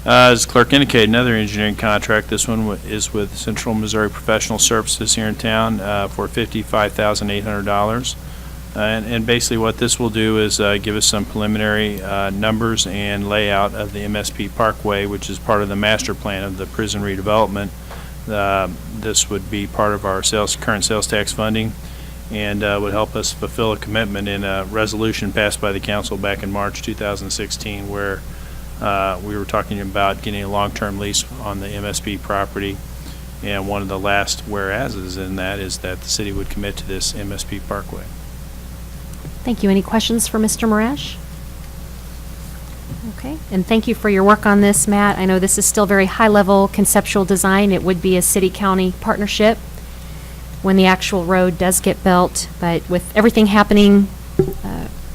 As the clerk indicated, another engineering contract. This one is with Central Missouri Professional Services here in town for $55,800. And basically what this will do is give us some preliminary numbers and layout of the MSP Parkway, which is part of the master plan of the prison redevelopment. This would be part of our current sales tax funding, and would help us fulfill a commitment in a resolution passed by the council back in March 2016, where we were talking about getting a long-term lease on the MSP property. And one of the last whereases in that is that the city would commit to this MSP Parkway. Thank you. Any questions for Mr. Marash? Okay, and thank you for your work on this, Matt. I know this is still very high-level conceptual design. It would be a city-county partnership when the actual road does get built, but with everything happening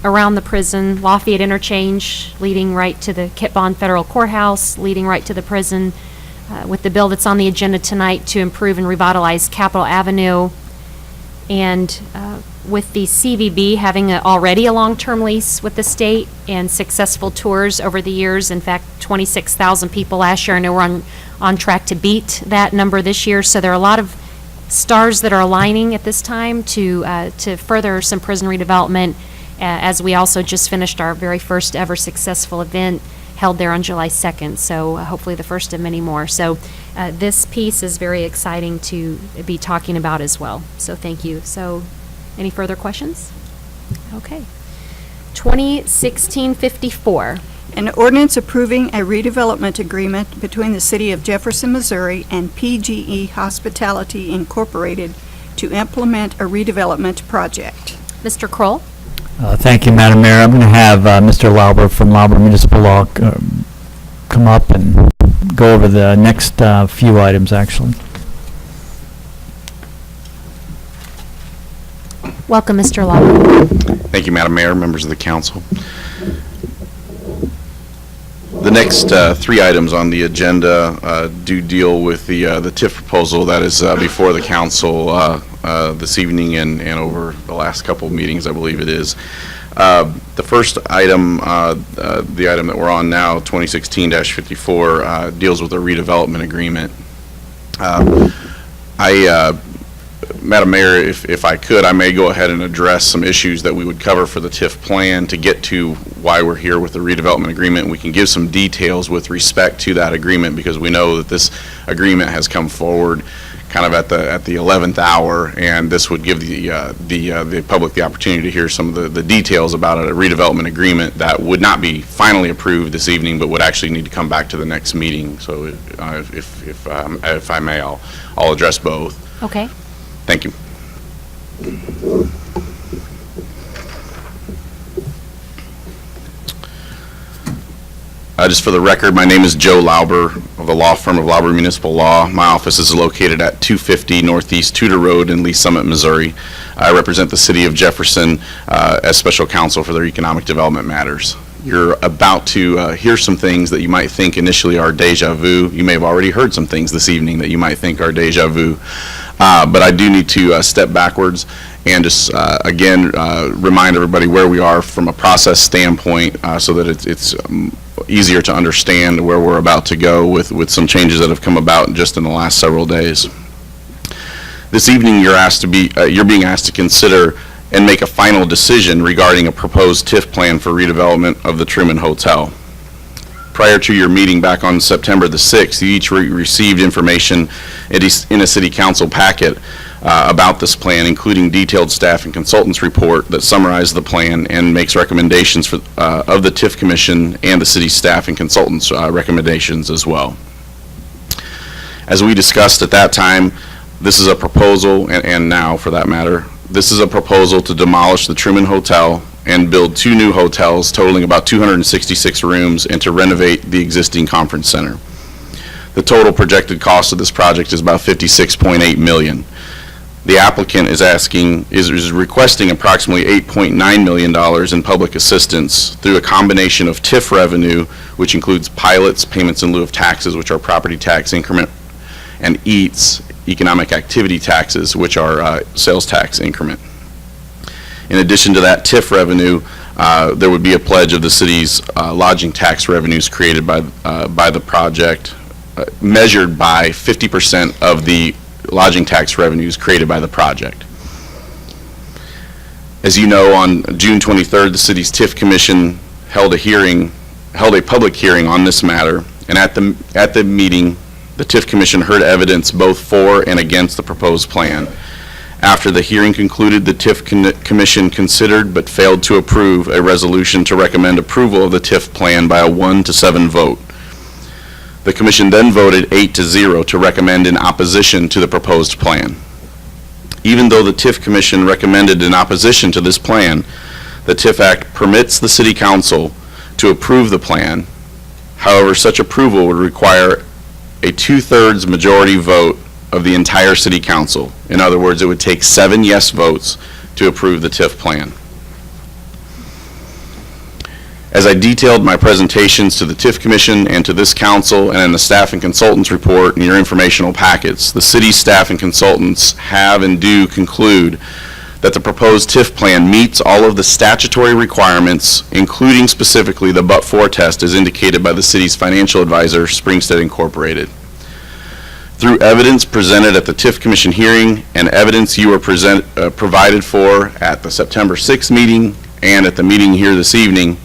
around the prison, Lafayette Interchange leading right to the Kit Bond Federal Courthouse, leading right to the prison, with the bill that's on the agenda tonight to improve and revitalize Capitol Avenue, and with the CVB having already a long-term lease with the state and successful tours over the years. In fact, 26,000 people last year. I know we're on track to beat that number this year. So there are a lot of stars that are aligning at this time to further some prison redevelopment, as we also just finished our very first ever successful event held there on July 2nd. So hopefully the first of many more. So this piece is very exciting to be talking about as well. So thank you. So any further questions? Okay. 2016-54. An ordinance approving a redevelopment agreement between the City of Jefferson, Missouri and PGE Hospitality Incorporated to implement a redevelopment project. Mr. Kroll? Thank you, Madam Mayor. I'm going to have Mr. Lauber from Lauber Municipal Law come up and go over the next few items, actually. Welcome, Mr. Lauber. Thank you, Madam Mayor, members of the council. The next three items on the agenda do deal with the TIF proposal that is before the council this evening and over the last couple of meetings, I believe it is. The first item, the item that we're on now, 2016-54, deals with a redevelopment agreement. Madam Mayor, if I could, I may go ahead and address some issues that we would cover for the TIF plan to get to why we're here with the redevelopment agreement. We can give some details with respect to that agreement because we know that this agreement has come forward kind of at the 11th hour, and this would give the public the opportunity to hear some of the details about a redevelopment agreement that would not be finally approved this evening, but would actually need to come back to the next meeting. So if I may, I'll address both. Okay. Thank you. Just for the record, my name is Joe Lauber of the law firm of Lauber Municipal Law. My office is located at 250 Northeast Tudor Road in Lee Summit, Missouri. I represent the city of Jefferson as special counsel for their economic development matters. You're about to hear some things that you might think initially are deja vu. You may have already heard some things this evening that you might think are deja vu. But I do need to step backwards and just, again, remind everybody where we are from a process standpoint so that it's easier to understand where we're about to go with some changes that have come about just in the last several days. This evening, you're being asked to consider and make a final decision regarding a proposed TIF plan for redevelopment of the Truman Hotel. Prior to your meeting back on September the 6th, you each received information in a city council packet about this plan, including detailed staff and consultants report that summarized the plan and makes recommendations of the TIF Commission and the city staff and consultants recommendations as well. As we discussed at that time, this is a proposal, and now for that matter, this is a proposal to demolish the Truman Hotel and build 2 new hotels totaling about 266 rooms and to renovate the existing conference center. The total projected cost of this project is about $56.8 million. The applicant is requesting approximately $8.9 million in public assistance through a combination of TIF revenue, which includes pilots, payments in lieu of taxes, which are property tax increment, and EATS, economic activity taxes, which are sales tax increment. In addition to that TIF revenue, there would be a pledge of the city's lodging tax revenues created by the project, measured by 50% of the lodging tax revenues created by the project. As you know, on June 23rd, the city's TIF Commission held a public hearing on this matter, and at the meeting, the TIF Commission heard evidence both for and against the proposed plan. After the hearing concluded, the TIF Commission considered but failed to approve a resolution to recommend approval of the TIF plan by a 1-7 vote. The Commission then voted 8-0 to recommend in opposition to the proposed plan. Even though the TIF Commission recommended in opposition to this plan, the TIF Act permits the City Council to approve the plan. However, such approval would require a 2/3 majority vote of the entire City Council. In other words, it would take 7 yes votes to approve the TIF plan. As I detailed my presentations to the TIF Commission and to this council and in the staff and consultants report in your informational packets, the city's staff and consultants have and do conclude that the proposed TIF plan meets all of the statutory requirements, including specifically the but-for test as indicated by the city's financial advisor, Springstead Incorporated. Through evidence presented at the TIF Commission hearing and evidence you were provided for at the September 6th meeting and at the meeting here this evening,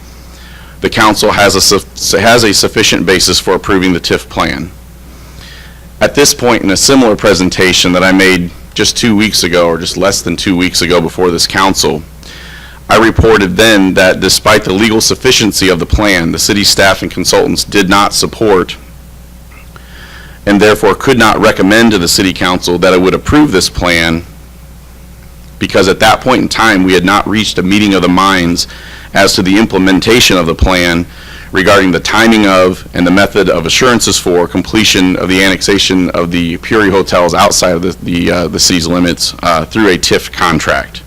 the council has a sufficient basis for approving the TIF plan. At this point in a similar presentation that I made just 2 weeks ago, or just less than 2 weeks ago before this council, I reported then that despite the legal sufficiency of the plan, the city staff and consultants did not support and therefore could not recommend to the city council that it would approve this plan, because at that point in time we had not reached a meeting of the minds as to the implementation of the plan regarding the timing of and the method of assurances for completion of the annexation of the Peoria hotels outside of the city's limits through a TIF contract.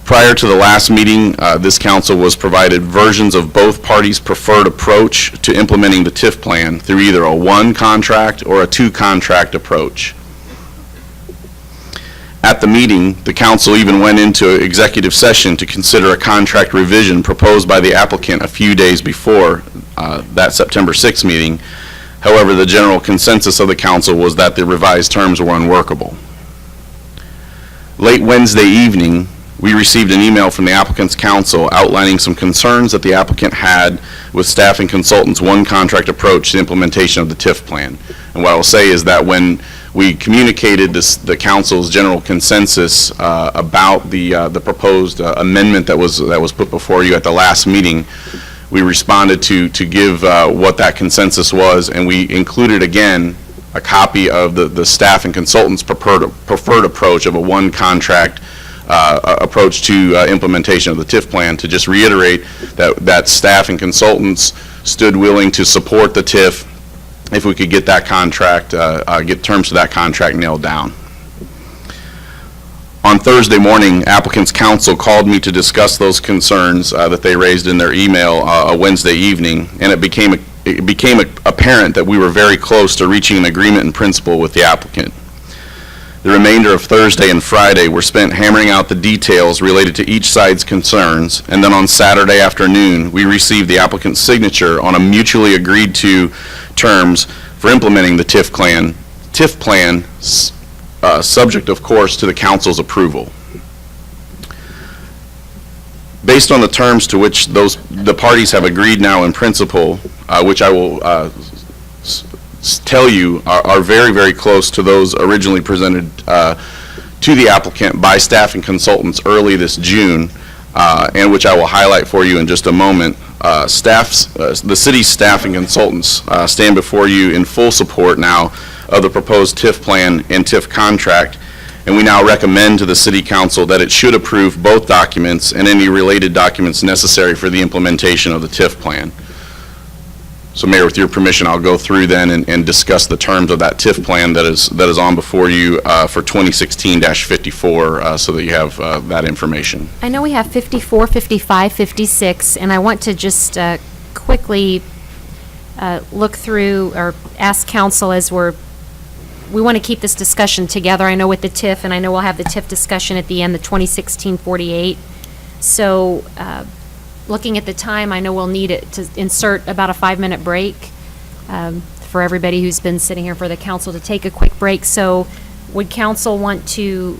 Prior to the last meeting, this council was provided versions of both parties' preferred approach to implementing the TIF plan through either a 1-contract or a 2-contract approach. At the meeting, the council even went into executive session to consider a contract revision proposed by the applicant a few days before that September 6th meeting. However, the general consensus of the council was that the revised terms were unworkable. Late Wednesday evening, we received an email from the applicant's counsel outlining some concerns that the applicant had with staff and consultants' 1-contract approach to the implementation of the TIF plan. And what I'll say is that when we communicated the council's general consensus about the proposed amendment that was put before you at the last meeting. We responded to give what that consensus was, and we included again a copy of the staff and consultants' preferred approach of a one contract approach to implementation of the TIF plan, to just reiterate that staff and consultants stood willing to support the TIF if we could get that contract, get terms to that contract nailed down. On Thursday morning, applicants' counsel called me to discuss those concerns that they raised in their email a Wednesday evening, and it became apparent that we were very close to reaching an agreement in principle with the applicant. The remainder of Thursday and Friday were spent hammering out the details related to each side's concerns, and then on Saturday afternoon, we received the applicant's signature on a mutually agreed to terms for implementing the TIF plan, subject, of course, to the council's approval. Based on the terms to which the parties have agreed now in principle, which I will tell you are very, very close to those originally presented to the applicant by staff and consultants early this June, and which I will highlight for you in just a moment. The city's staff and consultants stand before you in full support now of the proposed TIF plan and TIF contract, and we now recommend to the City Council that it should approve both documents and any related documents necessary for the implementation of the TIF plan. So, Mayor, with your permission, I'll go through then and discuss the terms of that TIF plan that is on before you for 2016-54, so that you have that information. I know we have 54, 55, 56, and I want to just quickly look through or ask council as we want to keep this discussion together. I know with the TIF, and I know we'll have the TIF discussion at the end, the 2016-48. So, looking at the time, I know we'll need it to insert about a 5-minute break for everybody who's been sitting here for the council to take a quick break. So would council want to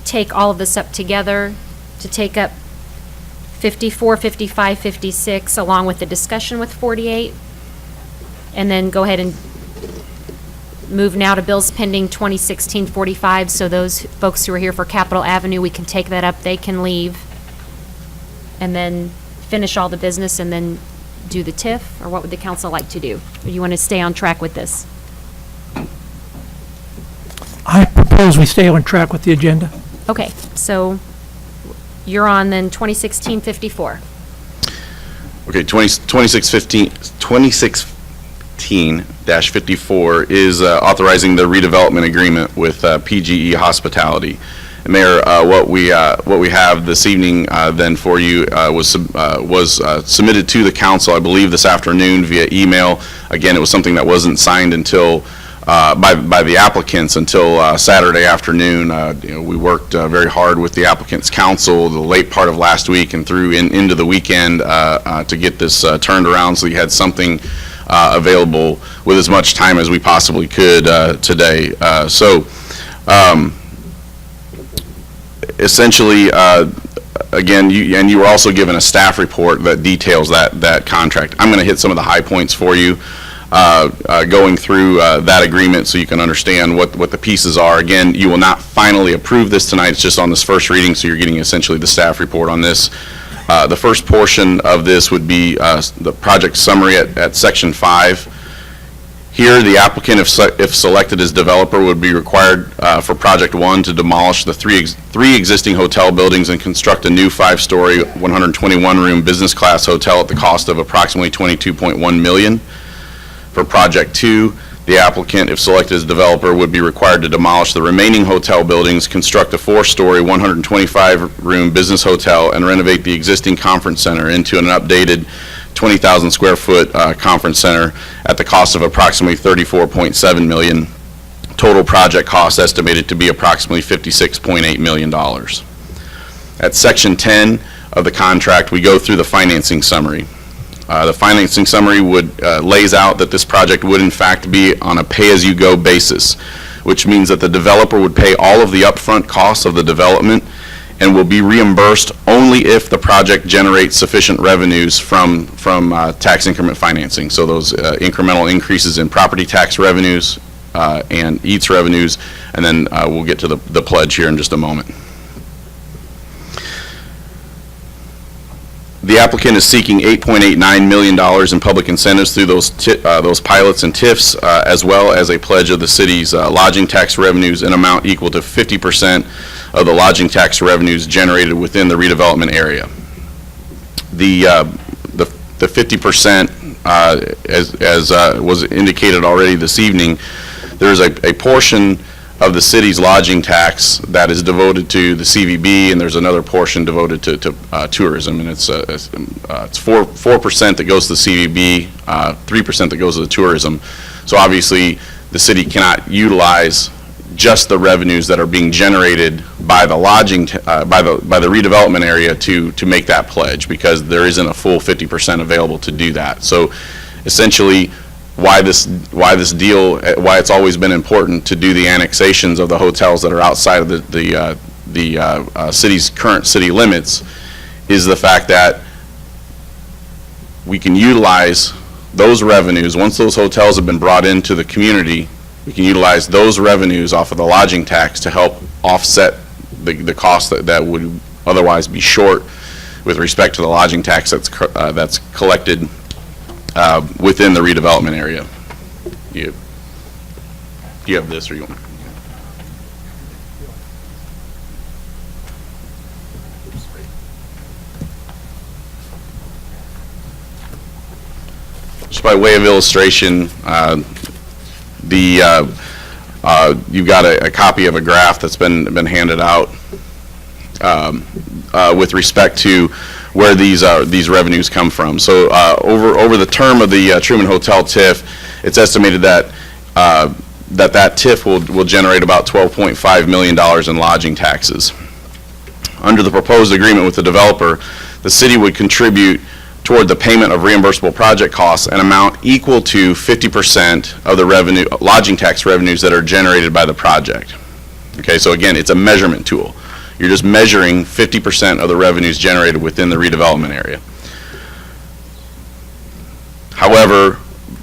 take all of this up together, to take up 54, 55, 56, along with the discussion with 48? And then go ahead and move now to bills pending 2016-45, so those folks who are here for Capitol Avenue, we can take that up, they can leave, and then finish all the business and then do the TIF, or what would the council like to do? Or you want to stay on track with this? I propose we stay on track with the agenda. Okay, so you're on then 2016-54. Okay, 2016-54 is authorizing the redevelopment agreement with PGE Hospitality. And Mayor, what we have this evening then for you was submitted to the council, I believe, this afternoon via email. Again, it was something that wasn't signed until by the applicants until Saturday afternoon. We worked very hard with the applicants' counsel the late part of last week and through into the weekend to get this turned around, so you had something available with as much time as we possibly could today. Essentially, again, you were also given a staff report that details that contract. I'm going to hit some of the high points for you, going through that agreement so you can understand what the pieces are. Again, you will not finally approve this tonight. It's just on this first reading, so you're getting essentially the staff report on this. The first portion of this would be the project summary at Section 5. Here, the applicant, if selected as developer, would be required for Project 1 to demolish the three existing hotel buildings and construct a new 5-story, 121-room business class hotel at the cost of approximately $22.1 million. For Project 2, the applicant, if selected as developer, would be required to demolish the remaining hotel buildings, construct a 4-story, 125-room business hotel, and renovate the existing conference center into an updated 20,000 square foot conference center at the cost of approximately $34.7 million. Total project cost estimated to be approximately $56.8 million. At Section 10 of the contract, we go through the financing summary. The financing summary lays out that this project would in fact be on a pay-as-you-go basis, which means that the developer would pay all of the upfront costs of the development and will be reimbursed only if the project generates sufficient revenues from tax increment financing. So those incremental increases in property tax revenues, and Eats revenues, and then we'll get to the pledge here in just a moment. The applicant is seeking $8.89 million in public incentives through those pilots and TIFs, as well as a pledge of the city's lodging tax revenues in amount equal to 50% of the lodging tax revenues generated within the redevelopment area. The 50%, as was indicated already this evening, there's a portion of the city's lodging tax that is devoted to the CVB, and there's another portion devoted to tourism, and it's 4% that goes to the CVB, 3% that goes to the tourism. So obviously, the city cannot utilize just the revenues that are being generated by the lodging, by the redevelopment area to make that pledge, because there isn't a full 50% available to do that. So essentially, why this deal, why it's always been important to do the annexations of the hotels that are outside of the city's current city limits, is the fact that we can utilize those revenues. Once those hotels have been brought into the community, we can utilize those revenues off of the lodging tax to help offset the cost that would otherwise be short with respect to the lodging tax that's collected within the redevelopment area. Do you have this, or you want? Just by way of illustration, you've got a copy of a graph that's been handed out with respect to where these revenues come from. So over the term of the Truman Hotel TIF, it's estimated that that TIF will generate about $12.5 million in lodging taxes. Under the proposed agreement with the developer, the city would contribute toward the payment of reimbursable project costs an amount equal to 50% of the lodging tax revenues that are generated by the project. Okay, so again, it's a measurement tool. You're just measuring 50% of the revenues generated within the redevelopment area. However,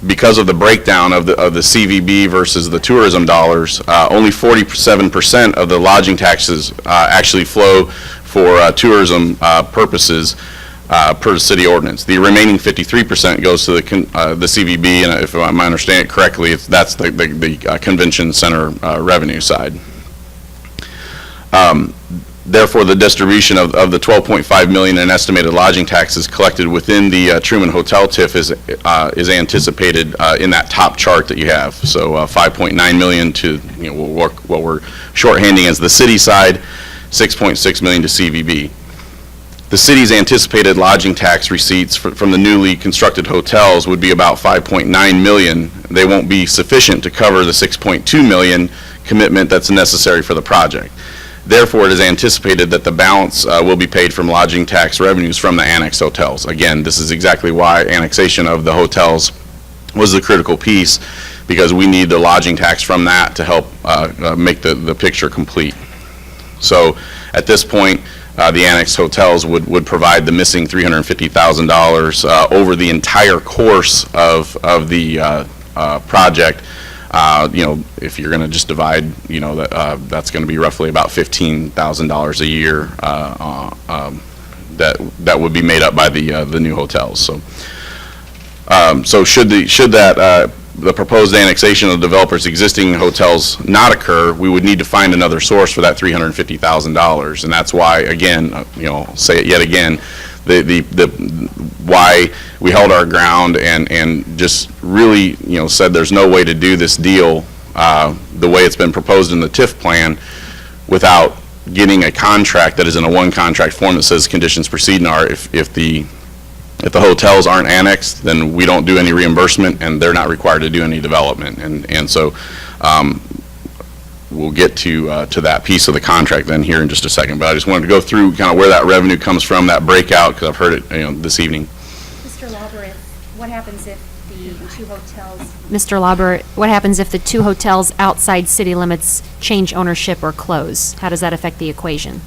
because of the breakdown of the CVB versus the tourism dollars, only 47% of the lodging taxes actually flow for tourism purposes per city ordinance. The remaining 53% goes to the CVB, and if I understand it correctly, that's the convention center revenue side. Therefore, the distribution of the $12.5 million in estimated lodging taxes collected within the Truman Hotel TIF is anticipated in that top chart that you have. So $5.9 million to what we're shorthanding as the city side, $6.6 million to CVB. The city's anticipated lodging tax receipts from the newly constructed hotels would be about $5.9 million. They won't be sufficient to cover the $6.2 million commitment that's necessary for the project. Therefore, it is anticipated that the balance will be paid from lodging tax revenues from the annexed hotels. Again, this is exactly why annexation of the hotels was the critical piece, because we need the lodging tax from that to help make the picture complete. So at this point, the annexed hotels would provide the missing $350,000 over the entire course of the project. If you're going to just divide, that's going to be roughly about $15,000 a year that would be made up by the new hotels. So, should the proposed annexation of the developer's existing hotels not occur, we would need to find another source for that $350,000, and that's why, again, say it yet again, why we held our ground and just really, said there's no way to do this deal the way it's been proposed in the TIF plan without getting a contract that is in a one contract form that says conditions preceding are if the hotels aren't annexed, then we don't do any reimbursement and they're not required to do any development. And so we'll get to that piece of the contract then here in just a second. But I just wanted to go through kind of where that revenue comes from, that breakout, because I've heard it this evening. Mr. Lauber, what happens if the two hotels... Mr. Lauber, what happens if the two hotels outside city limits change ownership or close? How does that affect the equation?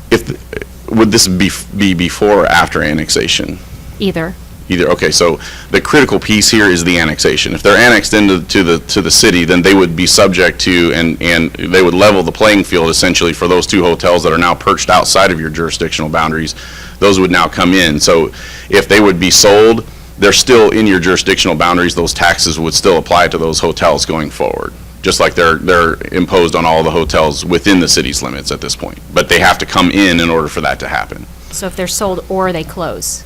Would this be before or after annexation? Either. Okay, so the critical piece here is the annexation. If they're annexed into the city, then they would be subject to, and they would level the playing field essentially for those two hotels that are now perched outside of your jurisdictional boundaries. Those would now come in. So if they would be sold, they're still in your jurisdictional boundaries. Those taxes would still apply to those hotels going forward, just like they're imposed on all the hotels within the city's limits at this point. But they have to come in order for that to happen. So if they're sold or they close?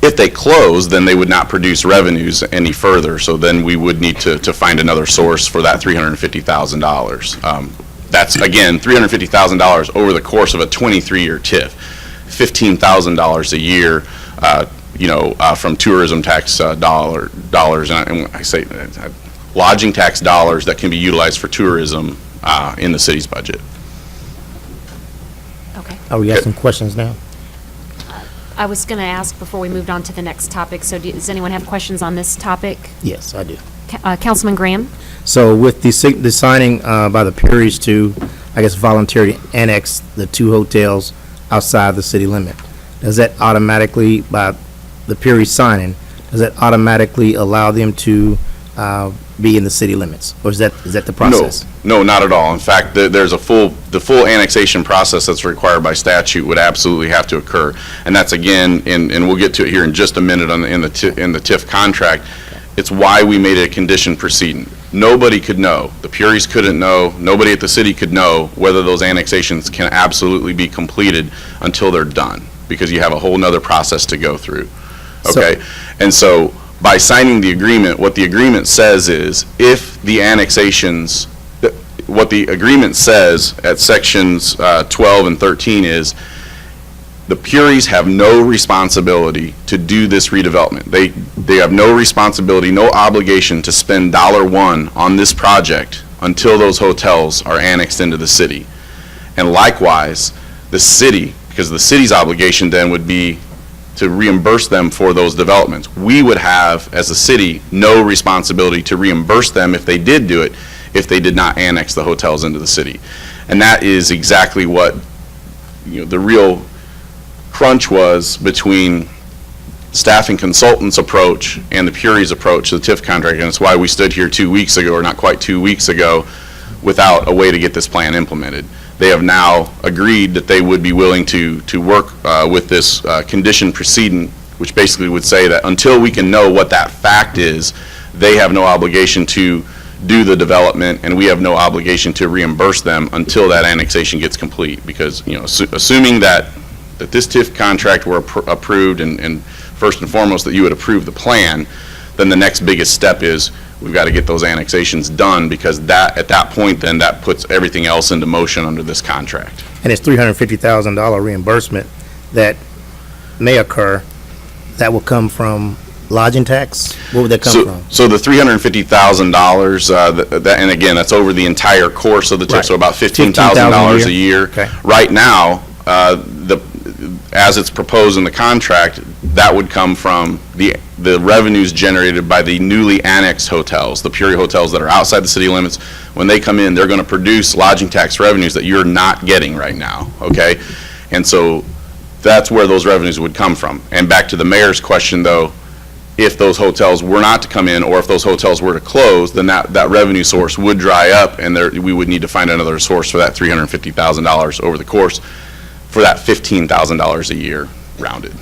If they close, then they would not produce revenues any further, so then we would need to find another source for that $350,000. That's, again, $350,000 over the course of a 23-year TIF, $15,000 a year, from tourism tax dollars, and I say lodging tax dollars that can be utilized for tourism in the city's budget. Okay. Oh, we got some questions now? I was going to ask before we moved on to the next topic, so does anyone have questions on this topic? Yes, I do. Councilman Graham? So with the signing by the Puries to, I guess, voluntarily annex the two hotels outside the city limit, does that automatically, by the Puries signing, does that automatically allow them to be in the city limits? Or is that the process? No, not at all. In fact, there's the full annexation process that's required by statute would absolutely have to occur. And that's, again, and we'll get to it here in just a minute in the TIF contract. It's why we made it a condition precedent. Nobody could know. The Puries couldn't know. Nobody at the city could know whether those annexations can absolutely be completed until they're done, because you have a whole nother process to go through. Okay? And so by signing the agreement, what the agreement says is if the annexations, what the agreement says at sections 12 and 13 is the Puries have no responsibility to do this redevelopment. They have no responsibility, no obligation to spend $1 on this project until those hotels are annexed into the city. And likewise, the city, because the city's obligation then would be to reimburse them for those developments. We would have, as a city, no responsibility to reimburse them if they did do it, if they did not annex the hotels into the city. And that is exactly what, the real crunch was between staff and consultants' approach and the Puries' approach to the TIF contract, and it's why we stood here 2 weeks ago, or not quite 2 weeks ago, without a way to get this plan implemented. They have now agreed that they would be willing to work with this condition precedent, which basically would say that until we can know what that fact is, they have no obligation to do the development, and we have no obligation to reimburse them until that annexation gets complete. Because, assuming that this TIF contract were approved, and first and foremost that you would approve the plan, then the next biggest step is we've got to get those annexations done, because at that point then that puts everything else into motion under this contract. And it's $350,000 reimbursement that may occur, that will come from lodging tax? Where would that come from? So the $350,000, and again, that's over the entire course of the TIF, so about $15,000 a year. Okay. Right now, as it's proposed in the contract, that would come from the revenues generated by the newly annexed hotels, the Purie hotels that are outside the city limits. When they come in, they're going to produce lodging tax revenues that you're not getting right now, okay? And so that's where those revenues would come from. And back to the mayor's question, though, if those hotels were not to come in, or if those hotels were to close, then that revenue source would dry up, and we would need to find another source for that $350,000 over the course for that $15,000 a year rounded.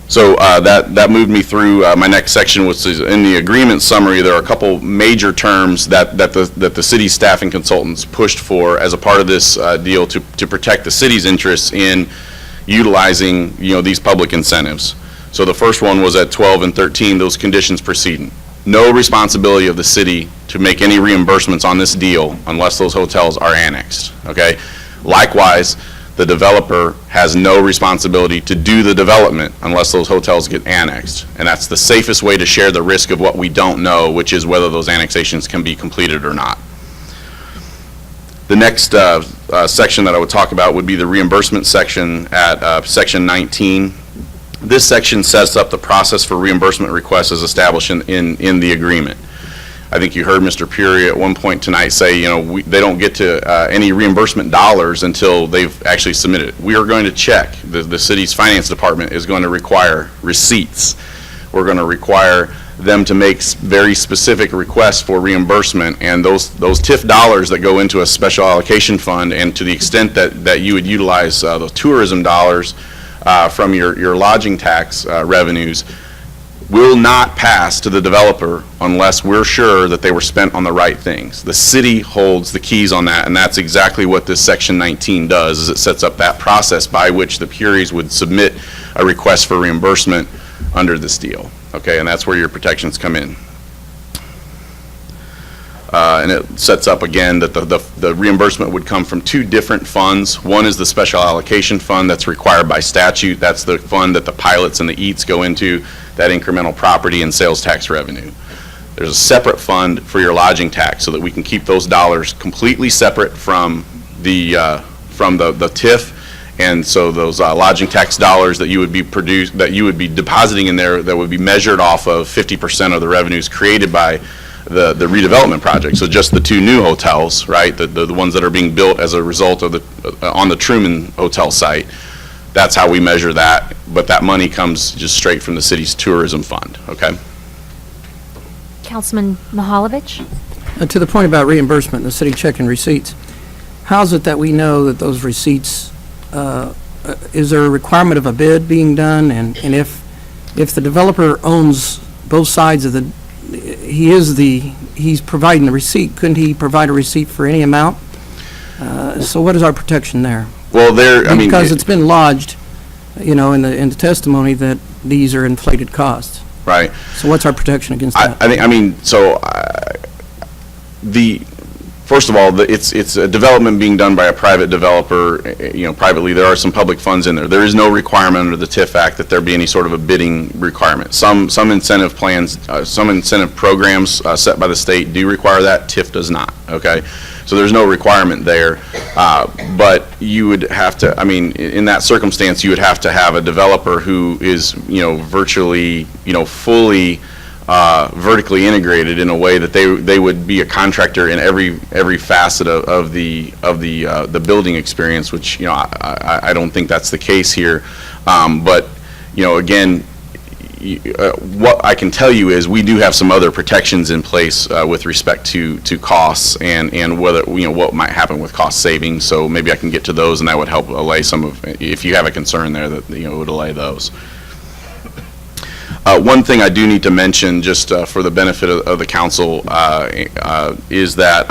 So that moved me through my next section, which is in the agreement summary. There are a couple major terms that the city staff and consultants pushed for as a part of this deal to protect the city's interests in utilizing these public incentives. So the first one was at 12 and 13, those conditions precedent. No responsibility of the city to make any reimbursements on this deal unless those hotels are annexed, okay? Likewise, the developer has no responsibility to do the development unless those hotels get annexed. And that's the safest way to share the risk of what we don't know, which is whether those annexations can be completed or not. The next section that I would talk about would be the reimbursement section at section 19. This section sets up the process for reimbursement requests as established in the agreement. I think you heard Mr. Puri at one point tonight say, they don't get to any reimbursement dollars until they've actually submitted. We are going to check. The city's finance department is going to require receipts. We're going to require them to make very specific requests for reimbursement, and those TIF dollars that go into a special allocation fund, and to the extent that you would utilize the tourism dollars from your lodging tax revenues, will not pass to the developer unless we're sure that they were spent on the right things. The city holds the keys on that, and that's exactly what this Section 19 does, is it sets up that process by which the Puris would submit a request for reimbursement under this deal. Okay, and that's where your protections come in. And it sets up again that the reimbursement would come from two different funds. One is the special allocation fund that's required by statute. That's the fund that the pilots and the EATs go into, that incremental property and sales tax revenue. There's a separate fund for your lodging tax so that we can keep those dollars completely separate from the TIF. And so those lodging tax dollars that you would be depositing in there, that would be measured off of 50% of the revenues created by the redevelopment project. So just the two new hotels, right? The ones that are being built as a result of on the Truman Hotel site. That's how we measure that. But that money comes just straight from the city's tourism fund. Okay. Councilman Mahalovich? To the point about reimbursement and the city checking receipts, how is it that we know that those receipts, is there a requirement of a bid being done? And if the developer owns both sides of he's providing the receipt, couldn't he provide a receipt for any amount? So what is our protection there? Well, because it's been lodged, in the testimony that these are inflated costs. Right. So what's our protection against that? First of all, it's a development being done by a private developer. Privately, there are some public funds in there. There is no requirement under the TIF Act that there be any sort of a bidding requirement. Some incentive plans, some incentive programs set by the state do require that. TIF does not. Okay, so there's no requirement there. But you would have to. In that circumstance, you would have to have a developer who is, virtually, fully vertically integrated in a way that they would be a contractor in every facet of the building experience, which I don't think that's the case here. But again, what I can tell you is we do have some other protections in place with respect to costs and whether what might happen with cost savings. So maybe I can get to those, and that would help allay some of, if you have a concern there, that it would allay those. One thing I do need to mention, just for the benefit of the council, is that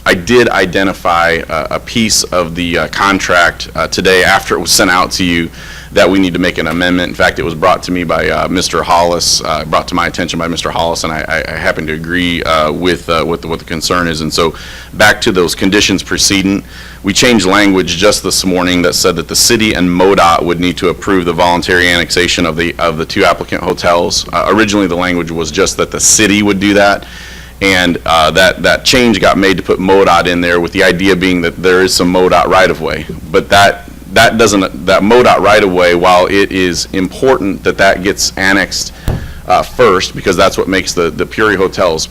I did identify a piece of the contract today after it was sent out to you that we need to make an amendment. In fact, it was brought to me by Mr. Hollis, brought to my attention by Mr. Hollis, and I happen to agree with what the concern is. And so back to those conditions preceding, we changed language just this morning that said that the city and MoDOT would need to approve the voluntary annexation of the two applicant hotels. Originally, the language was just that the city would do that. And that change got made to put MoDOT in there, with the idea being that there is some MoDOT right-of-way. But that MoDOT right-of-way, while it is important that gets annexed first, because that's what makes the Puri hotels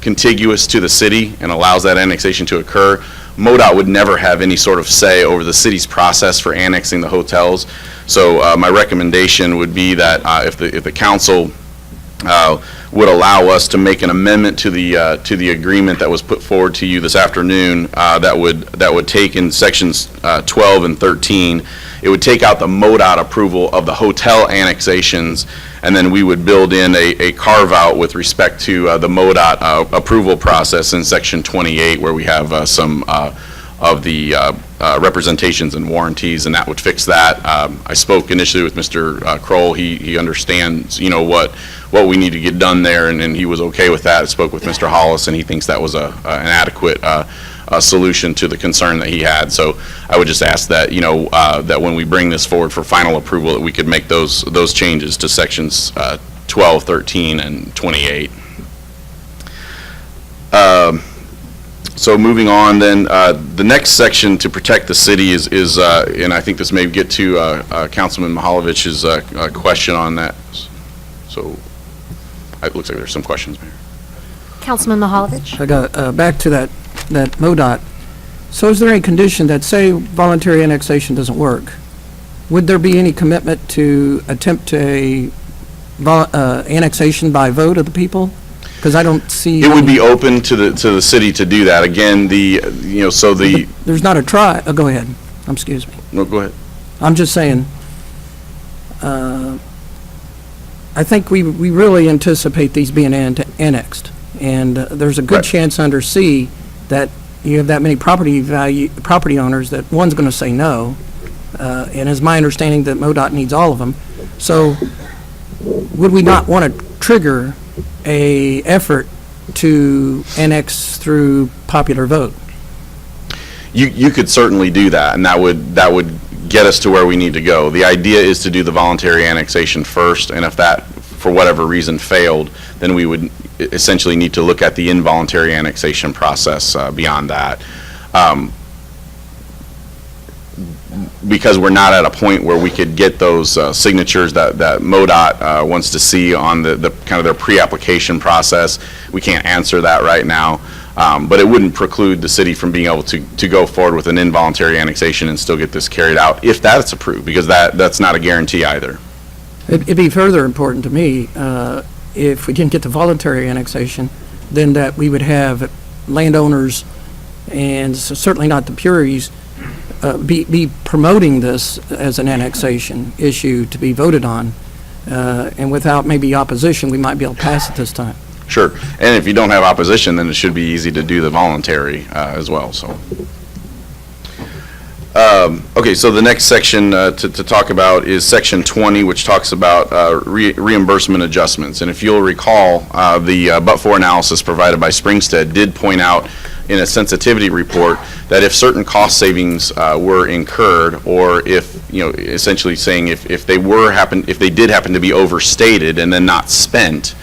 contiguous to the city and allows that annexation to occur, MoDOT would never have any sort of say over the city's process for annexing the hotels. So my recommendation would be that if the council would allow us to make an amendment to the agreement that was put forward to you this afternoon, that would take in sections 12 and 13, it would take out the MoDOT approval of the hotel annexations, and then we would build in a carve-out with respect to the MoDOT approval process in section 28, where we have some of the representations and warranties, and that would fix that. I spoke initially with Mr. Kroll. He understands, what we need to get done there, and he was okay with that. I spoke with Mr. Hollis, and he thinks that was an adequate solution to the concern that he had. So I would just ask that, that when we bring this forward for final approval, that we could make those changes to sections 12, 13, and 28. So moving on then, the next section to protect the city is and I think this may get to Councilman Mahalovich's question on that. So it looks like there's some questions, Mayor. Councilman Mahalovich? I got, back to that MoDOT. So is there any condition that, say, voluntary annexation doesn't work? Would there be any commitment to attempt annexation by vote of the people? Because I don't see. It would be open to the city to do that. Again, There's not a try, go ahead, excuse me. No, go ahead. I'm just saying, I think we really anticipate these being annexed. And there's a good chance under C that you have that many property owners that one's going to say no. And it's my understanding that MoDOT needs all of them. So would we not want to trigger a effort to annex through popular vote? You could certainly do that, and that would get us to where we need to go. The idea is to do the voluntary annexation first, and if that, for whatever reason, failed, then we would essentially need to look at the involuntary annexation process beyond that. Because we're not at a point where we could get those signatures that MoDOT wants to see on the kind of their pre-application process. We can't answer that right now. But it wouldn't preclude the city from being able to go forward with an involuntary annexation and still get this carried out, if that's approved, because that's not a guarantee either. It'd be further important to me, if we didn't get the voluntary annexation, then that we would have landowners, and certainly not the Puries, be promoting this as an annexation issue to be voted on. And without maybe opposition, we might be able to pass it this time. Sure. And if you don't have opposition, then it should be easy to do the voluntary as well. So, okay, so the next section to talk about is Section 20, which talks about reimbursement adjustments. And if you'll recall, the but-for analysis provided by Springstead did point out in a sensitivity report that if certain cost savings were incurred, or if, essentially saying if they did happen to be overstated and then not spent,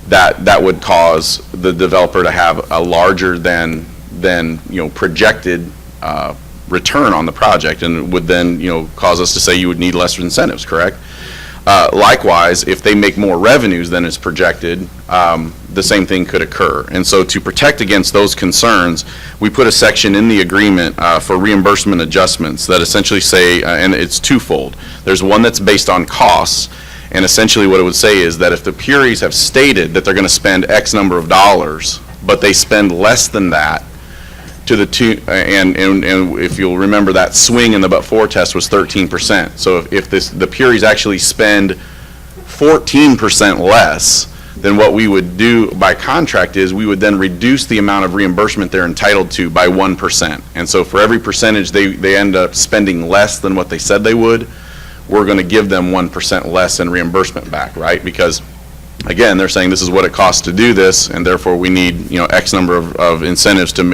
that would cause the developer to have a larger than projected return on the project, and would then cause us to say you would need less incentives, correct? Likewise, if they make more revenues than is projected, the same thing could occur. And so to protect against those concerns, we put a section in the agreement for reimbursement adjustments that essentially say, and it's twofold. There's one that's based on costs, and essentially what it would say is that if the Puries have stated that they're going to spend X number of dollars, but they spend less than that, and if you'll remember, that swing in the but-for test was 13%. So if the Puries actually spend 14% less, then what we would do by contract is we would then reduce the amount of reimbursement they're entitled to by 1%. And so for every percentage they end up spending less than what they said they would, we're going to give them 1% less in reimbursement back, right? Because again, they're saying this is what it costs to do this, and therefore we need X number of incentives for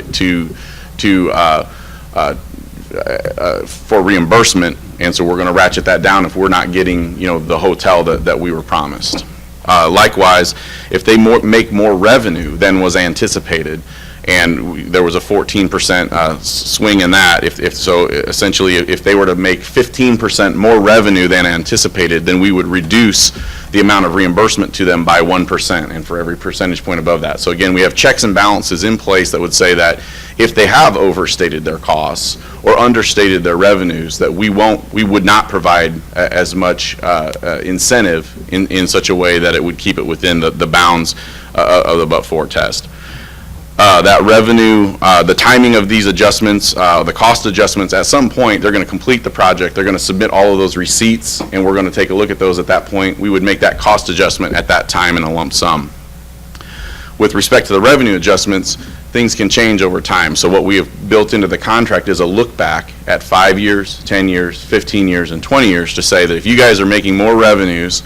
reimbursement, and so we're going to ratchet that down if we're not getting the hotel that we were promised. Likewise, if they make more revenue than was anticipated, and there was a 14% swing in that, essentially if they were to make 15% more revenue than anticipated, then we would reduce the amount of reimbursement to them by 1%, and for every percentage point above that. So again, we have checks and balances in place that would say that if they have overstated their costs or understated their revenues, that we would not provide as much incentive in such a way that it would keep it within the bounds of the but-for test. That revenue, the timing of these adjustments, the cost adjustments, at some point, they're going to complete the project, they're going to submit all of those receipts, and we're going to take a look at those at that point. We would make that cost adjustment at that time in a lump sum. With respect to the revenue adjustments, things can change over time. So what we have built into the contract is a look back at 5 years, 10 years, 15 years, and 20 years to say that if you guys are making more revenues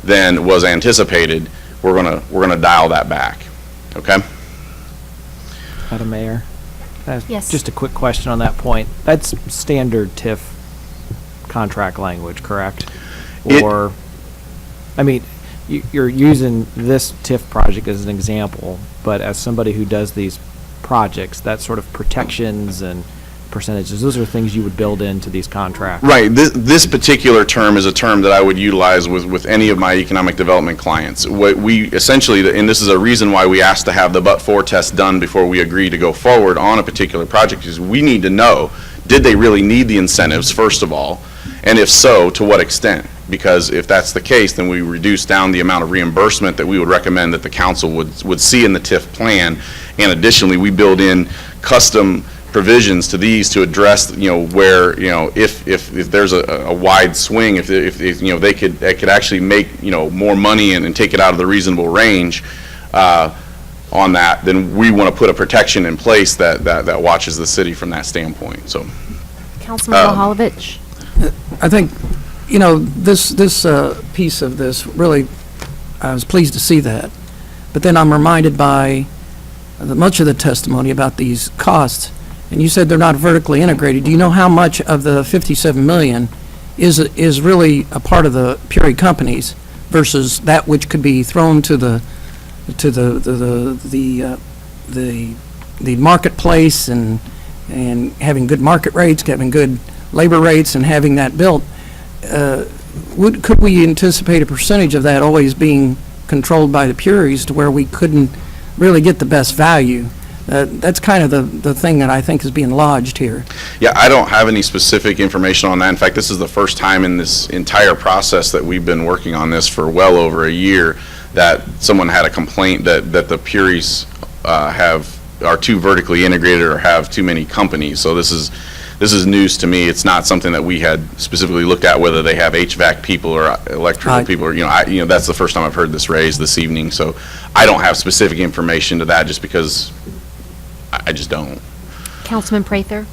than was anticipated, we're going to dial that back. Okay? Madam Mayor? Yes. Just a quick question on that point. That's standard TIF contract language, correct? Or, I mean, you're using this TIF project as an example, but as somebody who does these projects, that sort of protections and percentages. Those are things you would build into these contracts. Right. This particular term is a term that I would utilize with any of my economic development clients. What we essentially, and this is a reason why we asked to have the but-for test done before we agree to go forward on a particular project, is we need to know, did they really need the incentives, first of all? And if so, to what extent? Because if that's the case, then we reduce down the amount of reimbursement that we would recommend that the council would see in the TIF plan. And additionally, we build in custom provisions to these to address, where, if there's a wide swing, if they could actually make, more money and take it out of the reasonable range on that, then we want to put a protection in place that watches the city from that standpoint, so. Councilman Mahalovich. I think, this piece of this, really, I was pleased to see that. But then I'm reminded by much of the testimony about these costs, and you said they're not vertically integrated. Do you know how much of the 57 million is really a part of the Peoria companies versus that which could be thrown to the marketplace and having good market rates, having good labor rates, and having that built? Could we anticipate a percentage of that always being controlled by the Puries to where we couldn't really get the best value? That's kind of the thing that I think is being lodged here. Yeah, I don't have any specific information on that. In fact, this is the first time in this entire process that we've been working on this for well over a year that someone had a complaint that the Puries are too vertically integrated or have too many companies. So this is news to me. It's not something that we had specifically looked at, whether they have HVAC people or electrical people, or, that's the first time I've heard this raised this evening. So I don't have specific information to that just because I just don't. Councilman Prather.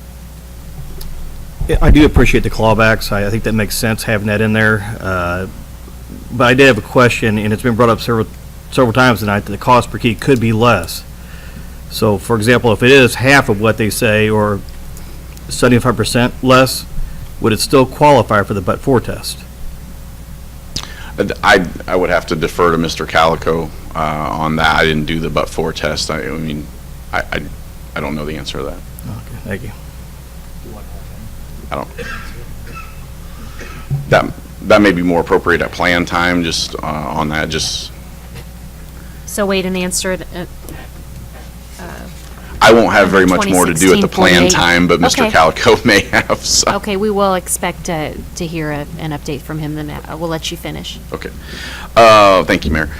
I do appreciate the clawbacks. I think that makes sense, having that in there. But I did have a question, and it's been brought up several times tonight, that the cost per key could be less. So, for example, if it is half of what they say, or 75% less, would it still qualify for the but-for test? I would have to defer to Mr. Calico on that. I didn't do the but-for test. I don't know the answer to that. Okay, thank you. I don't. That may be more appropriate at plan time, just on that, just. So wait and answer it. I won't have very much more to do at the plan time, but Mr. Okay. Calico may have some. Okay, we will expect to hear an update from him, then we'll let you finish. Okay. Thank you, Mayor.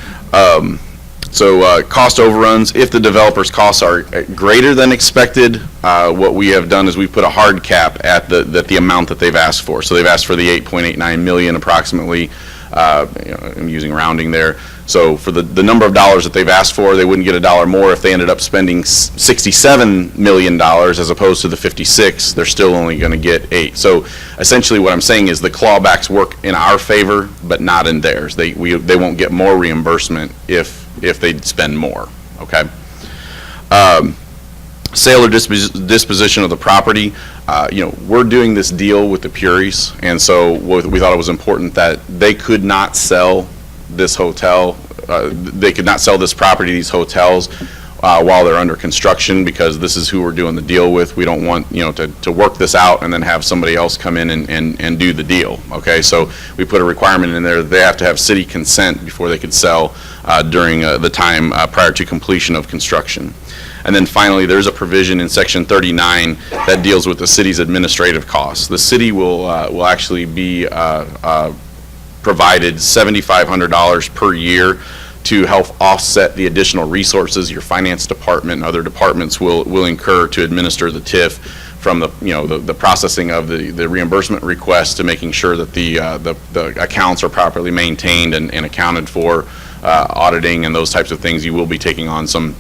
So cost overruns, if the developer's costs are greater than expected, what we have done is we put a hard cap at the amount that they've asked for. So they've asked for the 8.89 million approximately. I'm using rounding there. So for the number of dollars that they've asked for, they wouldn't get a dollar more if they ended up spending $67 million as opposed to the 56. They're still only going to get 8. So essentially what I'm saying is the clawbacks work in our favor, but not in theirs. They won't get more reimbursement if they spend more, okay? Sale or disposition of the property, we're doing this deal with the Puries, and so we thought it was important that they could not sell this hotel, they could not sell this property, these hotels, while they're under construction, because this is who we're doing the deal with. We don't want, to work this out and then have somebody else come in and do the deal, okay? So we put a requirement in there that they have to have city consent before they could sell during the time prior to completion of construction. And then finally, there's a provision in Section 39 that deals with the city's administrative costs. The city will actually be provided $7,500 per year to help offset the additional resources your finance department and other departments will incur to administer the TIF, from the processing of the reimbursement request to making sure that the accounts are properly maintained and accounted for, auditing and those types of things. You will be taking on some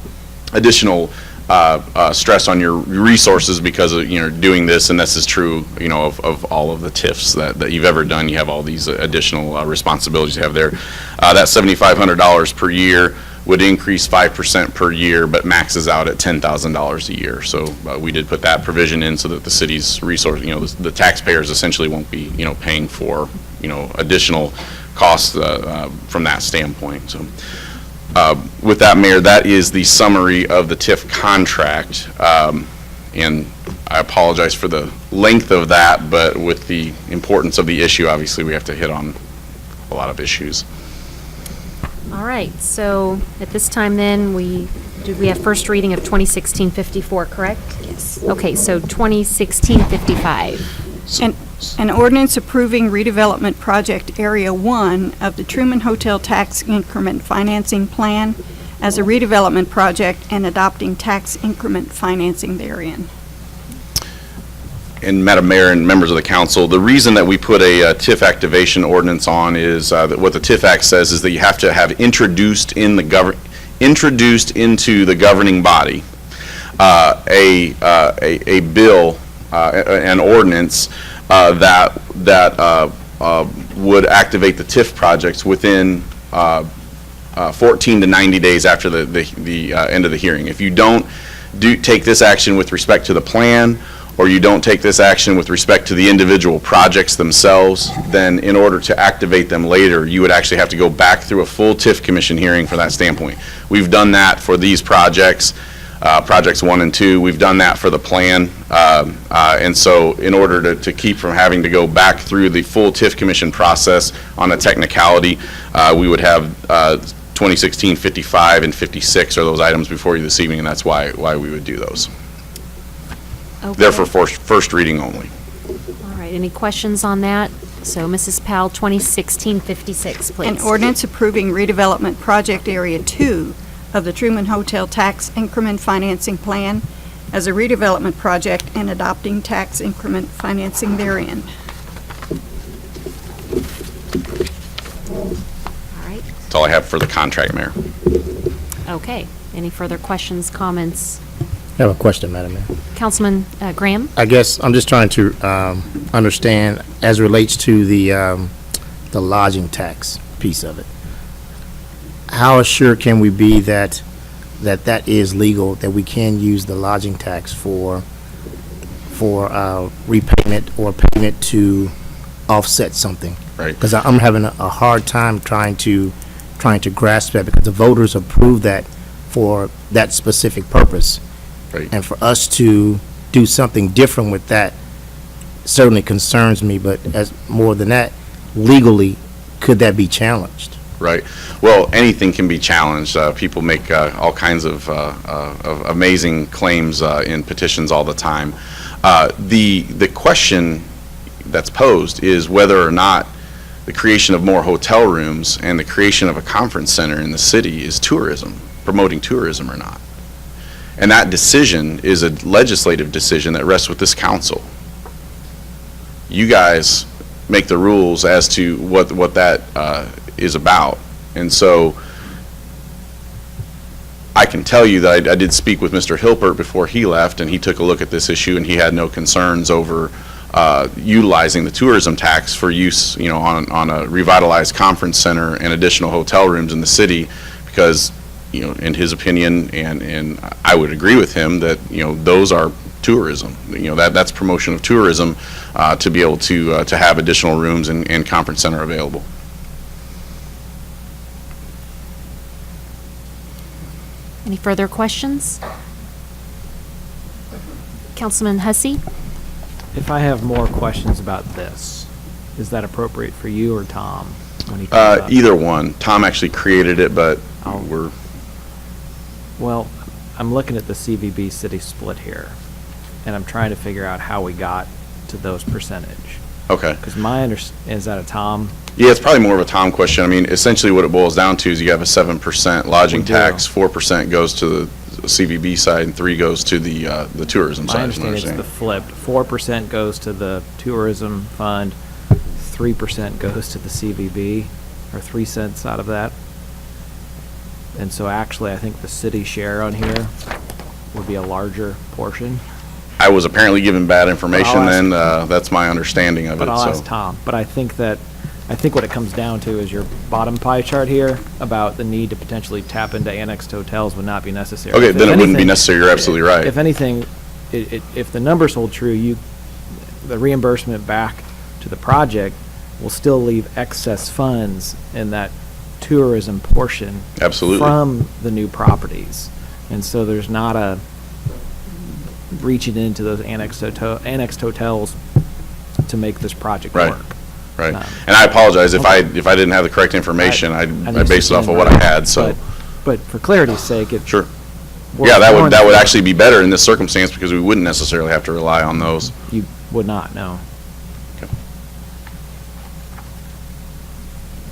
additional stress on your resources because of doing this, and this is true of all of the TIFs that you've ever done. You have all these additional responsibilities you have there. That $7,500 per year would increase 5% per year, but maxes out at $10,000 a year. So we did put that provision in so that the city's resource, the taxpayers essentially won't be paying for additional costs from that standpoint. So. With that, Mayor, that is the summary of the TIF contract. And I apologize for the length of that, but with the importance of the issue, obviously, we have to hit on a lot of issues. All right, so at this time then, we have first reading of 2016-54, correct? Yes. Okay, so 2016-55. An ordinance approving redevelopment project Area 1 of the Truman Hotel Tax Increment Financing Plan as a redevelopment project and adopting tax increment financing therein. And Madam Mayor and members of the council, the reason that we put a TIF activation ordinance on is that what the TIF Act says is that you have to have introduced into the governing body a bill, an ordinance that would activate the TIF projects within 14 to 90 days after the end of the hearing. If you don't take this action with respect to the plan, or you don't take this action with respect to the individual projects themselves, then in order to activate them later, you would actually have to go back through a full TIF commission hearing for that standpoint. We've done that for these projects, projects 1 and 2. We've done that for the plan. And so in order to keep from having to go back through the full TIF commission process on a technicality, we would have 2016-55 and 56 are those items before you this evening, and that's why we would do those. Okay. They're for first reading only. All right, any questions on that? So Mrs. Powell, 2016-56, please. An ordinance approving redevelopment project Area 2 of the Truman Hotel Tax Increment Financing Plan as a redevelopment project and adopting tax increment financing therein. All right, That's all I have for the contract, Mayor. okay. Any further questions, comments? I have a question, Madam Mayor. Councilman Graham? I guess I'm just trying to understand as it relates to the lodging tax piece of it. How assured can we be that is legal, that we can use the lodging tax for repayment or payment to offset something? Right. Because I'm having a hard time trying to grasp that, because the voters approved that for that specific purpose. Right. And for us to do something different with that certainly concerns me, but as more than that, legally, could that be challenged? Right. Well, anything can be challenged. People make all kinds of amazing claims in petitions all the time. The question that's posed is whether or not the creation of more hotel rooms and the creation of a conference center in the city is tourism, promoting tourism or not. And that decision is a legislative decision that rests with this council. You guys make the rules as to what that is about. And so I can tell you that I did speak with Mr. Hilpert before he left, and he took a look at this issue, and he had no concerns over utilizing the tourism tax for use, on a revitalized conference center and additional hotel rooms in the city, because in his opinion, and I would agree with him, that, those are tourism. That's promotion of tourism, to be able to have additional rooms and conference center available. Any further questions? Councilman Hussey? If I have more questions about this, is that appropriate for you or Tom? When he comes up? Either one. Tom actually created it, but we're... Well, I'm looking at the CVB city split here, and I'm trying to figure out how we got to those percentage. Okay. Because is that a Tom? Yeah, it's probably more of a Tom question. I mean, essentially what it boils down to is you have a 7% lodging We do. tax, 4% goes to the CVB side, and 3 goes to the tourism My side. is my understanding it's the flipped. 4% goes to the tourism fund, 3% goes to the CVB, or 3 cents out of that. And so actually, I think the city share on here would be a larger portion. I was apparently given bad information I'll ask- then. That's my understanding of it. But I'll So ask Tom. But I think what it comes down to is your bottom pie chart here about the need to potentially tap into annexed hotels would not be necessary. Okay, If then it wouldn't be anything- necessary. You're absolutely right. If anything, if the numbers hold true, the reimbursement back to the project will still leave excess funds in that tourism portion. Absolutely. From the new properties. And so there's not reaching into those annexed hotels to make this project Right. work. Right. And I apologize if I didn't have the correct information. I based it off of what I had, so. But for clarity's sake, it. Sure. we're Yeah, that would going- actually be better in this circumstance because we wouldn't necessarily have to rely on those. You would not, no.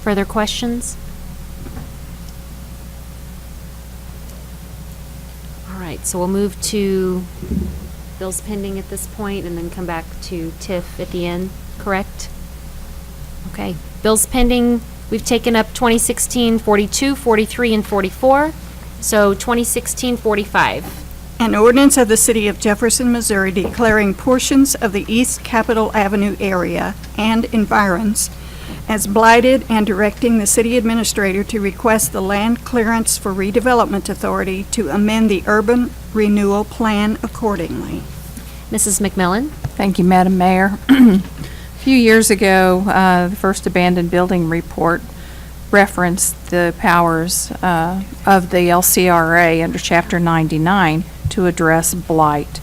Further questions? All right, so we'll move to bills pending at this point and then come back to TIF at the end, correct? Okay, bills pending, we've taken up 2016 42, 43, and 44, so 2016 45. An ordinance of the City of Jefferson, Missouri declaring portions of the East Capitol Avenue area and environs as blighted and directing the city administrator to request the Land Clearance for Redevelopment Authority to amend the urban renewal plan accordingly. Mrs. McMillan? Thank you, Madam Mayor. A few years ago, the first abandoned building report referenced the powers of the LCRA under Chapter 99 to address blight.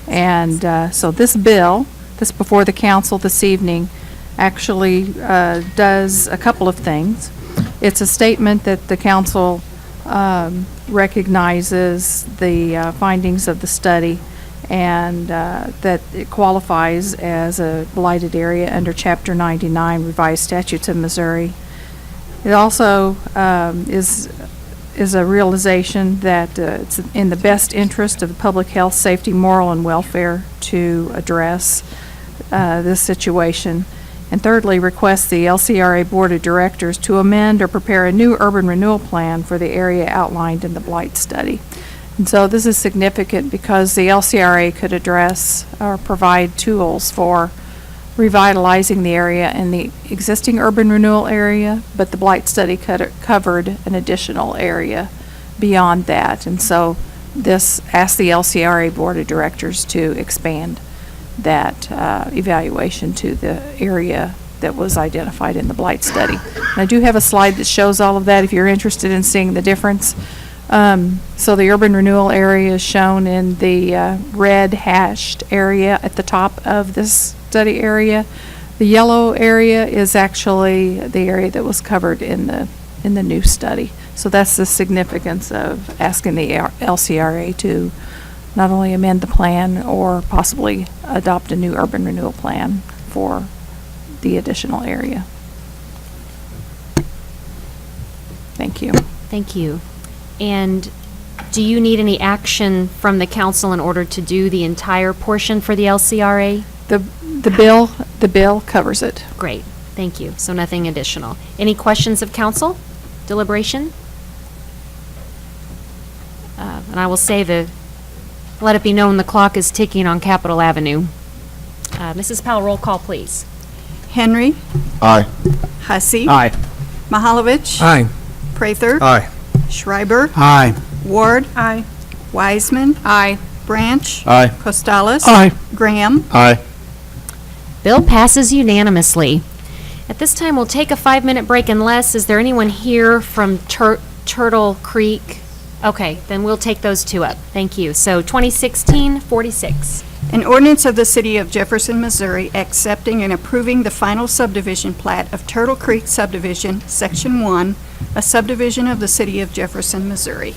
And so this bill, this before the council this evening, actually does a couple of things. It's a statement that the council recognizes the findings of the study and that it qualifies as a blighted area under Chapter 99 Revised Statutes of Missouri. It also is a realization that it's in the best interest of the public health, safety, moral, and welfare to address this situation. And thirdly, request the LCRA Board of Directors to amend or prepare a new urban renewal plan for the area outlined in the blight study. And so this is significant because the LCRA could address or provide tools for revitalizing the area in the existing urban renewal area, but the blight study covered an additional area beyond that. And so this asked the LCRA Board of Directors to expand that evaluation to the area that was identified in the blight study. And I do have a slide that shows all of that if you're interested in seeing the difference. So the urban renewal area is shown in the red hashed area at the top of this study area. The yellow area is actually the area that was covered in the new study. So that's the significance of asking the LCRA to not only amend the plan or possibly adopt a new urban renewal plan for the additional area. Thank you. Thank you. And do you need any action from the council in order to do the entire portion for the LCRA? The bill covers it. Great, thank you. So nothing additional. Any questions of council? Deliberation? And I will say let it be known the clock is ticking on Capitol Avenue. Mrs. Powell, roll call, please. Henry. Aye. Hussey. Aye. Mahalovich. Aye. Prather. Aye. Schreiber. Aye. Ward. Aye. Wiseman. Aye. Branch. Aye. Costales. Aye. Graham. Aye. Bill passes unanimously. At this time, we'll take a 5-minute break unless, is there anyone here from Turtle Creek? Okay, then we'll take those two up. Thank you. So 2016-46. An ordinance of the City of Jefferson, Missouri, accepting and approving the final subdivision plat of Turtle Creek Subdivision, Section 1, a subdivision of the City of Jefferson, Missouri.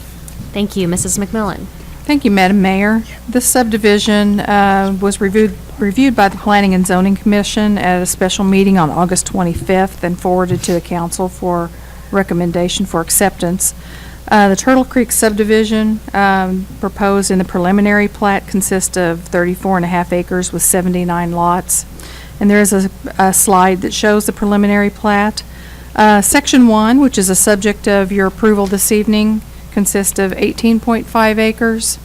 Thank you. Mrs. McMillan. Thank you, Madam Mayor. This subdivision was reviewed by the Planning and Zoning Commission at a special meeting on August 25th and forwarded to the council for recommendation for acceptance. The Turtle Creek subdivision proposed in the preliminary plat consists of 34.5 acres with 79 lots. And there is a slide that shows the preliminary plat. Section 1, which is a subject of your approval this evening, consists of 18.5 acres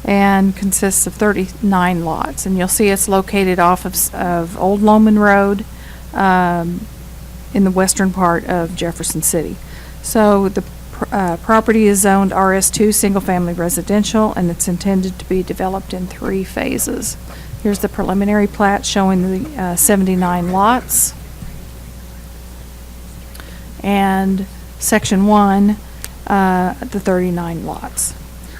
and consists of 39 lots. And you'll see it's located off of Old Loman Road in the western part of Jefferson City. So the property is zoned RS2, single-family residential, and it's intended to be developed in 3 phases. Here's the preliminary plat showing the 79 lots. And Section 1, the 39 lots.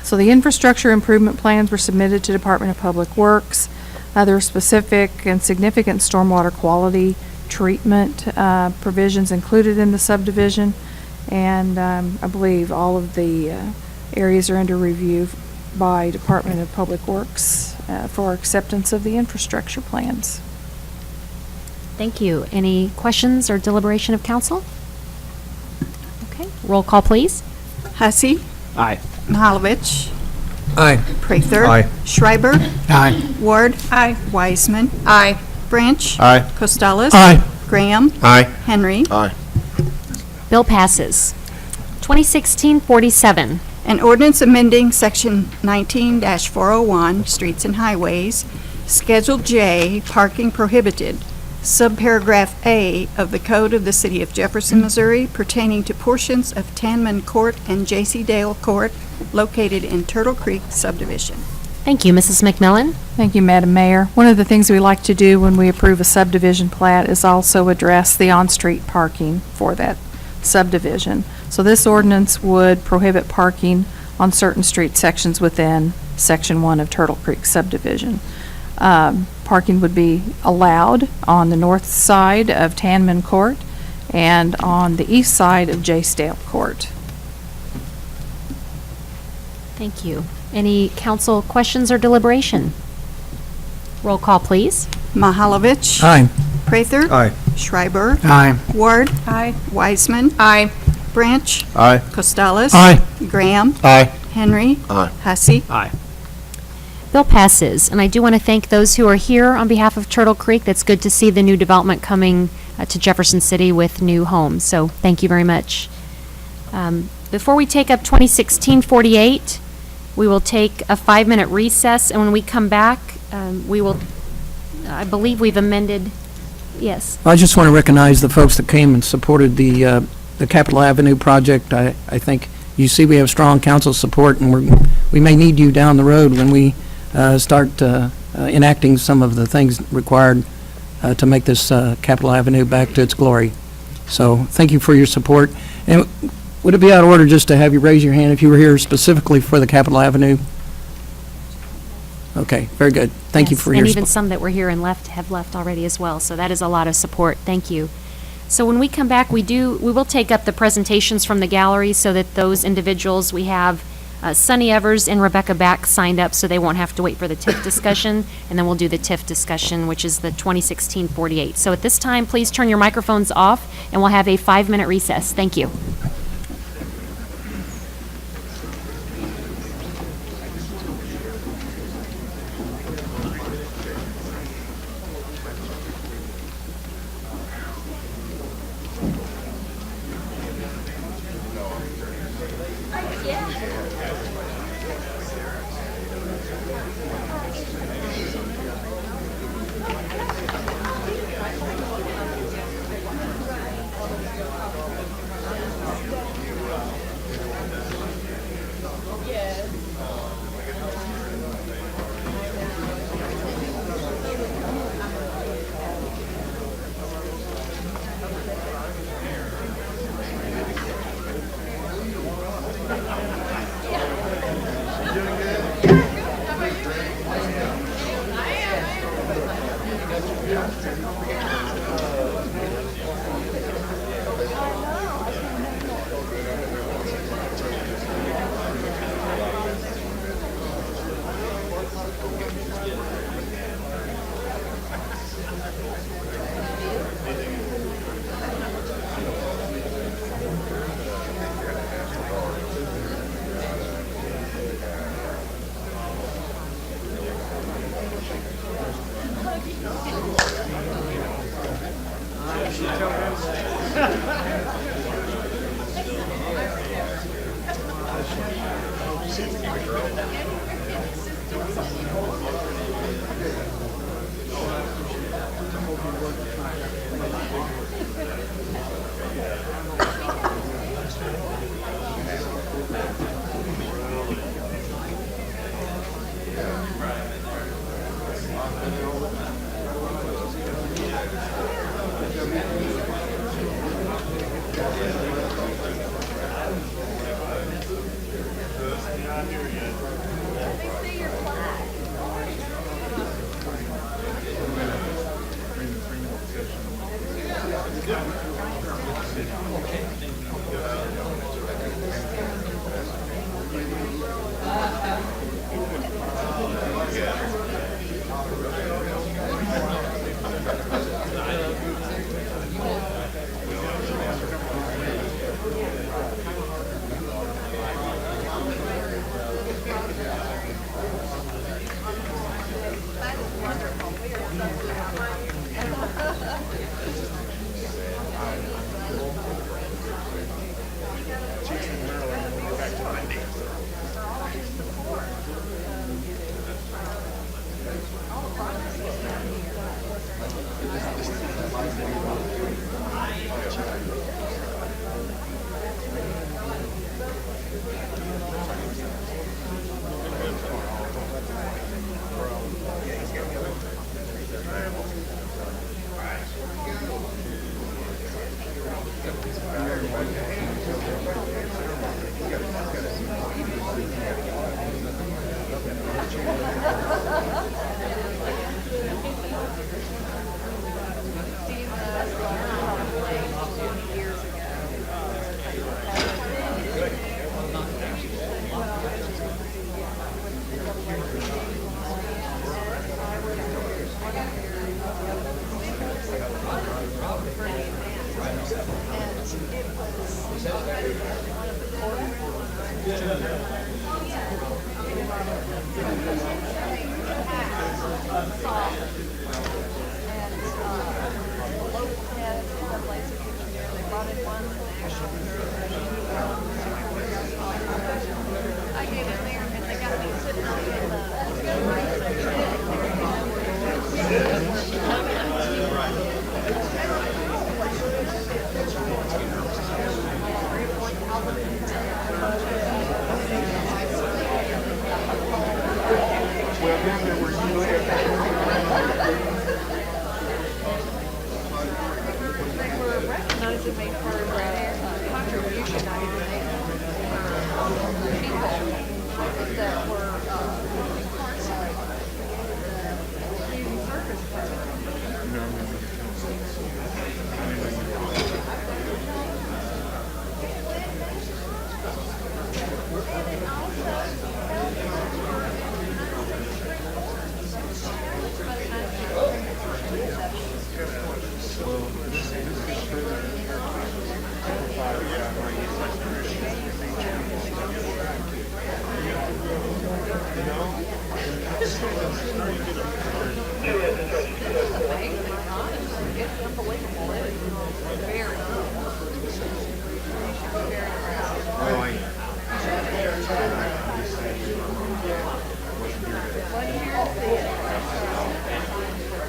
So the infrastructure improvement plans were submitted to Department of Public Works. There are specific and significant stormwater quality treatment provisions included in the subdivision, and I believe all of the areas are under review by Department of Public Works for acceptance of the infrastructure plans. Thank you. Any questions or deliberation of council? Okay, roll call, please. Hussey. Aye. Mahalovich. Aye. Prather. Aye. Schreiber. Aye. Ward. Aye. Wiseman. Aye. Branch. Aye. Costello. Aye. Graham. Aye. Henry. Aye. Bill passes. 2016-47. An ordinance amending Section 19-401, Streets and Highways, Schedule J, Parking Prohibited, Subparagraph A of the Code of the City of Jefferson, Missouri pertaining to portions of Tanman Court and J.C. Dale Court located in Turtle Creek subdivision. Thank you, Mrs. McMillan. Thank you, Madam Mayor. One of the things we like to do when we approve a subdivision plat is also address the on-street parking for that subdivision. So this ordinance would prohibit parking on certain street sections within Section 1 of Turtle Creek subdivision. Parking would be allowed on the north side of Tanman Court and on the east side of J. Stale Court. Thank you. Any council questions or deliberation? Roll call, please. Mahalovich. Aye. Prather. Aye. Schreiber. Aye. Ward. Aye. Wiseman. Aye. Branch. Aye. Costello. Aye. Graham. Aye. Henry. Aye. Hussey. Aye. Bill passes, and I do want to thank those who are here on behalf of Turtle Creek. That's good to see the new development coming to Jefferson City with new homes, so thank you very much. Before we take up 2016-48, we will take a 5-minute recess, and when we come back, we will, I believe we've amended, yes. I just want to recognize the folks that came and supported the Capitol Avenue project. I think you see we have strong council support, and we may need you down the road when we start enacting some of the things required to make this Capitol Avenue back to its glory. So thank you for your support. And would it be out of order just to have you raise your hand if you were here specifically for the Capitol Avenue? Okay, very good. Thank you Yes, for your and even support. some that were here and have left already as well, so that is a lot of support. Thank you. So when we come back, we will take up the presentations from the gallery so that those individuals, we have Sunny Evers and Rebecca Back signed up, so they won't have to wait for the TIF discussion, and then we'll do the TIF discussion, which is the 2016-48. So at this time, please turn your microphones off, and we'll have a 5-minute recess. Thank you. Not here yet.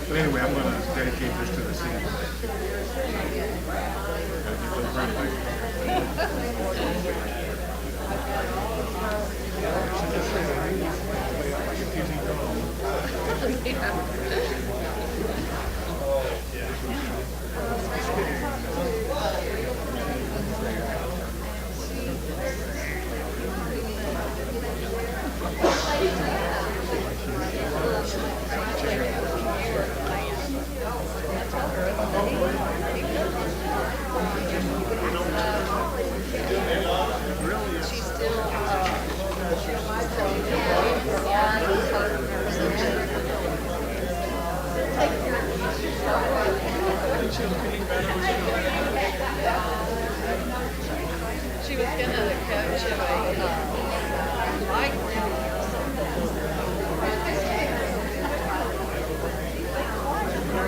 But anyway, I'm going to dedicate this to the city. She was gonna coach a bike rally or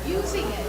using it.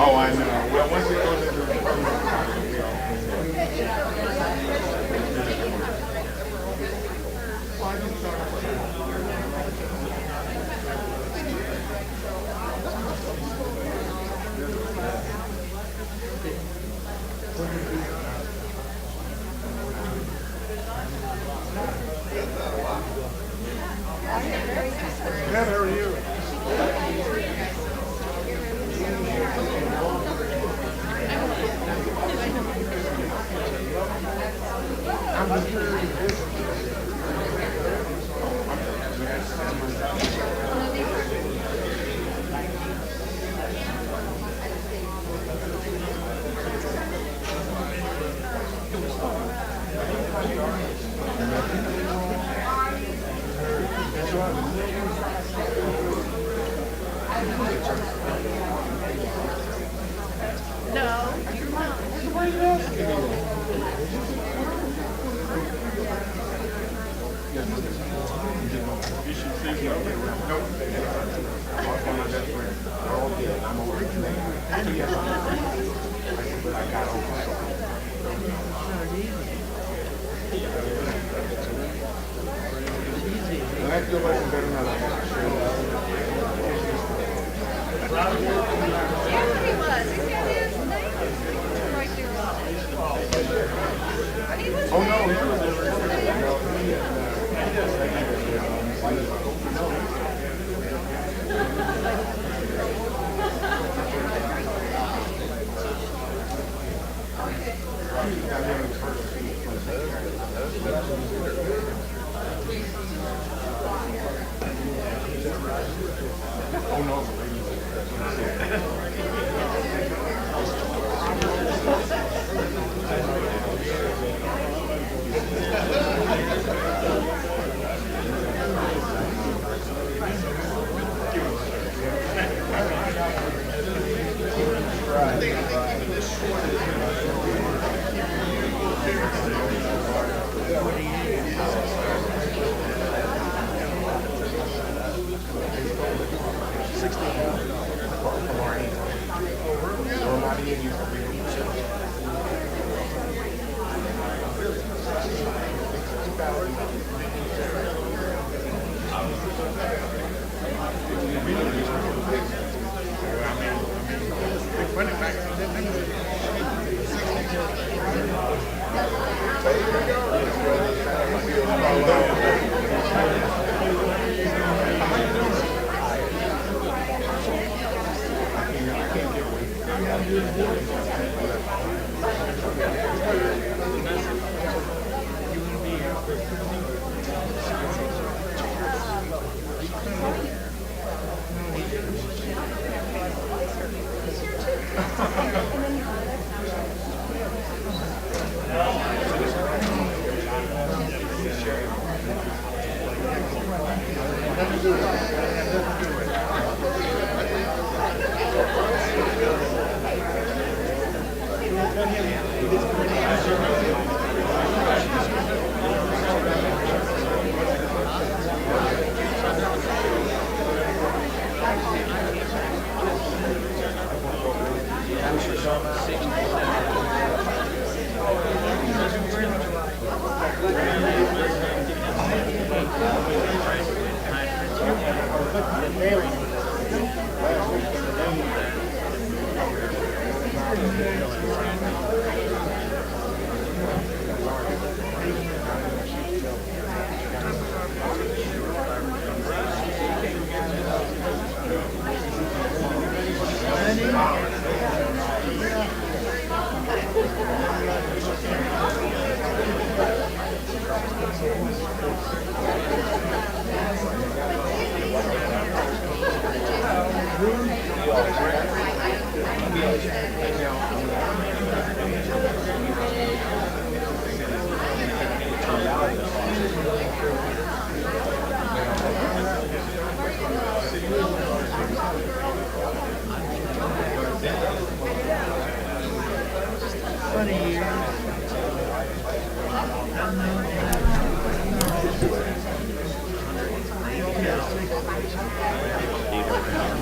Oh, I know. Well, once it goes into the permanent.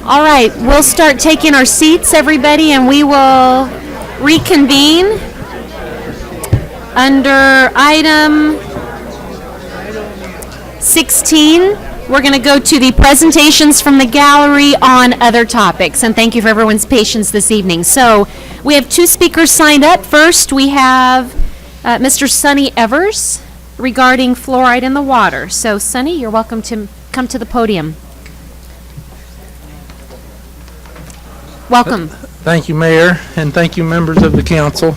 All right, we'll start taking our seats, everybody, and we will reconvene under item 16. We're going to go to the presentations from the gallery on other topics, and thank you for everyone's patience this evening. So we have two speakers signed up. First, we have Mr. Sonny Evers regarding fluoride in the water. So, Sonny, you're welcome to come to the podium. Welcome. Thank you, Mayor, and thank you, members of the council,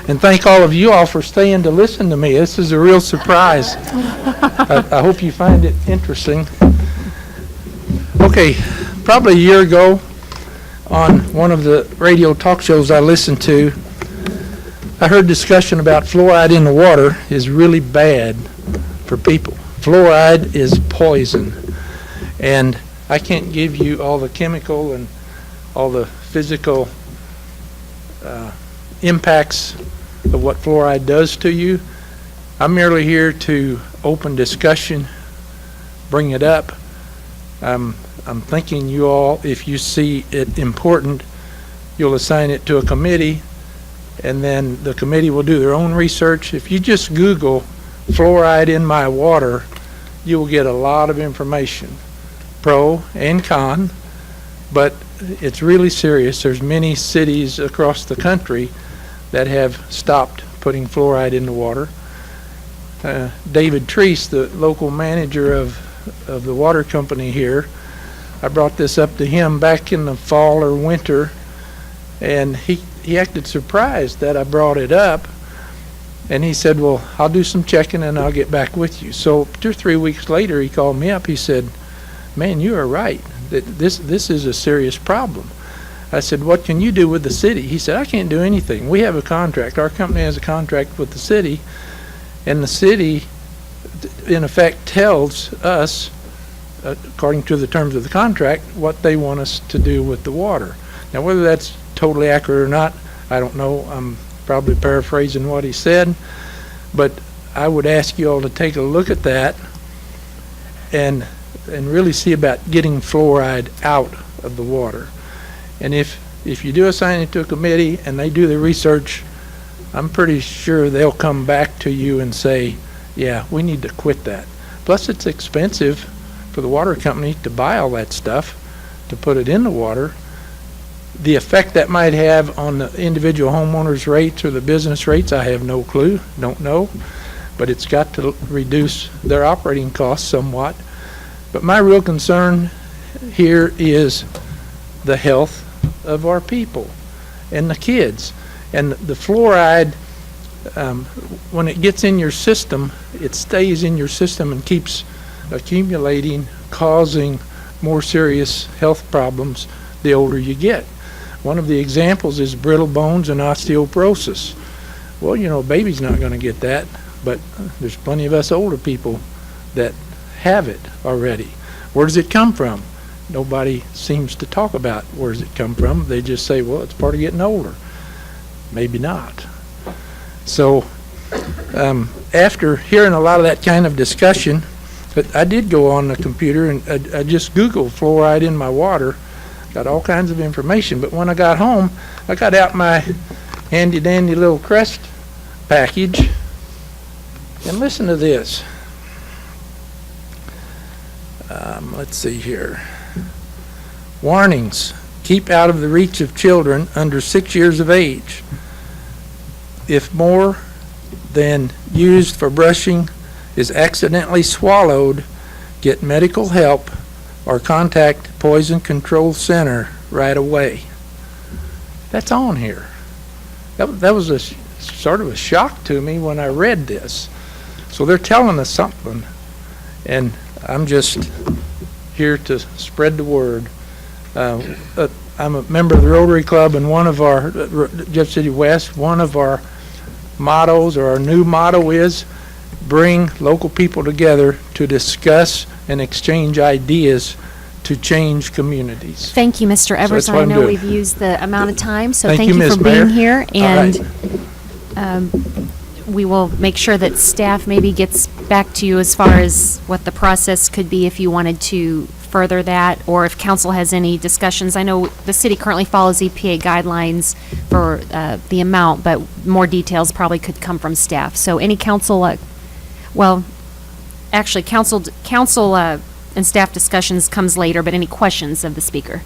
and thank all of you all for staying to listen to me. This is a real surprise. I hope you find it interesting. Okay, probably a year ago, on one of the radio talk shows I listened to, I heard discussion about fluoride in the water is really bad for people. Fluoride is poison, and I can't give you all the chemical and all the physical impacts of what fluoride does to you. I'm merely here to open discussion, bring it up. I'm thinking you all, if you see it important you'll assign it to a committee, and then the committee will do their own research. If you just Google fluoride in my water, you will get a lot of information, pro and con, but it's really serious. There's many cities across the country that have stopped putting fluoride in the water. David Treese, the local manager of the water company here, I brought this up to him back in the fall or winter, and he acted surprised that I brought it up, and he said, well, I'll do some checking and I'll get back with you. So 2 or 3 weeks later, he called me up. He said, man, you are right. This is a serious problem. I said, what can you do with the city? He said, I can't do anything. We have a contract. Our company has a contract with the city, and the city, in effect, tells us, according to the terms of the contract, what they want us to do with the water. Now, whether that's totally accurate or not, I don't know. I'm probably paraphrasing what he said, but I would ask you all to take a look at that and really see about getting fluoride out of the water. And if you do assign it to a committee and they do the research, I'm pretty sure they'll come back to you and say, yeah, we need to quit that. Plus, it's expensive for the water company to buy all that stuff, to put it in the water. The effect that might have on the individual homeowners' rates or the business rates, I have no clue, don't know. But it's got to reduce their operating costs somewhat. But my real concern here is the health of our people and the kids. And the fluoride, when it gets in your system, it stays in your system and keeps accumulating, causing more serious health problems the older you get. One of the examples is brittle bones and osteoporosis. Well, you know, a baby's not going to get that, but there's plenty of us older people that have it already. Where does it come from? Nobody seems to talk about where does it come from. They just say, well, it's part of getting older. Maybe not. So after hearing a lot of that kind of discussion, but I did go on the computer and I just Googled fluoride in my water, got all kinds of information. But when I got home, I got out my handy dandy little Crest package, and listen to this. Let's see here. Warnings: keep out of the reach of children under 6 years of age. If more than used for brushing is accidentally swallowed, get medical help or contact Poison Control Center right away. That's on here. That was a sort of a shock to me when I read this. So they're telling us something, and I'm just here to spread the word. I'm a member of the Rotary Club, and one of our, Jeff City West, one of our mottos, or our new motto is, bring local people together to discuss and exchange ideas to change communities. Thank you, Mr. Evers. that's what I I'm know doing. we've used the amount of time, so Thank thank you, you Ms. for being Mayor. here. All And we will make sure that staff maybe gets back to you as far as what the process could be if you wanted to further that, or if council has any discussions. I know the city currently follows EPA guidelines for the amount, but more details probably could come from staff. So any council, well, actually, council and staff discussions comes later, but any questions of the speaker?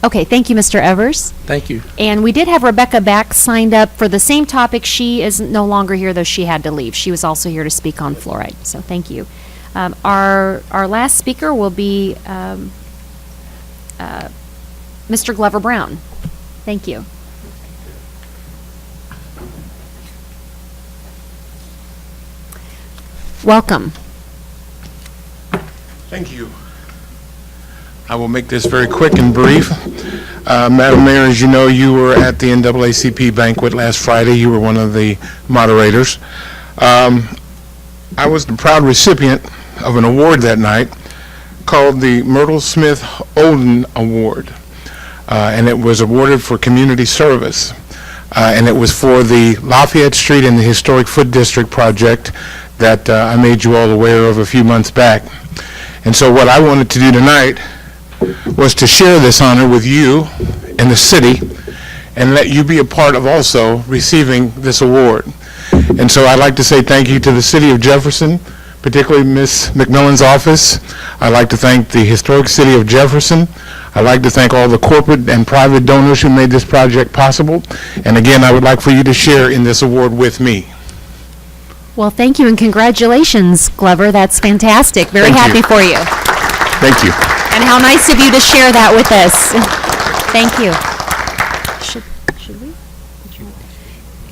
Okay, thank you, Mr. Evers. Thank you. And we did have Rebecca Back signed up for the same topic. She is no longer here, though she had to leave. She was also here to speak on fluoride, so thank you. Our last speaker will be Mr. Glover Brown. Thank you. Welcome. Thank you. I will make this very quick and brief. Madam Mayor, as you know, you were at the NAACP banquet last Friday. You were one of the moderators. I was the proud recipient of an award that night called the Myrtle Smith Olden Award, and it was awarded for community service, and it was for the Lafayette Street and the Historic Foot District project that I made you all aware of a few months back. And so what I wanted to do tonight was to share this honor with you and the city and let you be a part of also receiving this award. And so I'd like to say thank you to the City of Jefferson, particularly Ms. McMillan's office. I'd like to thank the Historic City of Jefferson. I'd like to thank all the corporate and private donors who made this project possible. And again, I would like for you to share in this award with me. Well, thank you and congratulations, Glover. That's fantastic. Very Thank happy you. for you. Thank you. And how nice of you to share that with us. Thank you. Should we?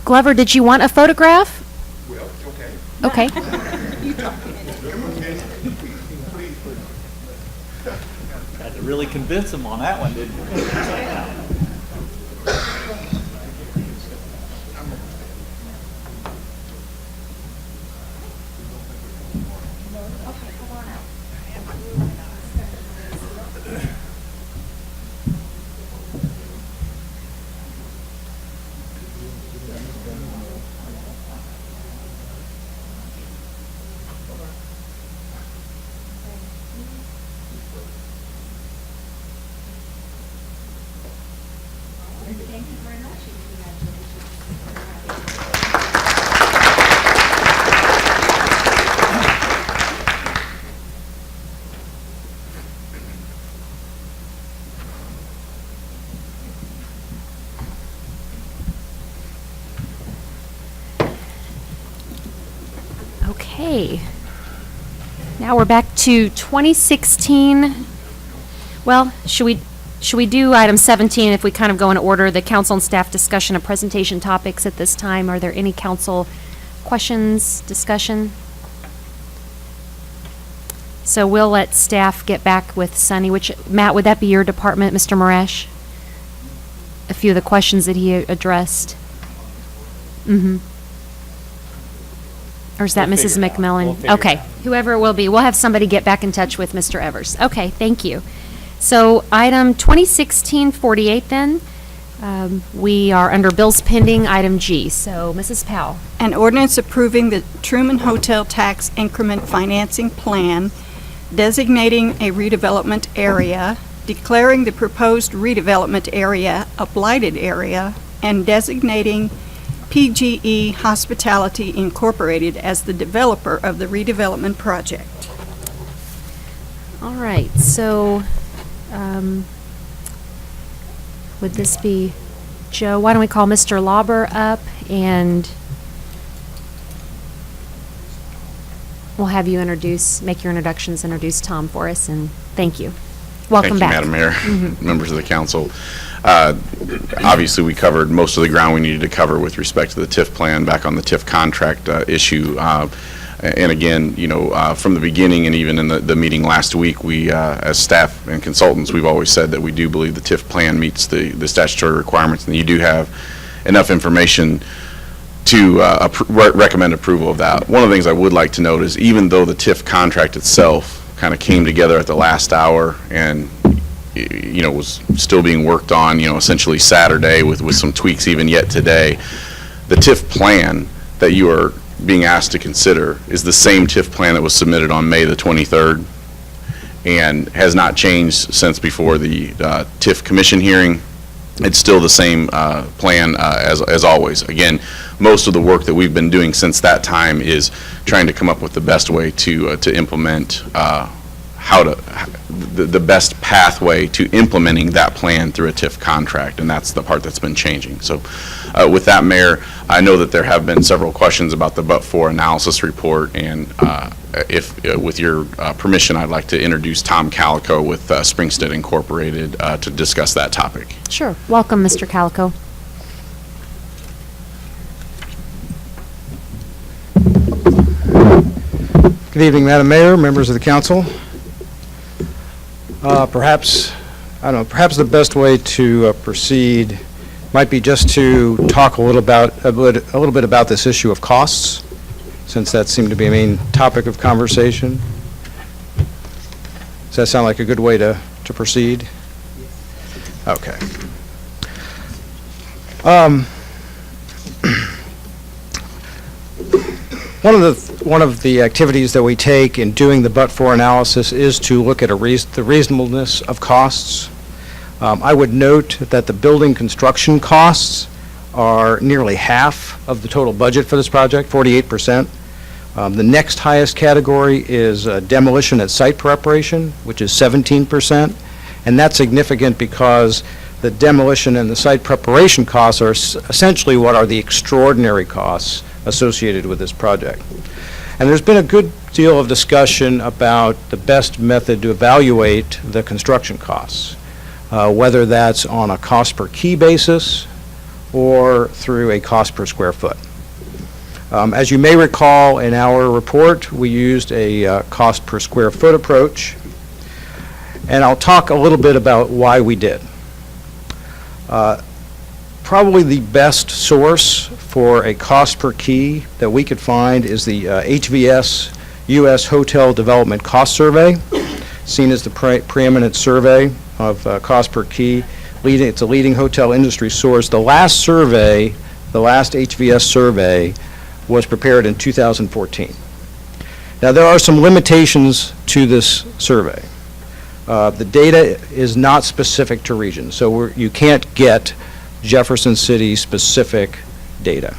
Glover, did you want a photograph? Well, okay. Okay. Had to really convince him on that one, didn't you? Okay. Now we're back to 2016. Well, should we do item 17 if we kind of go in order, the council and staff discussion of presentation topics at this time? Are there any council questions, discussion? So we'll let staff get back with Sunny, which, Matt, would that be your department, Mr. Maresh? A few of the questions that he addressed. Mm-hmm. Or is that Mrs. McMillan? Okay, whoever it will be, we'll have somebody get back in touch with Mr. Evers. Okay, thank you. So item 2016-48 then, we are under bills pending, item G. So Mrs. Powell. An ordinance approving the Truman Hotel Tax Increment Financing Plan, designating a redevelopment area, declaring the proposed redevelopment area a blighted area, and designating PGE Hospitality Incorporated as the developer of the redevelopment project. All right, so would this be Joe? Why don't we call Mr. Lauber up and we'll have you make your introductions, introduce Tom for us, and thank you. Welcome back. Thank you, Madam Mayor, members of the council. Obviously, we covered most of the ground we needed to cover with respect to the TIF plan back on the TIF contract issue. And again, from the beginning and even in the meeting last week, we, as staff and consultants, we've always said that we do believe the TIF plan meets the statutory requirements, and you do have enough information to recommend approval of that. One of the things I would like to note is even though the TIF contract itself kind of came together at the last hour and was still being worked on, essentially Saturday with some tweaks even yet today, the TIF plan that you are being asked to consider is the same TIF plan that was submitted on May the 23rd and has not changed since before the TIF commission hearing. It's still the same plan as always. Again, most of the work that we've been doing since that time is trying to come up with the best way to implement the best pathway to implementing that plan through a TIF contract, and that's the part that's been changing. So with that, Mayor, I know that there have been several questions about the but-for analysis report, and if with your permission, I'd like to introduce Tom Calico with Springstead Incorporated to discuss that topic. Sure. Welcome, Mr. Calico. Good evening, Madam Mayor, members of the council. Perhaps the best way to proceed might be just to talk a little bit about this issue of costs, since that seemed to be a main topic of conversation. Does that sound like a good way to proceed? Okay. One of the activities that we take in doing the but-for analysis is to look at the reasonableness of costs. I would note that the building construction costs are nearly half of the total budget for this project, 48%. The next highest category is demolition at site preparation, which is 17%. And that's significant because the demolition and the site preparation costs are essentially what are the extraordinary costs associated with this project. And there's been a good deal of discussion about the best method to evaluate the construction costs, whether that's on a cost per key basis or through a cost per square foot. As you may recall, in our report, we used a cost per square foot approach, and I'll talk a little bit about why we did. Probably the best source for a cost per key that we could find is the HVS U.S. Hotel Development Cost Survey, seen as the preeminent survey of cost per key. It's a leading hotel industry source. The last survey, the last HVS survey, was prepared in 2014. Now, there are some limitations to this survey. The data is not specific to regions, so you can't get Jefferson City specific data.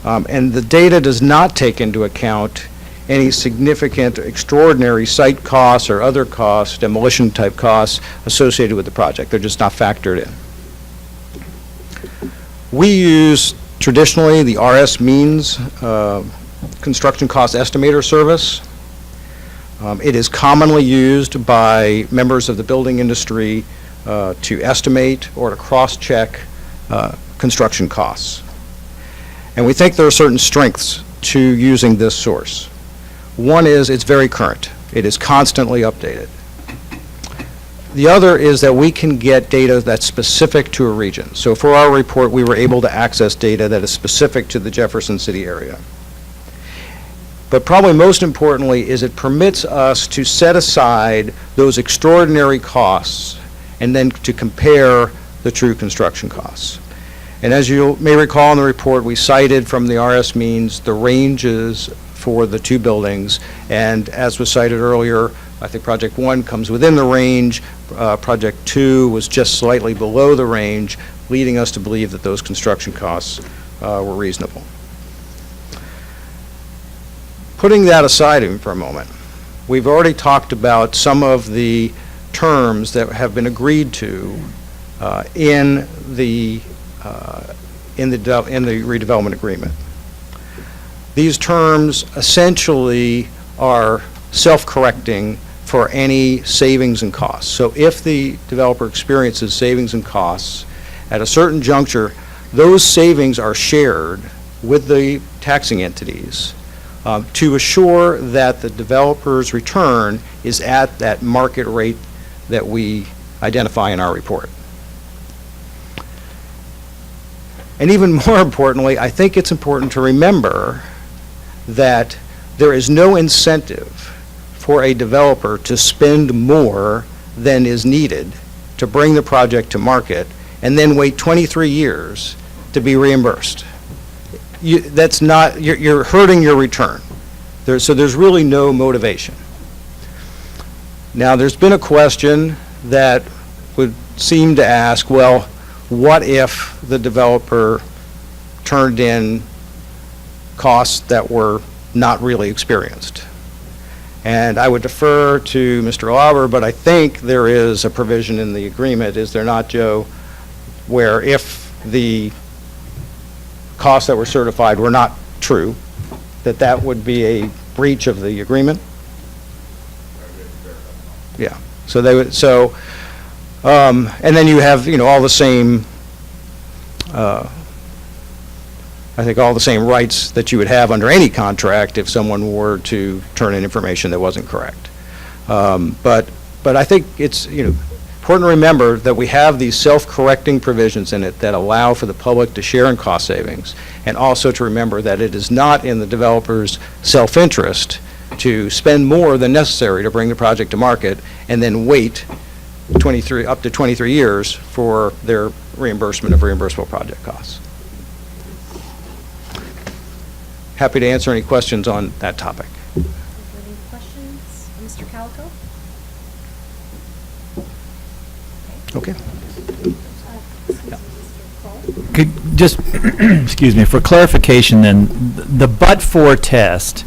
And the data does not take into account any significant extraordinary site costs or other costs, demolition type costs associated with the project. They're just not factored in. We use traditionally the RS Means construction cost estimator service. It is commonly used by members of the building industry to estimate or to cross-check construction costs. And we think there are certain strengths to using this source. One is it's very current. It is constantly updated. The other is that we can get data that's specific to a region. So for our report, we were able to access data that is specific to the Jefferson City area. But probably most importantly is it permits us to set aside those extraordinary costs and then to compare the true construction costs. And as you may recall in the report, we cited from the RS Means the ranges for the two buildings, and as was cited earlier, I think Project 1 comes within the range, Project 2 was just slightly below the range, leading us to believe that those construction costs were reasonable. Putting that aside even for a moment, we've already talked about some of the terms that have been agreed to in the redevelopment agreement. These terms essentially are self-correcting for any savings and costs. So if the developer experiences savings and costs at a certain juncture, those savings are shared with the taxing entities to assure that the developer's return is at that market rate that we identify in our report. And even more importantly, I think it's important to remember that there is no incentive for a developer to spend more than is needed to bring the project to market and then wait 23 years to be reimbursed. That's not, you're hurting your return. So there's really no motivation. Now, there's been a question that would seem to ask, well, what if the developer turned in costs that were not really experienced? And I would defer to Mr. Lauber, but I think there is a provision in the agreement, is there not, Joe, where if the costs that were certified were not true, that would be a breach of the agreement? Yeah. So they would. So, and then you have, all the same. I think all the same rights that you would have under any contract if someone were to turn in information that wasn't correct. But I think it's important to remember that we have these self-correcting provisions in it that allow for the public to share in cost savings, and also to remember that it is not in the developer's self-interest to spend more than necessary to bring the project to market and then wait up to 23 years for their reimbursement of reimbursable project costs. Happy to answer any questions on that topic. Any questions? Mr. Calico? Okay. Could just, excuse me, for clarification then, the but-for test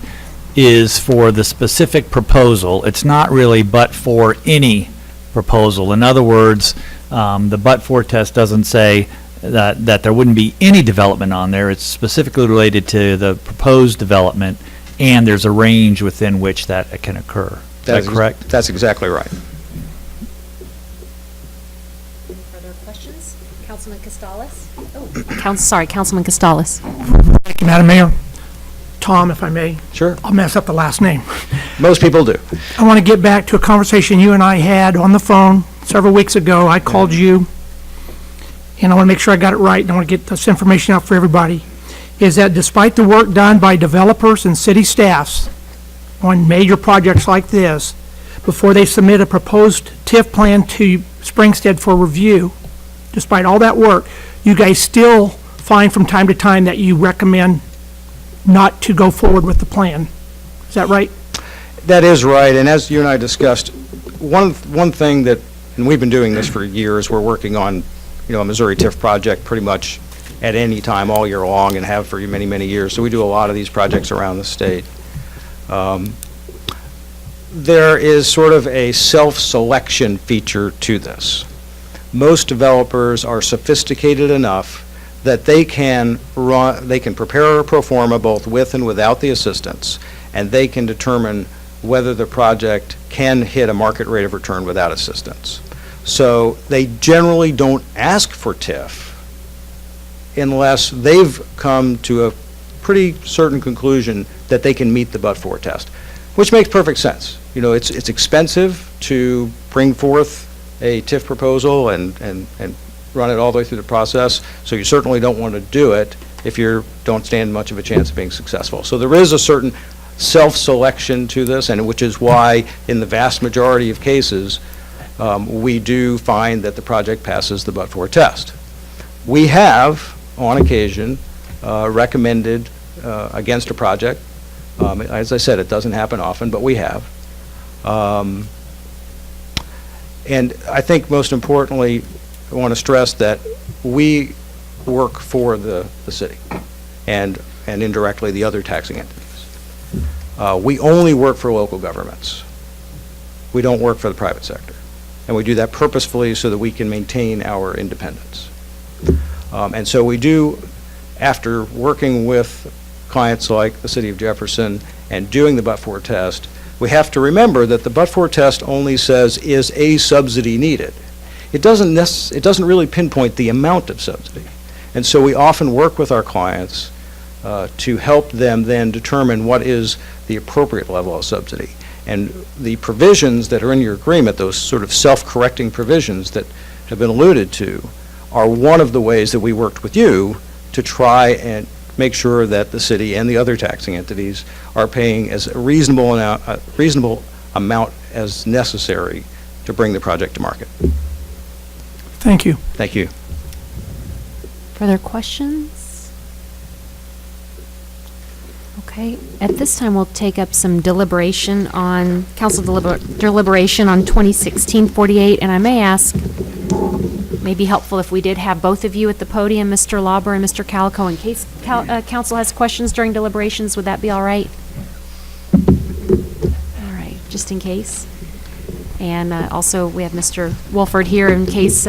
is for the specific proposal. It's not really but for any proposal. In other words, the but-for test doesn't say that there wouldn't be any development on there. It's specifically related to the proposed development, and there's a range within which that can occur. Is that correct? That's exactly right. Any further questions? Councilman Costales? Councilman Costales. Thank you, Madam Mayor. Tom, if I may. Sure. I'll mess up the last name. Most people do. I want to get back to a conversation you and I had on the phone several weeks ago. I called you, and I want to make sure I got it right, and I want to get this information out for everybody, is that despite the work done by developers and city staffs on major projects like this, before they submit a proposed TIF plan to Springstead for review, despite all that work, you guys still find from time to time that you recommend not to go forward with the plan. Is that right? That is right, and as you and I discussed, one thing that, and we've been doing this for years, we're working on, a Missouri TIF project pretty much at any time all year long and have for many, many years. So we do a lot of these projects around the state. There is sort of a self-selection feature to this. Most developers are sophisticated enough that they can prepare a pro forma both with and without the assistance, and they can determine whether the project can hit a market rate of return without assistance. So they generally don't ask for TIF unless they've come to a pretty certain conclusion that they can meet the but-for test, which makes perfect sense. It's expensive to bring forth a TIF proposal and run it all the way through the process, so you certainly don't want to do it if you don't stand much of a chance of being successful. So there is a certain self-selection to this, and which is why in the vast majority of cases, we do find that the project passes the but-for test. We have, on occasion, recommended against a project. As I said, it doesn't happen often, but we have. And I think most importantly, I want to stress that we work for the city and indirectly the other taxing entities. We only work for local governments. We don't work for the private sector. And we do that purposefully so that we can maintain our independence. And so we do, after working with clients like the City of Jefferson and doing the but-for test, we have to remember that the but-for test only says, is a subsidy needed? It doesn't really pinpoint the amount of subsidy. And so we often work with our clients to help them then determine what is the appropriate level of subsidy. And the provisions that are in your agreement, those sort of self-correcting provisions that have been alluded to, are one of the ways that we worked with you to try and make sure that the city and the other taxing entities are paying as a reasonable amount as necessary to bring the project to market. Thank you. Thank you. Further questions? Okay, at this time, we'll take up some deliberation on, council deliberation on 2016-48, and I may ask, may be helpful if we did have both of you at the podium, Mr. Lauber and Mr. Calico, in case council has questions during deliberations. Would that be all right? All right, just in case. And also, we have Mr. Wolford here in case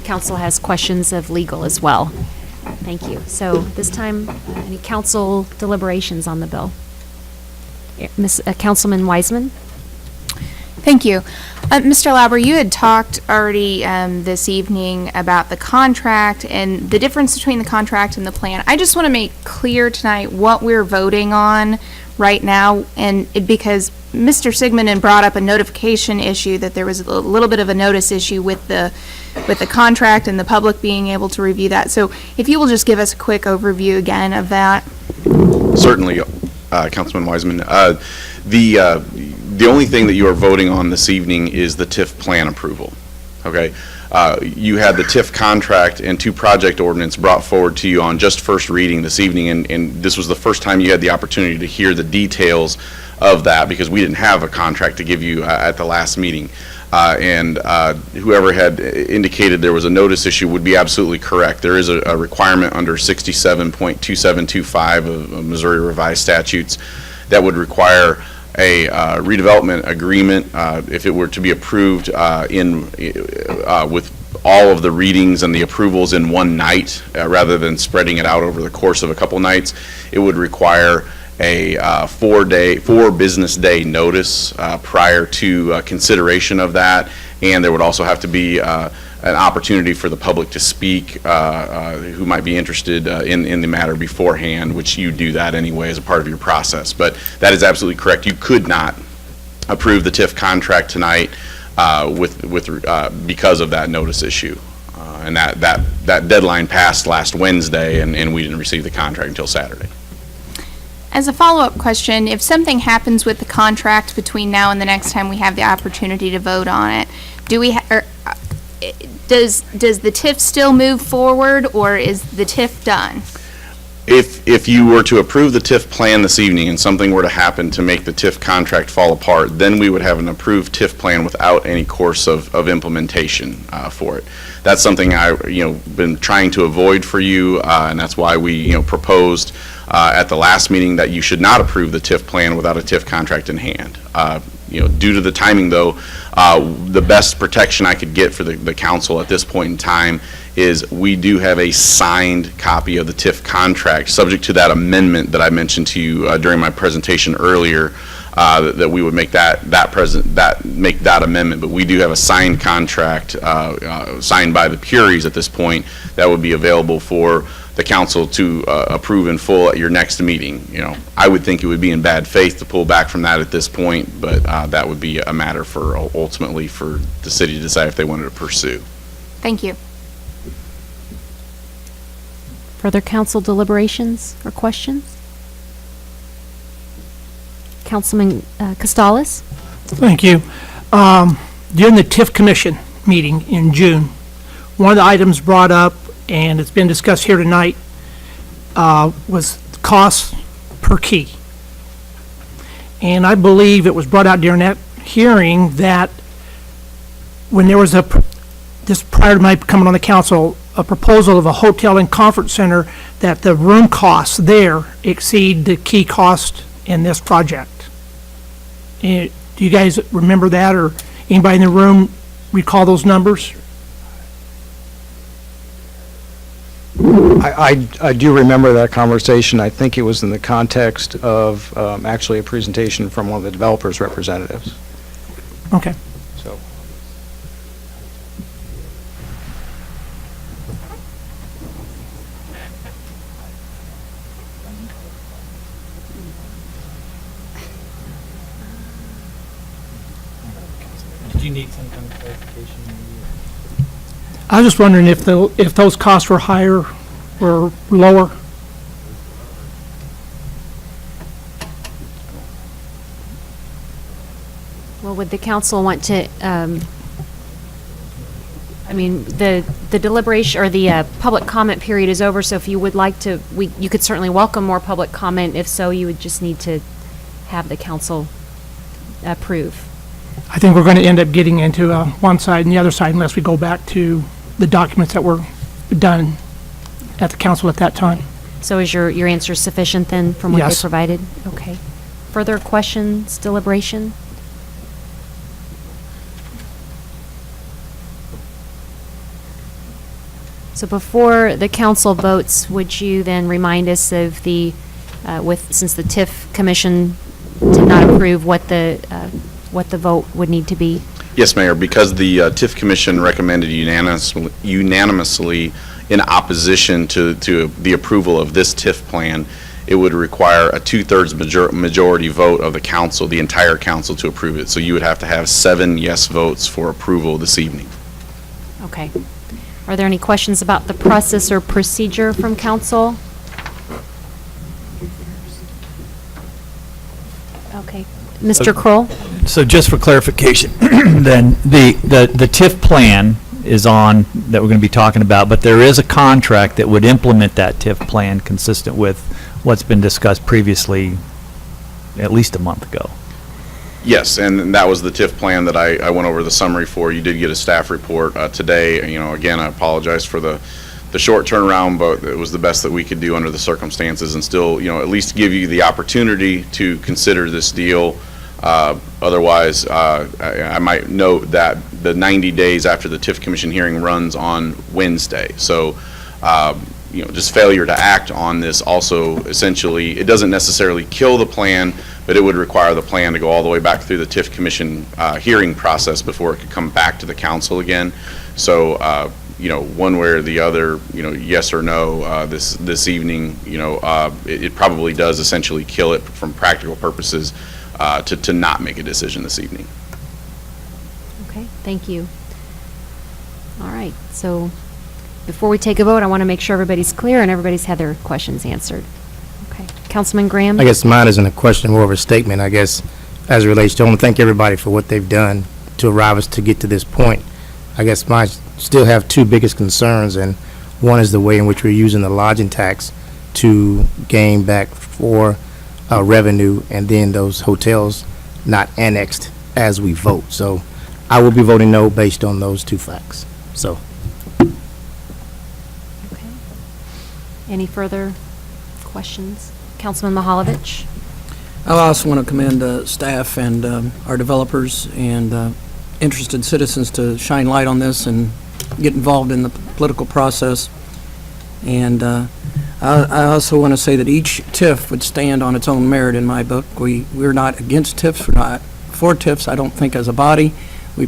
council has questions of legal as well. Thank you. So this time, any council deliberations on the bill? Councilman Wiseman? Thank you. Mr. Lauber, you had talked already this evening about the contract and the difference between the contract and the plan. I just want to make clear tonight what we're voting on right now, and because Mr. Sigmund brought up a notification issue, that there was a little bit of a notice issue with the contract and the public being able to review that. So if you will just give us a quick overview again of that. Certainly, Councilman Wiseman. The only thing that you are voting on this evening is the TIF plan approval, okay? You had the TIF contract and 2 project ordinance brought forward to you on just first reading this evening, and this was the first time you had the opportunity to hear the details of that because we didn't have a contract to give you at the last meeting. And whoever had indicated there was a notice issue would be absolutely correct. There is a requirement under 67.2725 of Missouri Revised Statutes that would require a redevelopment agreement if it were to be approved with all of the readings and the approvals in one night rather than spreading it out over the course of a couple nights. It would require a 4 business day notice prior to consideration of that, and there would also have to be an opportunity for the public to speak who might be interested in the matter beforehand, which you do that anyway as a part of your process. But that is absolutely correct. You could not approve the TIF contract tonight because of that notice issue. And that deadline passed last Wednesday, and we didn't receive the contract until Saturday. As a follow-up question, if something happens with the contract between now and the next time we have the opportunity to vote on it, does the TIF still move forward, or is the TIF done? If you were to approve the TIF plan this evening and something were to happen to make the TIF contract fall apart, then we would have an approved TIF plan without any course of implementation for it. That's something I've been trying to avoid for you, and that's why we proposed at the last meeting that you should not approve the TIF plan without a TIF contract in hand. Due to the timing, though, the best protection I could get for the council at this point in time is we do have a signed copy of the TIF contract, subject to that amendment that I mentioned to you during my presentation earlier, that we would make that amendment. But we do have a signed contract signed by the Puries at this point that would be available for the council to approve in full at your next meeting. I would think it would be in bad faith to pull back from that at this point, but that would be a matter for ultimately for the city to decide if they wanted to pursue. Thank you. Further council deliberations or questions? Councilman Costales? Thank you. During the TIF Commission meeting in June, one of the items brought up, and it's been discussed here tonight, was costs per key. And I believe it was brought out during that hearing that when there was just prior to my coming on the council, a proposal of a hotel and conference center, that the room costs there exceed the key cost in this project. Do you guys remember that, or anybody in the room recall those numbers? I do remember that conversation. I think it was in the context of actually a presentation from one of the developers' representatives. Okay. So. Did you need some kind of clarification? I was just wondering if those costs were higher or lower. Well, would the council want to, the deliberation or the public comment period is over, so if you would like to, you could certainly welcome more public comment. If so, you would just need to have the council approve. I think we're going to end up getting into one side and the other side unless we go back to the documents that were done at the council at that time. So is your answer sufficient then from what they Yes. provided? Okay. Further questions, deliberation? So before the council votes, would you then remind us of the, since the TIF commission did not approve, what the vote would need to be? Yes, Mayor, because the TIF Commission recommended unanimously in opposition to the approval of this TIF plan, it would require a 2/3 majority vote of the council, the entire council, to approve it. So you would have to have 7 yes votes for approval this evening. Okay. Are there any questions about the process or procedure from council? Okay. Mr. Kroll? So just for clarification, then, the TIF plan is on, that we're going to be talking about, but there is a contract that would implement that TIF plan consistent with what's been discussed previously at least a month ago. Yes, and that was the TIF plan that I went over the summary for. You did get a staff report today. You know, again, I apologize for the short turnaround, but it was the best that we could do under the circumstances, and still, you know, at least give you the opportunity to consider this deal. Otherwise, I might note that the 90 days after the TIF Commission hearing runs on Wednesday. So, you know, just failure to act on this also essentially, it doesn't necessarily kill the plan, but it would require the plan to go all the way back through the TIF Commission hearing process before it could come back to the council again. So, you know, one way or the other, you know, yes or no, this evening, you know, it probably does essentially kill it from practical purposes to not make a decision this evening. Okay, thank you. All right, so before we take a vote, I want to make sure everybody's clear and everybody's had their questions answered. Okay, Councilman Graham? I guess mine isn't a question, more of a statement, I guess, as it relates to, I want to thank everybody for what they've done to arrive us to get to this point. I guess mine still have two biggest concerns, and one is the way in which we're using the lodging tax to gain back for revenue, and then those hotels not annexed as we vote. So I will be voting no based on those two facts. So. Okay. Any further questions? Councilman Mahalovich? I also want to commend staff and our developers and interested citizens to shine light on this and get involved in the political process. And I also want to say that each TIF would stand on its own merit in my book. We're not against TIFs. We're not for TIFs, I don't think, as a body. We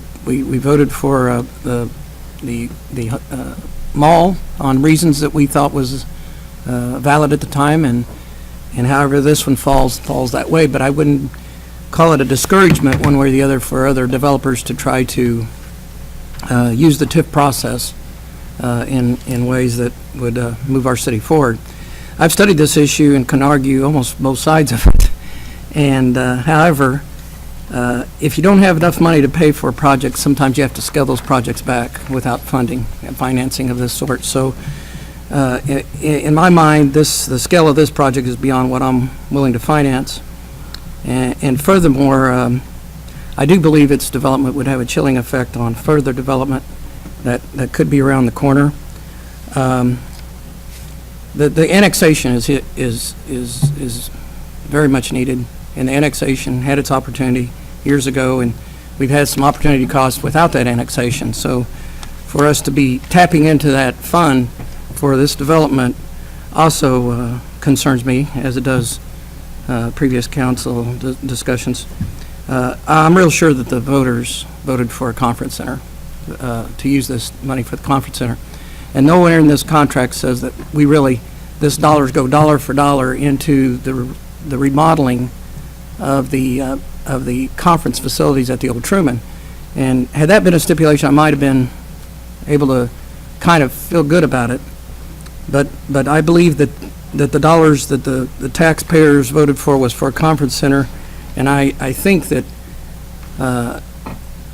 voted for the mall on reasons that we thought was valid at the time, and however this one falls that way. But I wouldn't call it a discouragement one way or the other for other developers to try to use the TIF process in ways that would move our city forward. I've studied this issue and can argue almost both sides of it. And however, if you don't have enough money to pay for a project, sometimes you have to scale those projects back without funding and financing of this sort. So in my mind, the scale of this project is beyond what I'm willing to finance. And furthermore, I do believe its development would have a chilling effect on further development that could be around the corner. The annexation is very much needed, and the annexation had its opportunity years ago, and we've had some opportunity costs without that annexation. So for us to be tapping into that fund for this development also concerns me, as it does previous council discussions. I'm real sure that the voters voted for a conference center, to use this money for the conference center. And nowhere in this contract says that this dollars go dollar for dollar into the remodeling of the conference facilities at the old Truman. And had that been a stipulation, I might have been able to kind of feel good about it. But I believe that the dollars that the taxpayers voted for was for a conference center, and I think that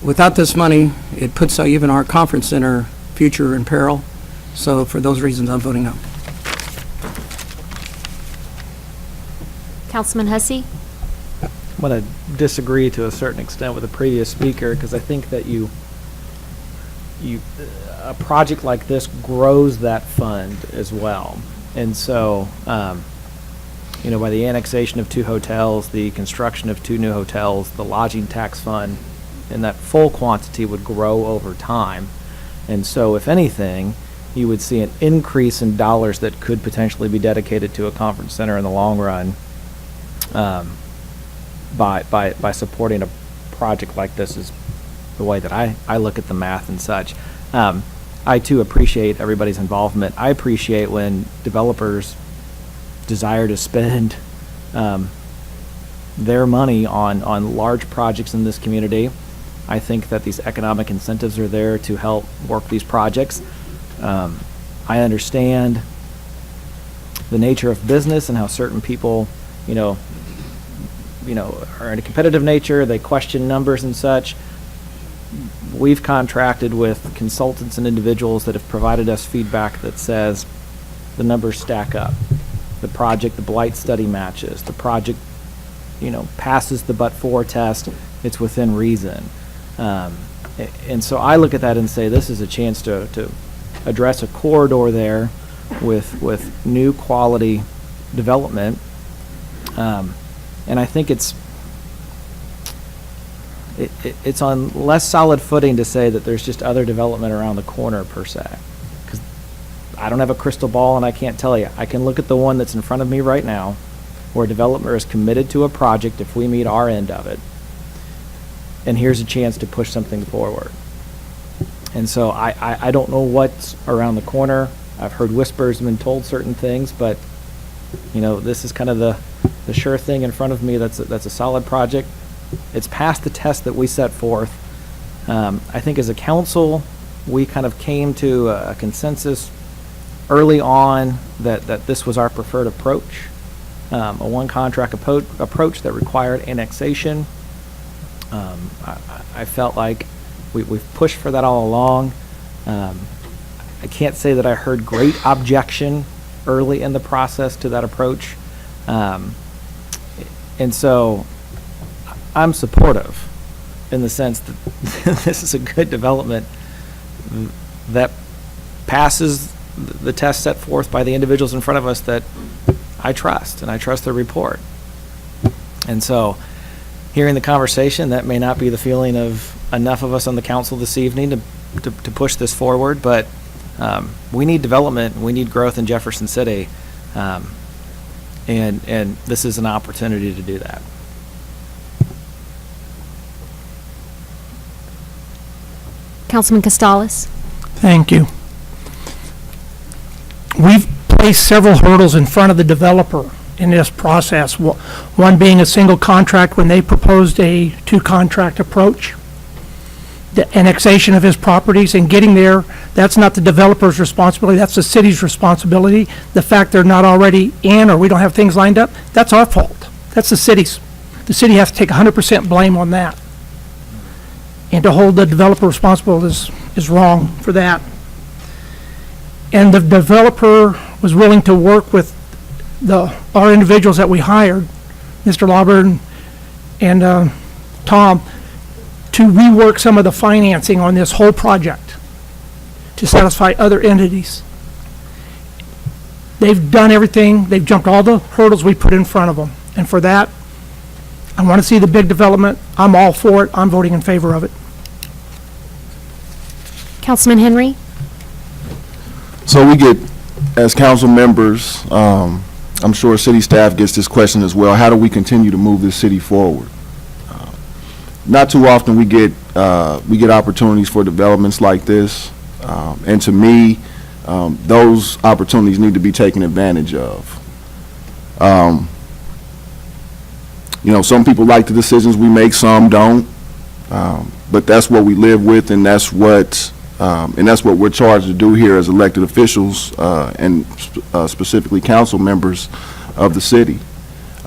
without this money, it puts even our conference center future in peril. So for those reasons, I'm voting no. Councilman Hussey? I'm going to disagree to a certain extent with the previous speaker, because I think that a project like this grows that fund as well. And so, you know, by the annexation of 2 hotels, the construction of 2 new hotels, the lodging tax fund, and that full quantity would grow over time. And so, if anything, you would see an increase in dollars that could potentially be dedicated to a conference center in the long run, by supporting a project like this, is the way that I look at the math and such. I too appreciate everybody's involvement. I appreciate when developers desire to spend their money on large projects in this community. I think that these economic incentives are there to help work these projects. I understand the nature of business and how certain people, you know, are in a competitive nature. They question numbers and such. We've contracted with consultants and individuals that have provided us feedback that says the numbers stack up. The blight study matches. The project passes the but-for test, it's within reason. And so I look at that and say, this is a chance to address a corridor there with new quality development. And I think it's on less solid footing to say that there's just other development around the corner per se. Because I don't have a crystal ball and I can't tell you. I can look at the one that's in front of me right now, where a developer is committed to a project if we meet our end of it. And here's a chance to push something forward. And so I don't know what's around the corner. I've heard whispers and been told certain things, but this is kind of the sure thing in front of me that's a solid project. It's passed the test that we set forth. I think as a council, we kind of came to a consensus early on that this was our preferred approach, a one contract approach that required annexation. I felt like we've pushed for that all along. I can't say that I heard great objection early in the process to that approach. And so I'm supportive in the sense that this is a good development that passes the test set forth by the individuals in front of us that I trust, and I trust their report. And so hearing the conversation, that may not be the feeling of enough of us on the council this evening to push this forward, but we need development, we need growth in Jefferson City, and this is an opportunity to do that. Councilman Costales? Thank you. We've placed several hurdles in front of the developer in this process, one being a single contract when they proposed a two-contract approach. The annexation of his properties and getting there, that's not the developer's responsibility, that's the city's responsibility. The fact they're not already in or we don't have things lined up, that's our fault. That's the city's. The city has to take 100% blame on that. And to hold the developer responsible is wrong for that. And the developer was willing to work with our individuals that we hired, Mr. Lauber and Tom, to rework some of the financing on this whole project to satisfy other entities. They've done everything. They've jumped all the hurdles we put in front of them. And for that, I want to see the big development. I'm all for it. I'm voting in favor of it. Councilman Henry? So we get, as council members, I'm sure city staff gets this question as well, how do we continue to move this city forward? Not too often we get opportunities for developments like this, and to me, those opportunities need to be taken advantage of. Some people like the decisions we make, some don't, but that's what we live with, and that's what we're charged to do here as elected officials, and specifically council members of the city.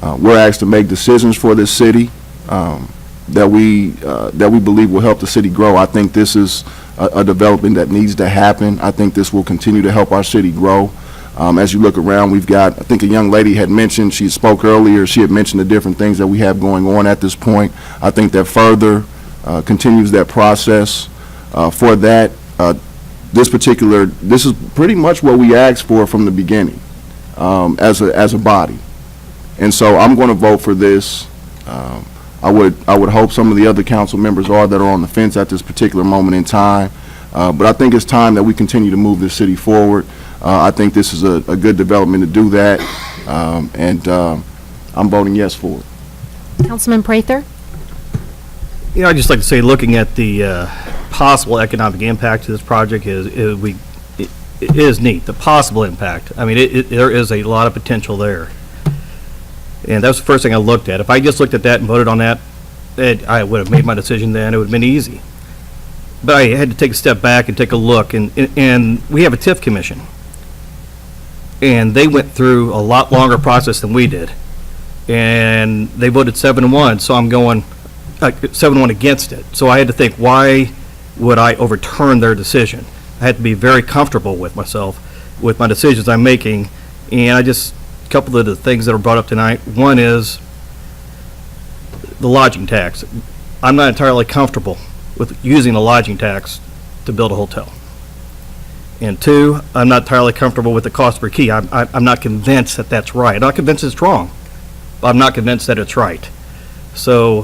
We're asked to make decisions for this city that we believe will help the city grow. I think this is a development that needs to happen. I think this will continue to help our city grow. As you look around, we've got, I think a young lady had mentioned, she spoke earlier, she had mentioned the different things that we have going on at this point. I think that further continues that process. For that, this is pretty much what we asked for from the beginning as a body. And so I'm going to vote for this. I would hope some of the other council members that are on the fence at this particular moment in time. But I think it's time that we continue to move this city forward. I think this is a good development to do that, and I'm voting yes for it. Councilman Prather? I'd just like to say, looking at the possible economic impact of this project it is neat, the possible impact. I mean, there is a lot of potential there. And that was the first thing I looked at. If I just looked at that and voted on that, I would have made my decision then. It would have been easy. But I had to take a step back and take a look. And we have a TIF commission. And they went through a lot longer process than we did. And they voted 7-1. So I'm going 7-1 against it. So I had to think, why would I overturn their decision? I had to be very comfortable with myself, with my decisions I'm making. And a couple of the things that were brought up tonight. One is, the lodging tax. I'm not entirely comfortable with using the lodging tax to build a hotel. And two, I'm not entirely comfortable with the cost per key. I'm not convinced that that's right. I'm not convinced it's wrong, but I'm not convinced that it's right. So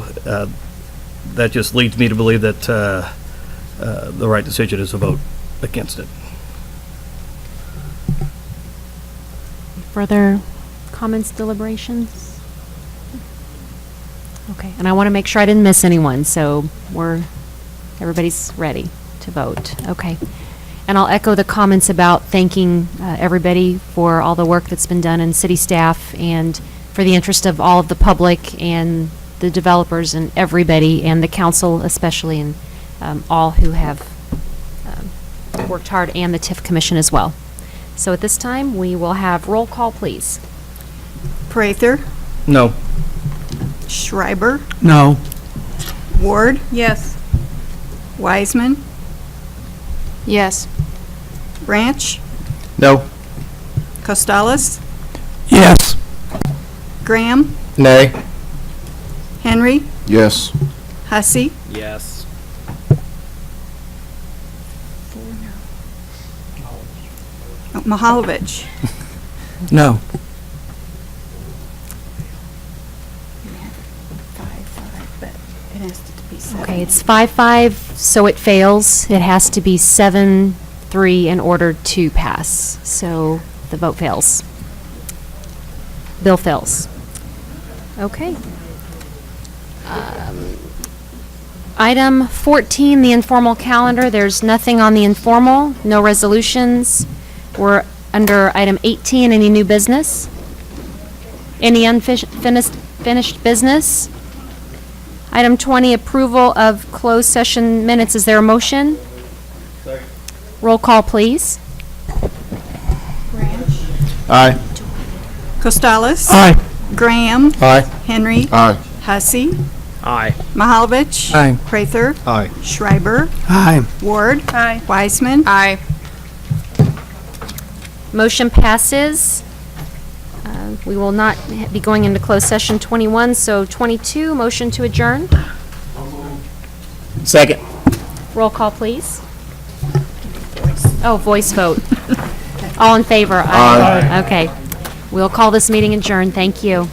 that just leads me to believe that the right decision is to vote against it. Further comments, deliberations? Okay, and I want to make sure I didn't miss anyone, so everybody's ready to vote. Okay. And I'll echo the comments about thanking everybody for all the work that's been done in city staff and for the interest of all of the public and the developers and everybody and the council especially and all who have worked hard and the TIF Commission as well. So at this time, we will have roll call, please. Prather, No. Schreiber, No. Ward, Yes. Wiseman, Yes. Branch, No. Costales, Yes. Graham, Nay. Henry, Yes. Hussey, Yes. Mahalovich. No. Okay, it's 5-5, so it fails. It has to be 7-3 in order to pass. So the vote fails. Bill fails. Okay. Item 14, the informal calendar. There's nothing on the informal, no resolutions. We're under item 18, any new business? Any unfinished business? Item 20, approval of closed session minutes. Is there a motion? Roll call, please. Aye. Costales. Aye. Graham. Aye. Henry. Aye. Hussey. Aye. Mahalovich. Aye. Prather. Aye. Schreiber. Aye. Ward. Aye. Wiseman. Aye. Motion passes. We will not be going into closed session 21, so 22, motion to adjourn. Second. Roll call, please. Oh, voice vote. All in favor? Aye. Okay. We'll call this meeting adjourned. Thank you.